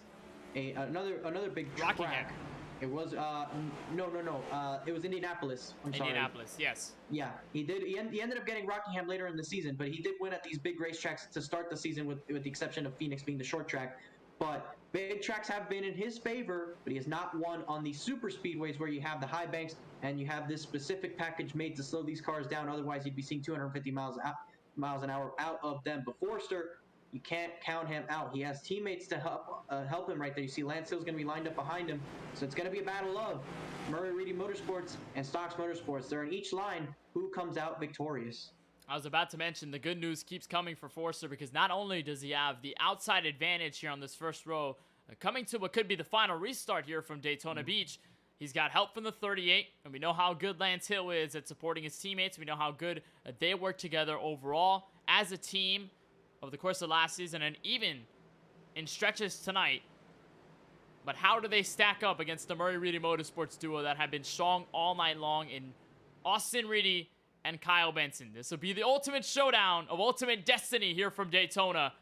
another big track. Rockingham. It was it was Indianapolis. Indianapolis, yes. Yeah, he did. He ended up getting Rockingham later in the season, but he did win at these big racetracks to start the season, with the exception of Phoenix being the short track. But big tracks have been in his favor, but he has not won on the super speedways where you have the high banks and you have this specific package made to slow these cars down. Otherwise, you'd be seeing 250 miles an hour out of them. But Forster, you can't count him out. He has teammates to help him right there. You see Lance Hill's going to be lined up behind him. So it's going to be a battle of Murray Reedy Motorsports and Stocks Motorsports. They're in each line. Who comes out victorious? I was about to mention the good news keeps coming for Forster, because not only does he have the outside advantage here on this first row, coming to what could be the final restart here from Daytona Beach, he's got help from the 38, and we know how good Lance Hill is at supporting his teammates. We know how good they work together overall as a team over the course of last season and even in stretches tonight. But how do they stack up against the Murray Reedy Motorsports duo that have been strong all night long in Austin Reedy and Kyle Benson? This will be the ultimate showdown of ultimate destiny here from Daytona.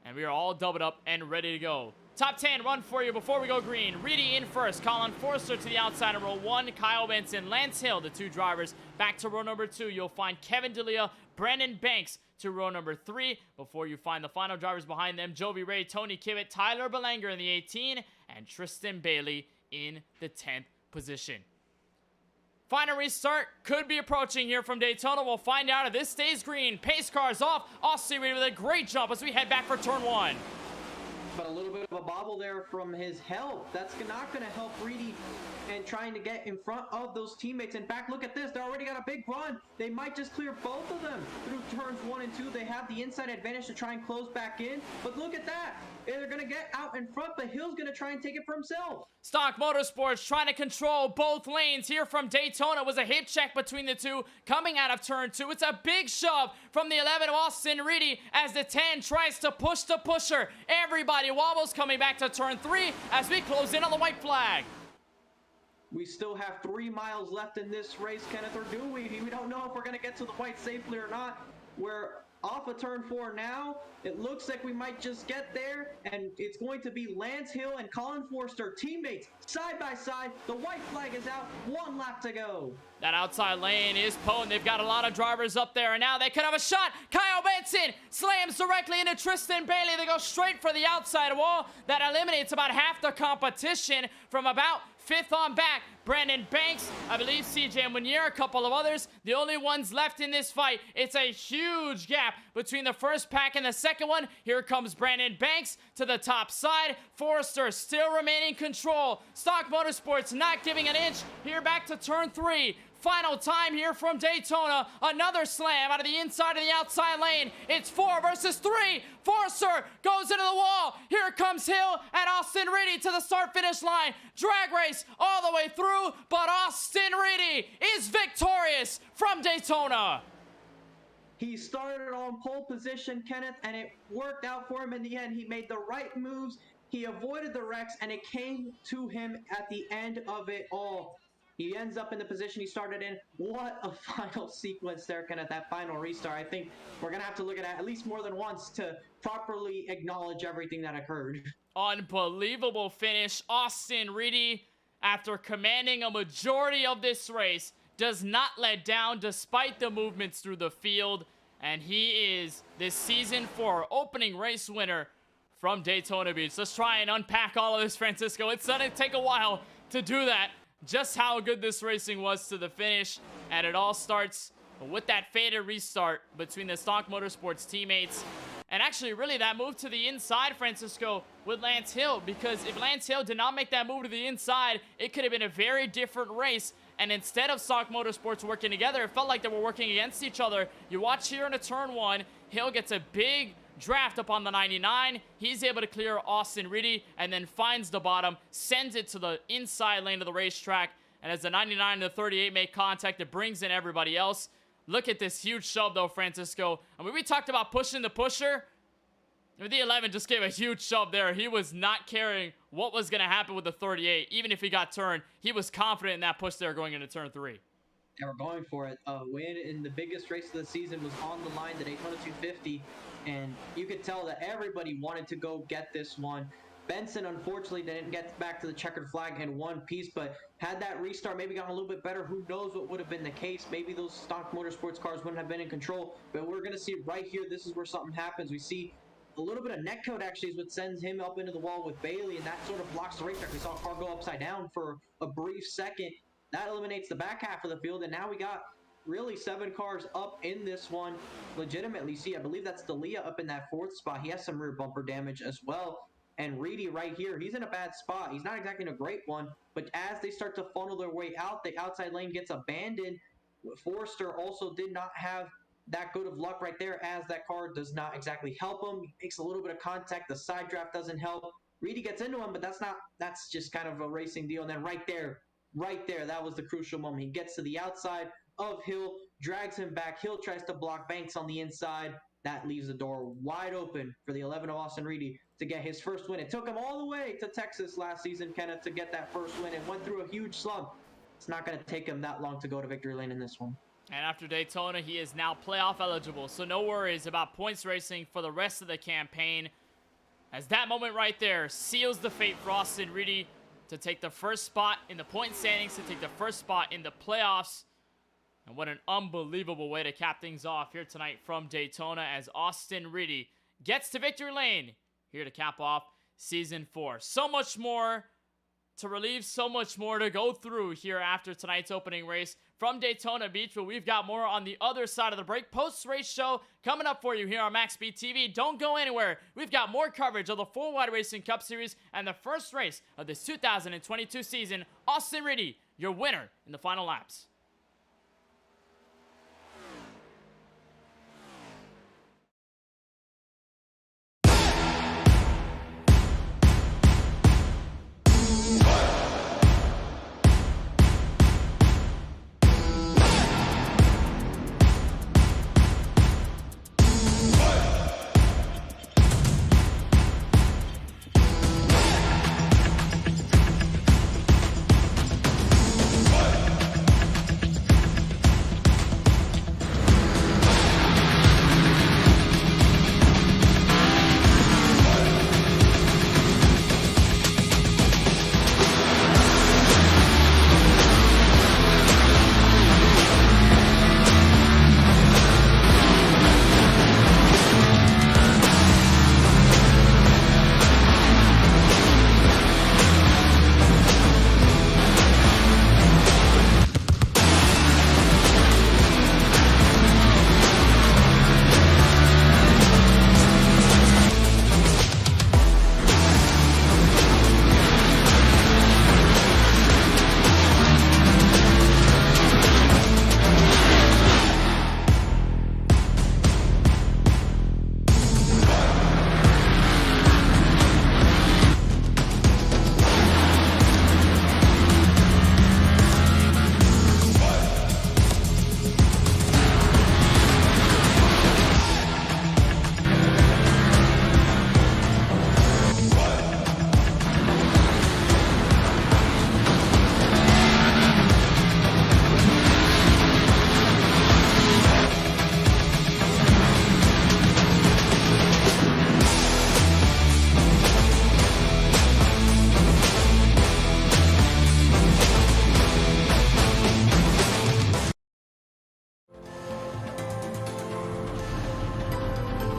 And we are all doubled up and ready to go. Top 10 run for you before we go green. Reedy in first. Colin Forster to the outside in row 1. Kyle Benson, Lance Hill, the 2 drivers. Back to row number 2, you'll find Kevin D'Elia, Brandon Banks to row number 3. Before you find the final drivers behind them, Jovi Ray, Tony Kibbett, Tyler Belanger in the 18, and Tristan Bailey in the 10th position. Final restart could be approaching here from Daytona. We'll find out if this stays green. Pace cars off. Austin Reedy with a great jump as we head back for turn 1. But a little bit of a bobble there from his help. That's not going to help Reedy and trying to get in front of those teammates. In fact, look at this. They already got a big run. They might just clear both of them through turns 1 and 2. They have the inside advantage to try and close back in. But look at that. They're going to get out in front, but Hill's going to try and take it for himself. Stock Motorsports trying to control both lanes here from Daytona. Was a hip check between the two coming out of turn 2. It's a big shove from the 11 of Austin Reedy as the 10 tries to push the pusher. Everybody wobbles coming back to turn 3 as we close in on the white flag. We still have 3 miles left in this race, Kenneth, or do we? We don't know if we're going to get to the white safely or not. We're off of turn 4 now. It looks like we might just get there, and it's going to be Lance Hill and Colin Forster, teammates, side by side. The white flag is out. 1 lap to go. That outside lane is potent. They've got a lot of drivers up there, and now they could have a shot. Kyle Benson slams directly into Tristan Bailey. They go straight for the outside wall. That eliminates about half the competition from about 5th on back. Brandon Banks, I believe CJ Munier, a couple of others, the only ones left in this fight. It's a huge gap between the first pack and the second one. Here comes Brandon Banks to the top side. Forster still remaining control. Stock Motorsports not giving an inch. Here back to turn 3. Final time here from Daytona. Another slam out of the inside of the outside lane. It's 4 versus 3. Forster goes into the wall. Here comes Hill and Austin Reedy to the start-finish line. Drag race all the way through, but Austin Reedy is victorious from Daytona. He started on pole position, Kenneth, and it worked out for him in the end. He made the right moves. He avoided the wrecks, and it came to him at the end of it all. He ends up in the position he started in. What a final sequence there, Kenneth, that final restart. I think we're going to have to look at least more than once to properly acknowledge everything that occurred. Unbelievable finish. Austin Reedy, after commanding a majority of this race, does not let down despite the movements through the field. And he is this season 4 opening race winner from Daytona Beach. Let's try and unpack all of this, Francisco. It's going to take a while to do that. Just how good this racing was to the finish, and it all starts with that faded restart between the Stock Motorsports teammates, and actually really that move to the inside, Francisco, with Lance Hill, because if Lance Hill did not make that move to the inside, it could have been a very different race, and instead of Stock Motorsports working together, it felt like they were working against each other. You watch here in a turn 1, Hill gets a big draft up on the 99. He's able to clear Austin Reedy and then finds the bottom, sends it to the inside lane of the racetrack, and as the 99 and the 38 make contact, it brings in everybody else. Look at this huge shove though, Francisco. I mean, we talked about pushing the pusher. The 11 just gave a huge shove there. He was not caring what was going to happen with the 38. Even if he got turned, he was confident in that push there going into turn 3. They were going for it. A win in the biggest race of the season was on the line, the Daytona 250, and you could tell that everybody wanted to go get this one. Benson, unfortunately, didn't get back to the checkered flag in one piece, but had that restart maybe gotten a little bit better, who knows what would have been the case. Maybe those Stock Motorsports cars wouldn't have been in control, but we're going to see right here, this is where something happens. We see a little bit of netcode actually is what sends him up into the wall with Bailey, and that sort of blocks the racetrack. We saw a car go upside down for a brief second. That eliminates the back half of the field, and now we got really 7 cars up in this one legitimately. See, I believe that's D'Elia up in that 4th spot. He has some rear bumper damage as well. And Reedy right here, he's in a bad spot. He's not exactly in a great one, but as they start to funnel their way out, the outside lane gets abandoned. Forrester also did not have that good of luck right there, as that car does not exactly help him. He makes a little bit of contact. The side draft doesn't help. Reedy gets into him, but that's just kind of a racing deal. And then right there, that was the crucial moment. He gets to the outside of Hill, drags him back. Hill tries to block Banks on the inside. That leaves the door wide open for the 11 of Austin Reedy to get his first win. It took him all the way to Texas last season, Kenneth, to get that first win, and went through a huge slump. It's not going to take him that long to go to victory lane in this one. And after Daytona, he is now playoff eligible, so no worries about points racing for the rest of the campaign, as that moment right there seals the fate for Austin Reedy to take the first spot in the point standings, to take the first spot in the playoffs. And what an unbelievable way to cap things off here tonight from Daytona, as Austin Reedy gets to victory lane here to cap off Season 4. So much more to relieve, so much more to go through here after tonight's opening race from Daytona Beach, but we've got more on the other side of the break. Post-race show coming up for you here on MaxSpeedTV. Don't go anywhere. We've got more coverage of the 4-Wide Racing Cup Series and the first race of this 2022 season. Austin Reedy, your winner in the final laps.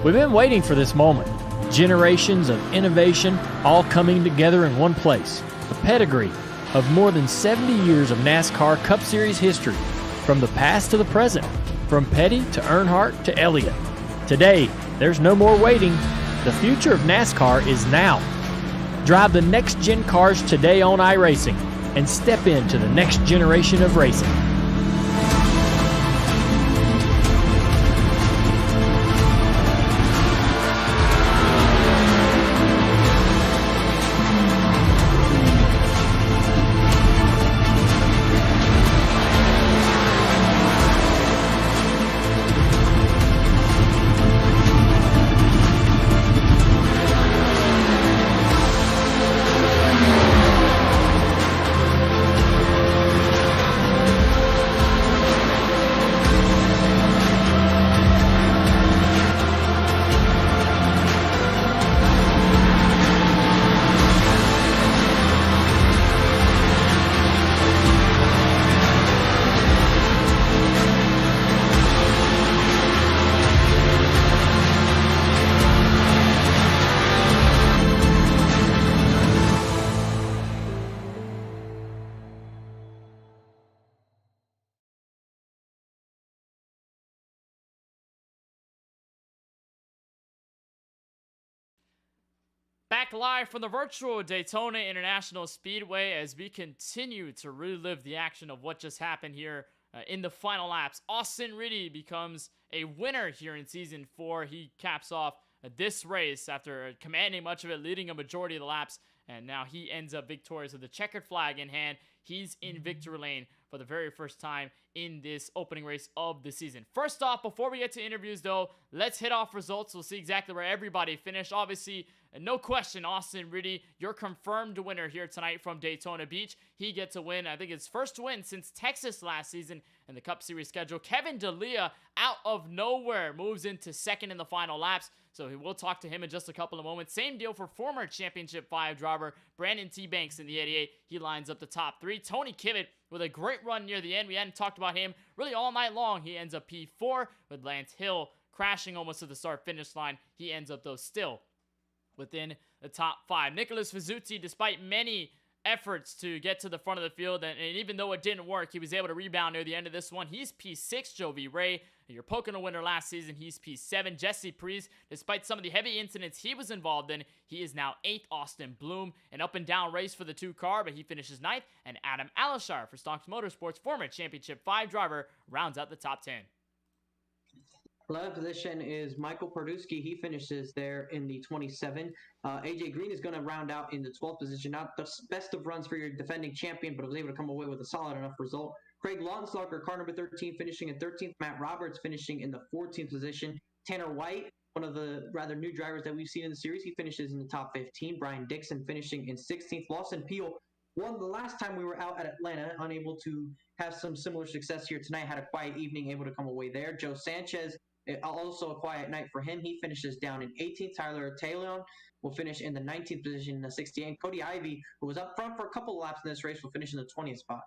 We've been waiting for this moment. Generations of innovation all coming together in one place. A pedigree of more than 70 years of NASCAR Cup Series history, from the past to the present, from Petty to Earnhardt to Elliott. Today, there's no more waiting. The future of NASCAR is now. Drive the next-gen cars today on iRacing and step into the next generation of racing. back live from the virtual Daytona International Speedway as we continue to relive the action of what just happened here in the final laps. Austin Reedy becomes a winner here in Season 4. He caps off this race after commanding much of it, leading a majority of the laps, and now he ends up victorious with the checkered flag in hand. He's in victory lane for the very first time in this opening race of the season. First off, before we get to interviews though, let's hit off results. We'll see exactly where everybody finished. Obviously, no question, Austin Reedy, your confirmed winner here tonight from Daytona Beach. He gets a win, I think his first win since Texas last season in the Cup Series schedule. Kevin D'Elia, out of nowhere, moves into second in the final laps. So we'll talk to him in just a couple of moments. Same deal for former Championship 5 driver Brandon T. Banks in the 88. He lines up the top 3. Tony Kivet with a great run near the end. We hadn't talked about him really all night long. He ends up P4 with Lance Hill crashing almost to the start-finish line. He ends up, though, still within the top 5. Nicholas Fizuzzi, despite many efforts to get to the front of the field, and even though it didn't work, he was able to rebound near the end of this one. He's P6. Jovi Ray, your Pocono winner last season, he's P7. Jesse Priest, despite some of the heavy incidents he was involved in, he is now 8th. Austin Bloom, an up-and-down race for the 2-car, but he finishes 9th. And Adam Alashar for Stocks Motorsports, former Championship 5 driver, rounds out the top 10. 11th position is Michael Perdusky. He finishes there in the 27. AJ Green is going to round out in the 12th position. Not the best of runs for your defending champion, but was able to come away with a solid enough result. Craig Lautenslager, car number 13, finishing in 13th. Matt Roberts finishing in the 14th position. Tanner White, one of the rather new drivers that we've seen in the series, he finishes in the top 15. Brian Dixon finishing in 16th. Lawson Peel won the last time we were out at Atlanta, unable to have some similar success here tonight. Had a quiet evening, able to come away there. Joe Sanchez, also a quiet night for him. He finishes down in 18th. Tyler Taylor will finish in the 19th position in the 68. Cody Ivey, who was up front for a couple of laps in this race, will finish in the 20th spot.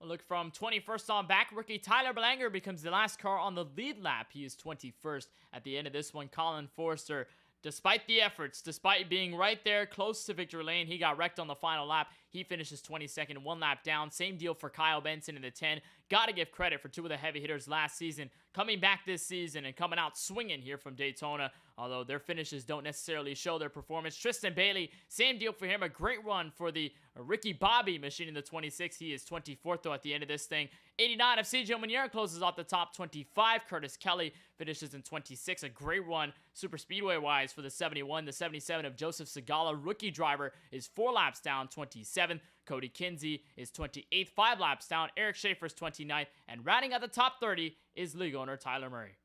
We'll look from 21st on back. Rookie Tyler Belanger becomes the last car on the lead lap. He is 21st at the end of this one. Colin Forster, despite the efforts, despite being right there close to victory lane, he got wrecked on the final lap. He finishes 22nd, 1 lap down. Same deal for Kyle Benson in the 10. Got to give credit for 2 of the heavy hitters last season, coming back this season and coming out swinging here from Daytona, although their finishes don't necessarily show their performance. Tristan Bailey, same deal for him. A great run for the Ricky Bobby machine in the 26. He is 24th, though, at the end of this thing. 89 of Sergio Muñoz closes off the top 25. Curtis Kelly finishes in 26. A great run super speedway-wise for the 71. The 77 of Joseph Segala, rookie driver, is 4 laps down, 27th. Cody Kinsey is 28th, 5 laps down. Eric Schaefer's 29th. And rounding out the top 30 is league owner Tyler Murray.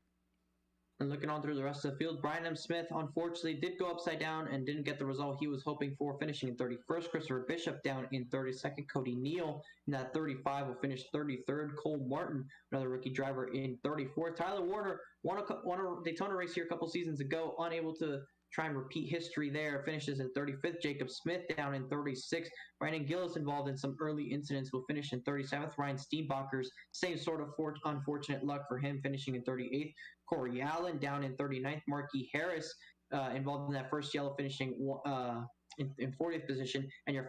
And looking on through the rest of the field, Brian M. Smith, unfortunately, did go upside down and didn't get the result he was hoping for, finishing in 31st. Christopher Bishop down in 32nd. Cody Neal in that 35 will finish 33rd. Cole Martin, another rookie driver, in 34th. Tyler Warner won a Daytona race here a couple seasons ago, unable to try and repeat history there, finishes in 35th. Jacob Smith down in 36th. Brandon Gillis, involved in some early incidents, will finish in 37th. Ryan Steenbacher's same sort of unfortunate luck for him, finishing in 38th. Corey Allen down in 39th. Marquis Harris, involved in that first yellow, finishing in 40th position. And your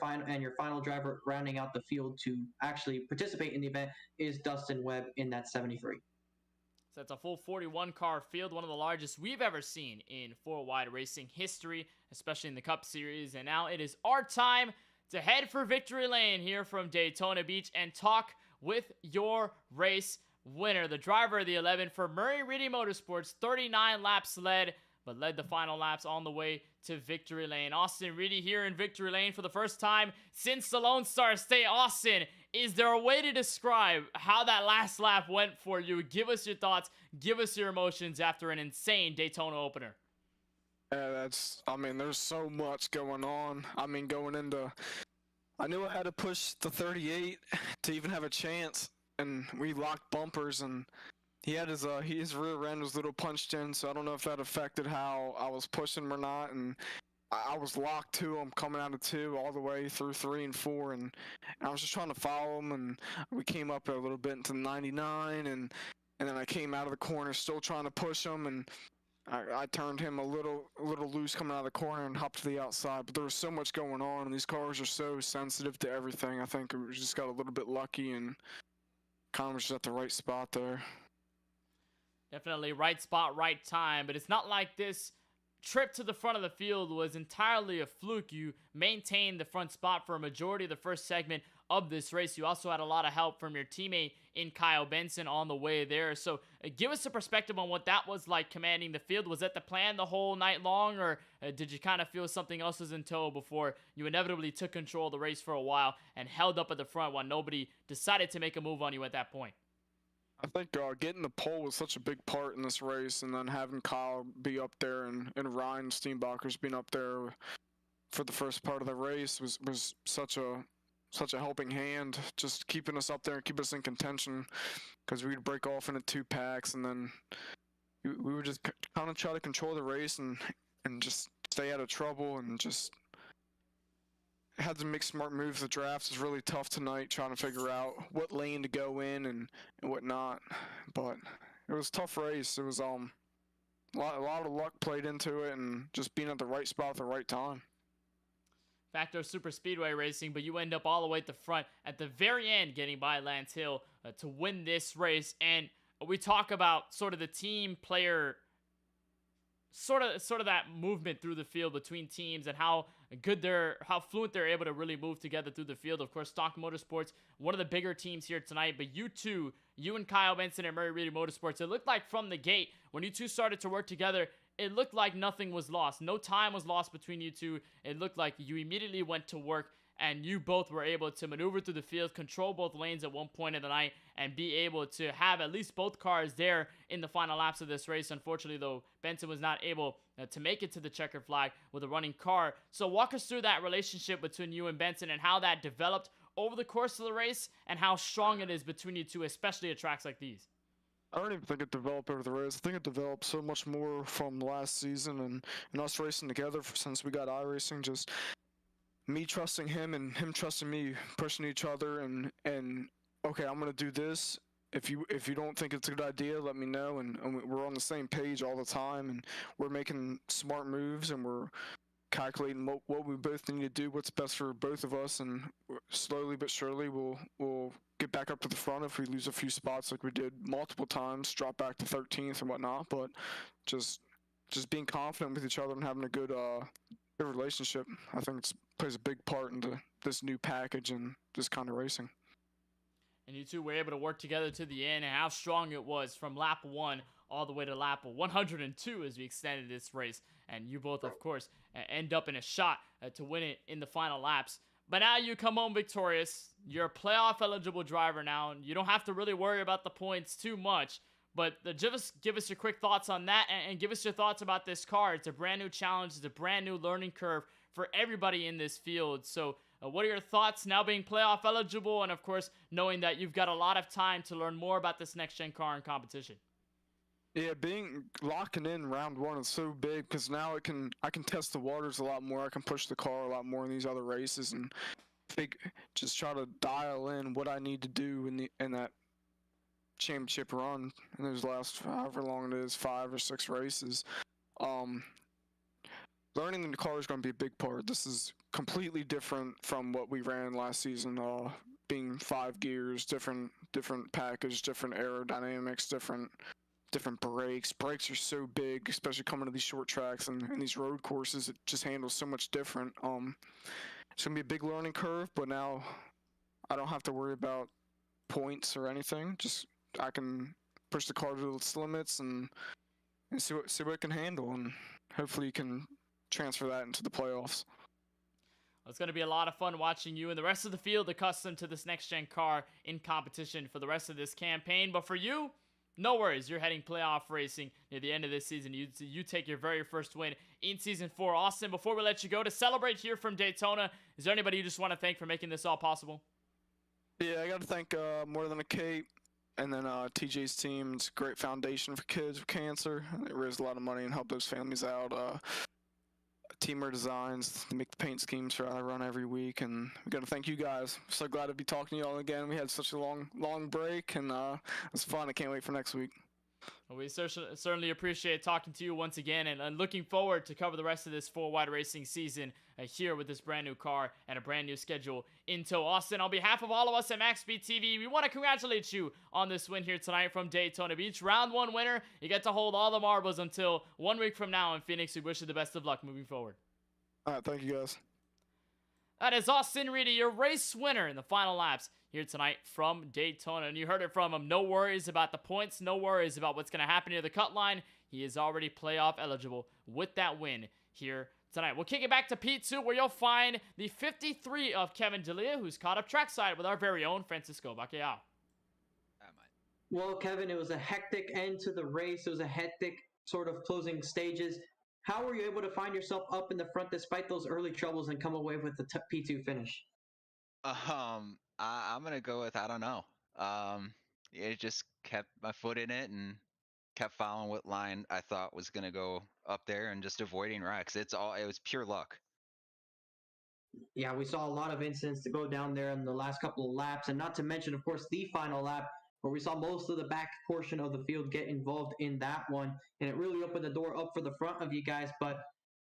final driver rounding out the field to actually participate in the event is Dustin Webb in that 73. So it's a full 41-car field, one of the largest we've ever seen in 4-wide racing history, especially in the Cup Series. And now it is our time to head for victory lane here from Daytona Beach and talk with your race winner, the driver of the 11 for Murray Reedy Motorsports. 39 laps led, but led the final laps on the way to victory lane. Austin Reedy here in victory lane for the first time since the Lone Star State. Austin, is there a way to describe how that last lap went for you? Give us your thoughts. Give us your emotions after an insane Daytona opener. Yeah, there's so much going on. Going into, I knew I had to push the 38 to even have a chance, and we locked bumpers, and he had his rear end was a little punched in, so I don't know if that affected how I was pushing him or not, and I was locked to him coming out of 2 all the way through 3 and 4, and I was just trying to follow him, and we came up a little bit into 99, and then I came out of the corner still trying to push him, and I turned him a little loose coming out of the corner and hopped to the outside. But there was so much going on, and these cars are so sensitive to everything. I think we just got a little bit lucky and kind of was just at the right spot there. Definitely right spot, right time. But it's not like this trip to the front of the field was entirely a fluke. You maintained the front spot for a majority of the first segment of this race. You also had a lot of help from your teammate in Kyle Benson on the way there. So give us a perspective on what that was like commanding the field. Was that the plan the whole night long, or did you kind of feel something else was in tow before you inevitably took control of the race for a while and held up at the front while nobody decided to make a move on you at that point? I think getting the pole was such a big part in this race, and then having Kyle be up there and Ryan Steenbacher's being up there for the first part of the race was such a helping hand, just keeping us up there and keep us in contention, because we'd break off into 2 packs, and then we would just kind of try to control the race and just stay out of trouble, and just had to make smart moves. The draft was really tough tonight, trying to figure out what lane to go in and what not. But it was a tough race. It was a lot of luck played into it, and just being at the right spot at the right time. Factor super speedway racing, but you end up all the way at the front at the very end, getting by Lance Hill to win this race. And we talk about sort of the team player, sort of that movement through the field between teams and how fluent they're able to really move together through the field. Of course, Stock Motorsports, one of the bigger teams here tonight, but you and Kyle Benson and Murray Reedy Motorsports, it looked like from the gate, when you two started to work together, it looked like nothing was lost. No time was lost between you two. It looked like you immediately went to work, and you both were able to maneuver through the field, control both lanes at one point in the night, and be able to have at least both cars there in the final laps of this race. Unfortunately, though, Benson was not able to make it to the checkered flag with a running car. So walk us through that relationship between you and Benson and how that developed over the course of the race, and how strong it is between you two, especially at tracks like these. I don't even think it developed over the race. I think it developed so much more from last season and us racing together since we got iRacing. Just me trusting him and him trusting me, pushing each other, and okay, I'm gonna do this. If you don't think it's a good idea, let me know. And we're on the same page all the time, and we're making smart moves, and we're calculating what we both need to do, what's best for both of us, and slowly but surely we'll get back up to the front if we lose a few spots like we did multiple times, drop back to 13th and whatnot. But just being confident with each other and having a good relationship, I think plays a big part into this new package and this kind of racing. And you two were able to work together to the end, and how strong it was from lap 1 all the way to lap 102 as we extended this race. And you both, of course, end up in a shot to win it in the final laps. But now you come home victorious. You're a playoff-eligible driver now, and you don't have to really worry about the points too much. But give us your quick thoughts on that, and give us your thoughts about this car. It's a brand new challenge. It's a brand new learning curve for everybody in this field. So what are your thoughts now being playoff eligible, and of course knowing that you've got a lot of time to learn more about this next gen car in competition? Yeah, locking in round 1 is so big, because now I can test the waters a lot more. I can push the car a lot more in these other races, and just try to dial in what I need to do in that championship run in those last however long it is, 5 or 6 races. Learning the car is going to be a big part. This is completely different from what we ran last season. Being 5 gears, different package, different aerodynamics, different brakes. Brakes are so big, especially coming to these short tracks and these road courses. It just handles so much different. It's gonna be a big learning curve, but now I don't have to worry about points or anything. Just I can push the car to its limits and see what it can handle, and hopefully you can transfer that into the playoffs. It's going to be a lot of fun watching you and the rest of the field accustomed to this next-gen car in competition for the rest of this campaign. But for you, no worries. You're heading playoff racing near the end of this season. You take your very first win in Season 4. Austin, before we let you go, to celebrate here from Daytona, is there anybody you just want to thank for making this all possible? Yeah, I got to thank More Than a Cape, and then TJ's team. It's a great foundation for kids with cancer. They raise a lot of money and help those families out. Teamer Designs, to make the paint schemes for I run every week, and we got to thank you guys. So glad to be talking to you all again. We had such a long break, and it was fun. I can't wait for next week. Well, we certainly appreciate talking to you once again, and looking forward to cover the rest of this 4-wide racing season here with this brand new car and a brand new schedule in tow. Austin, on behalf of all of us at MaxSpeedTV, we want to congratulate you on this win here tonight from Daytona Beach. Round 1 winner. You get to hold all the marbles until 1 week from now in Phoenix. We wish you the best of luck moving forward. All right, thank you guys. That is Austin Reedy, your race winner in the final laps here tonight from Daytona. And you heard it from him. No worries about the points. No worries about what's going to happen near the cut line. He is already playoff eligible with that win here tonight. We'll kick it back to P2, where you'll find the 53 of Kevin D'Elia, who's caught up trackside with our very own Francisco Bacallao. Well, Kevin, it was a hectic end to the race. It was a hectic sort of closing stages. How were you able to find yourself up in the front despite those early troubles and come away with the P2 finish? I'm gonna go with I don't know. It just kept my foot in it and kept following what line I thought was gonna go up there and just avoiding wrecks. It was pure luck. Yeah, we saw a lot of incidents to go down there in the last couple of laps, and not to mention, of course, the final lap, where we saw most of the back portion of the field get involved in that one, and it really opened the door up for the front of you guys. But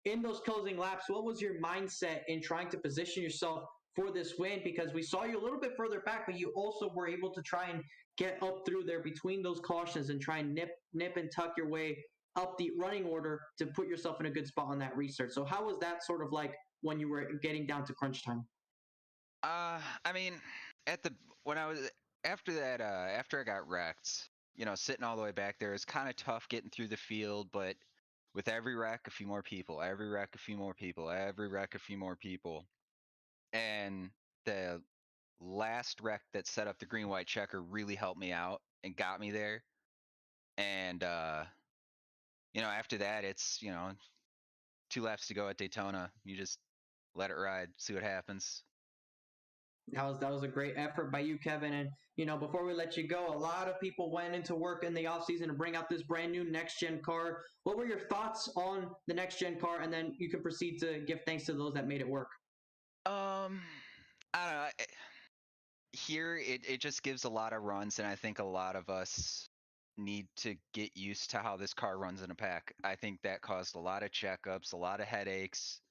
in those closing laps, what was your mindset in trying to position yourself for this win? Because we saw you a little bit further back, but you also were able to try and get up through there between those cautions and try and nip and tuck your way up the running order to put yourself in a good spot on that restart. So how was that sort of like when you were getting down to crunch time? I mean, after I got wrecked, sitting all the way back there is kind of tough getting through the field, but with every wreck, a few more people, every wreck, a few more people, every wreck, a few more people. And the last wreck that set up the green-white-checker really helped me out and got me there. And, after that, it's, 2 laps to go at Daytona. You just let it ride, see what happens. That was a great effort by you, Kevin. And, before we let you go, a lot of people went into work in the offseason to bring out this brand new next-gen car. What were your thoughts on the next-gen car? And then you can proceed to give thanks to those that made it work. I don't know. Here, it just gives a lot of runs, and I think a lot of us need to get used to how this car runs in a pack. I think that caused a lot of checkups, a lot of headaches.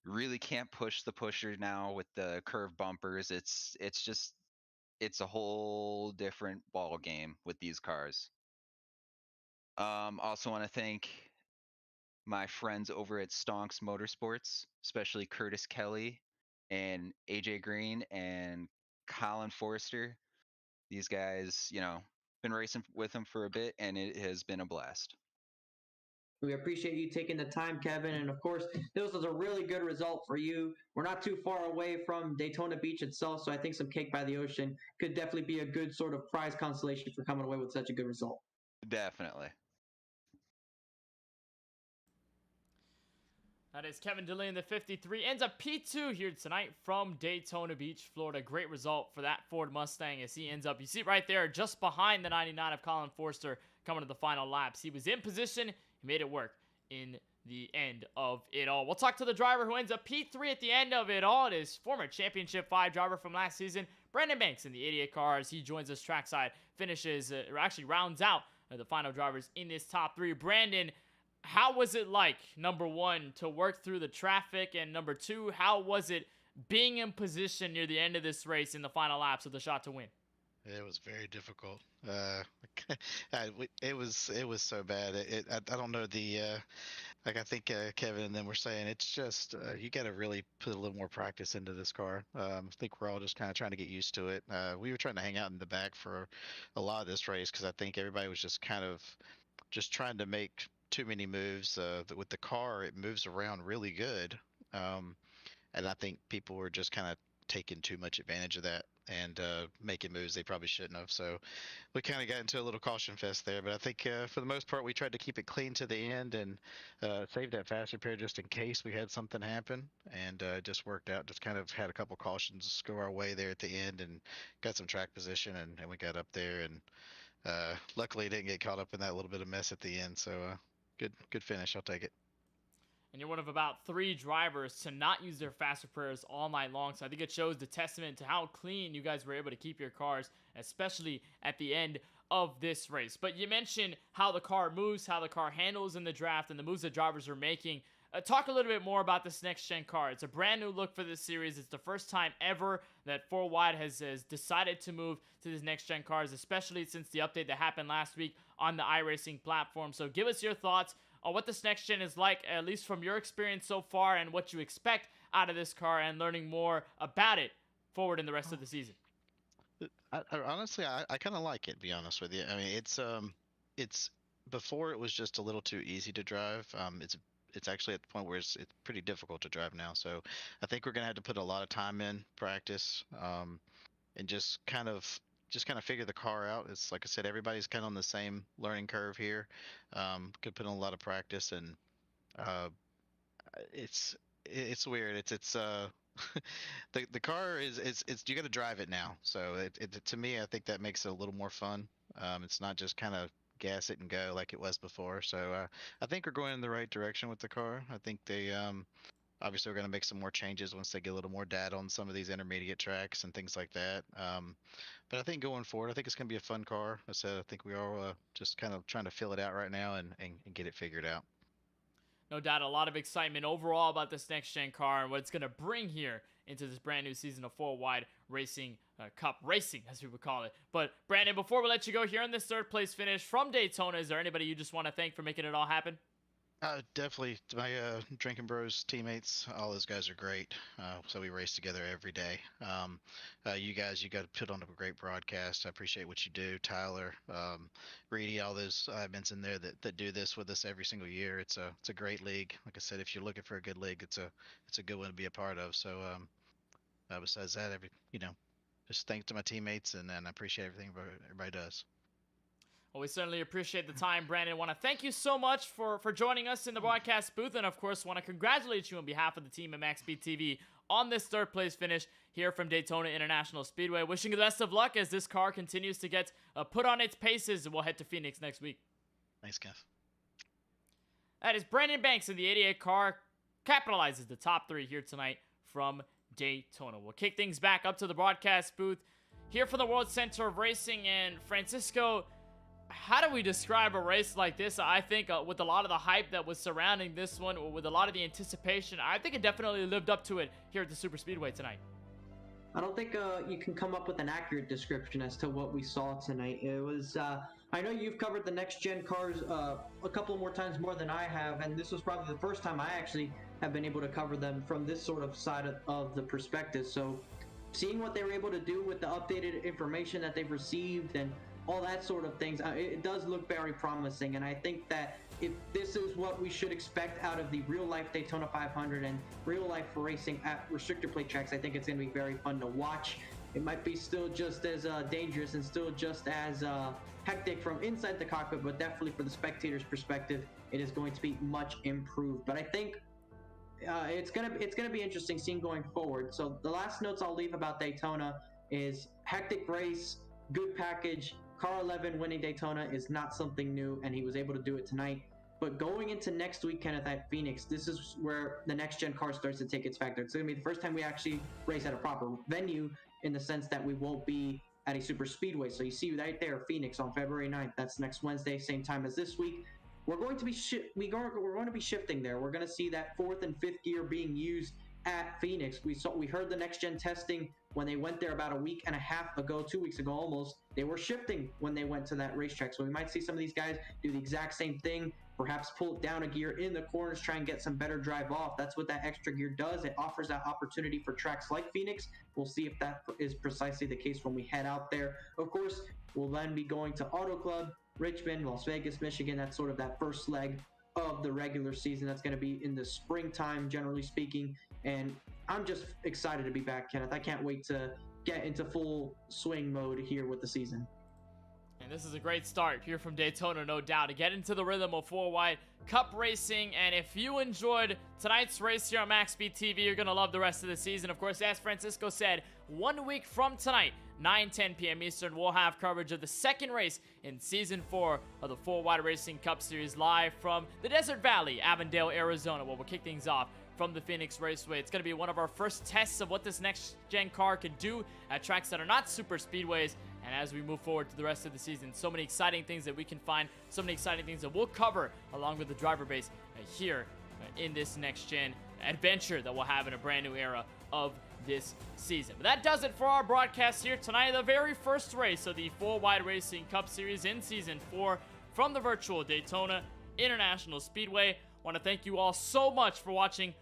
Really can't push the pusher now with the curved bumpers. It's a whole different ball game with these cars. Also want to thank my friends over at Stonks Motorsports, especially Curtis Kelly and AJ Green and Colin Forrester. These guys, been racing with them for a bit, and it has been a blast. We appreciate you taking the time, Kevin. And of course, this was a really good result for you. We're not too far away from Daytona Beach itself, so I think some cake by the ocean could definitely be a good sort of prize consolation for coming away with such a good result. Definitely. That is Kevin D'Elia in the 53. Ends up P2 here tonight from Daytona Beach, Florida. Great result for that Ford Mustang as he ends up, you see it right there, just behind the 99 of Colin Forster coming to the final laps. He was in position. He made it work in the end of it all. We'll talk to the driver who ends up P3 at the end of it all. It is former Championship 5 driver from last season, Brandon Banks in the 88 cars. He joins us trackside, finishes, or actually rounds out the final drivers in this top 3. Brandon, how was it like, number 1, to work through the traffic, and number 2, how was it being in position near the end of this race in the final laps with the shot to win? It was very difficult. It was so bad. I don't know like I think Kevin and them were saying, it's just you got to really put a little more practice into this car. I think we're all just kind of trying to get used to it. We were trying to hang out in the back for a lot of this race because I think everybody was just kind of just trying to make too many moves. With the car, it moves around really good, and I think people were just kind of taking too much advantage of that and making moves they probably shouldn't have. So we kind of got into a little caution fest there. But I think for the most part, we tried to keep it clean to the end and save that fast repair just in case we had something happen. And it just worked out. Just kind of had a couple cautions go our way there at the end and got some track position. And we got up there. And luckily didn't get caught up in that little bit of mess at the end. So good finish. I'll take it. And you're one of about 3 drivers to not use their fast repairs all night long. So I think it shows the testament to how clean you guys were able to keep your cars, especially at the end of this race. But you mentioned how the car moves, how the car handles in the draft, and the moves that drivers are making. Talk a little bit more about this next-gen car. It's a brand new look for this series. It's the first time ever that 4Wide has decided to move to these next-gen cars, especially since the update that happened last week on the iRacing platform. So give us your thoughts on what this next-gen is like, at least from your experience so far, and what you expect out of this car, and learning more about it forward in the rest of the season. Honestly, I kind of like it, to be honest with you. I mean, it's before it was just a little too easy to drive. It's actually at the point where it's pretty difficult to drive now. So I think we're gonna have to put a lot of time in practice, and just kind of figure the car out. It's like I said, everybody's kind of on the same learning curve here. Could put in a lot of practice, and it's weird. It's the car is you got to drive it now. So it to me, I think that makes it a little more fun. It's not just kind of gas it and go like it was before. So I think we're going in the right direction with the car. I think they obviously we're going to make some more changes once they get a little more data on some of these intermediate tracks and things like that. But I think going forward, I think it's going to be a fun car. I said I think we are just kind of trying to fill it out right now and get it figured out. No doubt, a lot of excitement overall about this next-gen car and what it's going to bring here into this brand new season of 4Wide Racing Cup Racing, as we would call it. But, Brandon, before we let you go here on this third-place finish from Daytona, is there anybody you just want to thank for making it all happen? Definitely my Drinking Bros teammates. All those guys are great. So we race together every day. You guys, you got to put on a great broadcast. I appreciate what you do. Tyler, Reedy, all those admins in there that do this with us every single year. It's a great league. Like I said, if you're looking for a good league, it's a good one to be a part of. So besides that, just thanks to my teammates, and I appreciate everything everybody does. Well, we certainly appreciate the time, Brandon. Want to thank you so much for joining us in the broadcast booth, and of course want to congratulate you on behalf of the team at MaxSpeedTV on this third place finish here from Daytona International Speedway. Wishing you the best of luck as this car continues to get put on its paces, and we'll head to Phoenix next week. Thanks, Kev. That is Brandon Banks in the 88 car, capitalizes the top three here tonight from Daytona. We'll kick things back up to the broadcast booth here from the World Center of Racing. And Francisco, how do we describe a race like this? I think with a lot of the hype that was surrounding this one, with a lot of the anticipation, I think it definitely lived up to it here at the Super Speedway tonight. I don't think you can come up with an accurate description as to what we saw tonight. It was, I know you've covered the next-gen cars a couple more times more than I have, and this was probably the first time I actually have been able to cover them from this sort of side of the perspective. So seeing what they were able to do with the updated information that they've received and all that sort of things, it does look very promising. And I think that if this is what we should expect out of the real-life Daytona 500 and real-life racing at restrictor plate tracks, I think it's going to be very fun to watch. It might be still just as dangerous and still just as hectic from inside the cockpit, but definitely for the spectator's perspective, it is going to be much improved. But I think it's gonna be interesting seeing going forward. So the last notes I'll leave about Daytona is hectic race, good package. Car 11 winning Daytona is not something new, and he was able to do it tonight. But going into next week, Kenneth, at Phoenix, this is where the next-gen car starts to take its factor. It's going to be the first time we actually race at a proper venue, in the sense that we won't be at a super speedway. So you see right there, Phoenix on February 9th. That's next Wednesday, same time as this week. We're going to be shifting there. We're going to see that fourth and fifth gear being used at Phoenix. We heard the next-gen testing when they went there about a week and a half ago, 2 weeks ago almost. They were shifting when they went to that racetrack. So we might see some of these guys do the exact same thing, perhaps pull it down a gear in the corners, try and get some better drive off. That's what that extra gear does. It offers that opportunity for tracks like Phoenix. We'll see if that is precisely the case when we head out there. Of course, we'll then be going to Auto Club, Richmond, Las Vegas, Michigan. That's sort of that first leg of the regular season. That's going to be in the springtime, generally speaking. And I'm just excited to be back, Kenneth. I can't wait to get into full swing mode here with the season. And this is a great start here from Daytona, no doubt, to get into the rhythm of 4Wide Cup racing. And if you enjoyed tonight's race here on MaxSpeedTV, you're going to love the rest of the season. Of course, as Francisco said, 1 week from tonight, 9:10 p.m. Eastern, we'll have coverage of the second race in Season 4 of the 4Wide Racing Cup Series live from the Desert Valley, Avondale, Arizona, where we'll kick things off from the Phoenix Raceway. It's going to be one of our first tests of what this next-gen car can do at tracks that are not super speedways And as we move forward to the rest of the season, so many exciting things that we can find, so many exciting things that we'll cover along with the driver base here in this next gen adventure that we'll have in a brand new era of this season. But that does it for our broadcast here tonight, the very first race of the 4-Wide Racing Cup Series in Season 4 from the virtual Daytona International Speedway. I want to thank you all so much for watching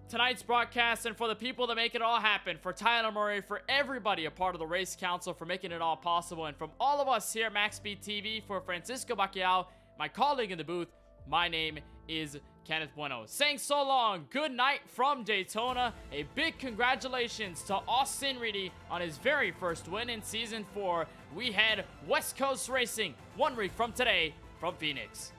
tonight's broadcast, and for the people that make it all happen, for Tyler Murray, for everybody a part of the race council for making it all possible, and from all of us here at MaxSpeedTV, for Francisco Bacchiao, my colleague in the booth, my name is Kenneth Bueno. Saying so long, good night from Daytona. A big congratulations to Austin Reedy on his very first win in Season 4. We head West Coast Racing 1 week from today from Phoenix.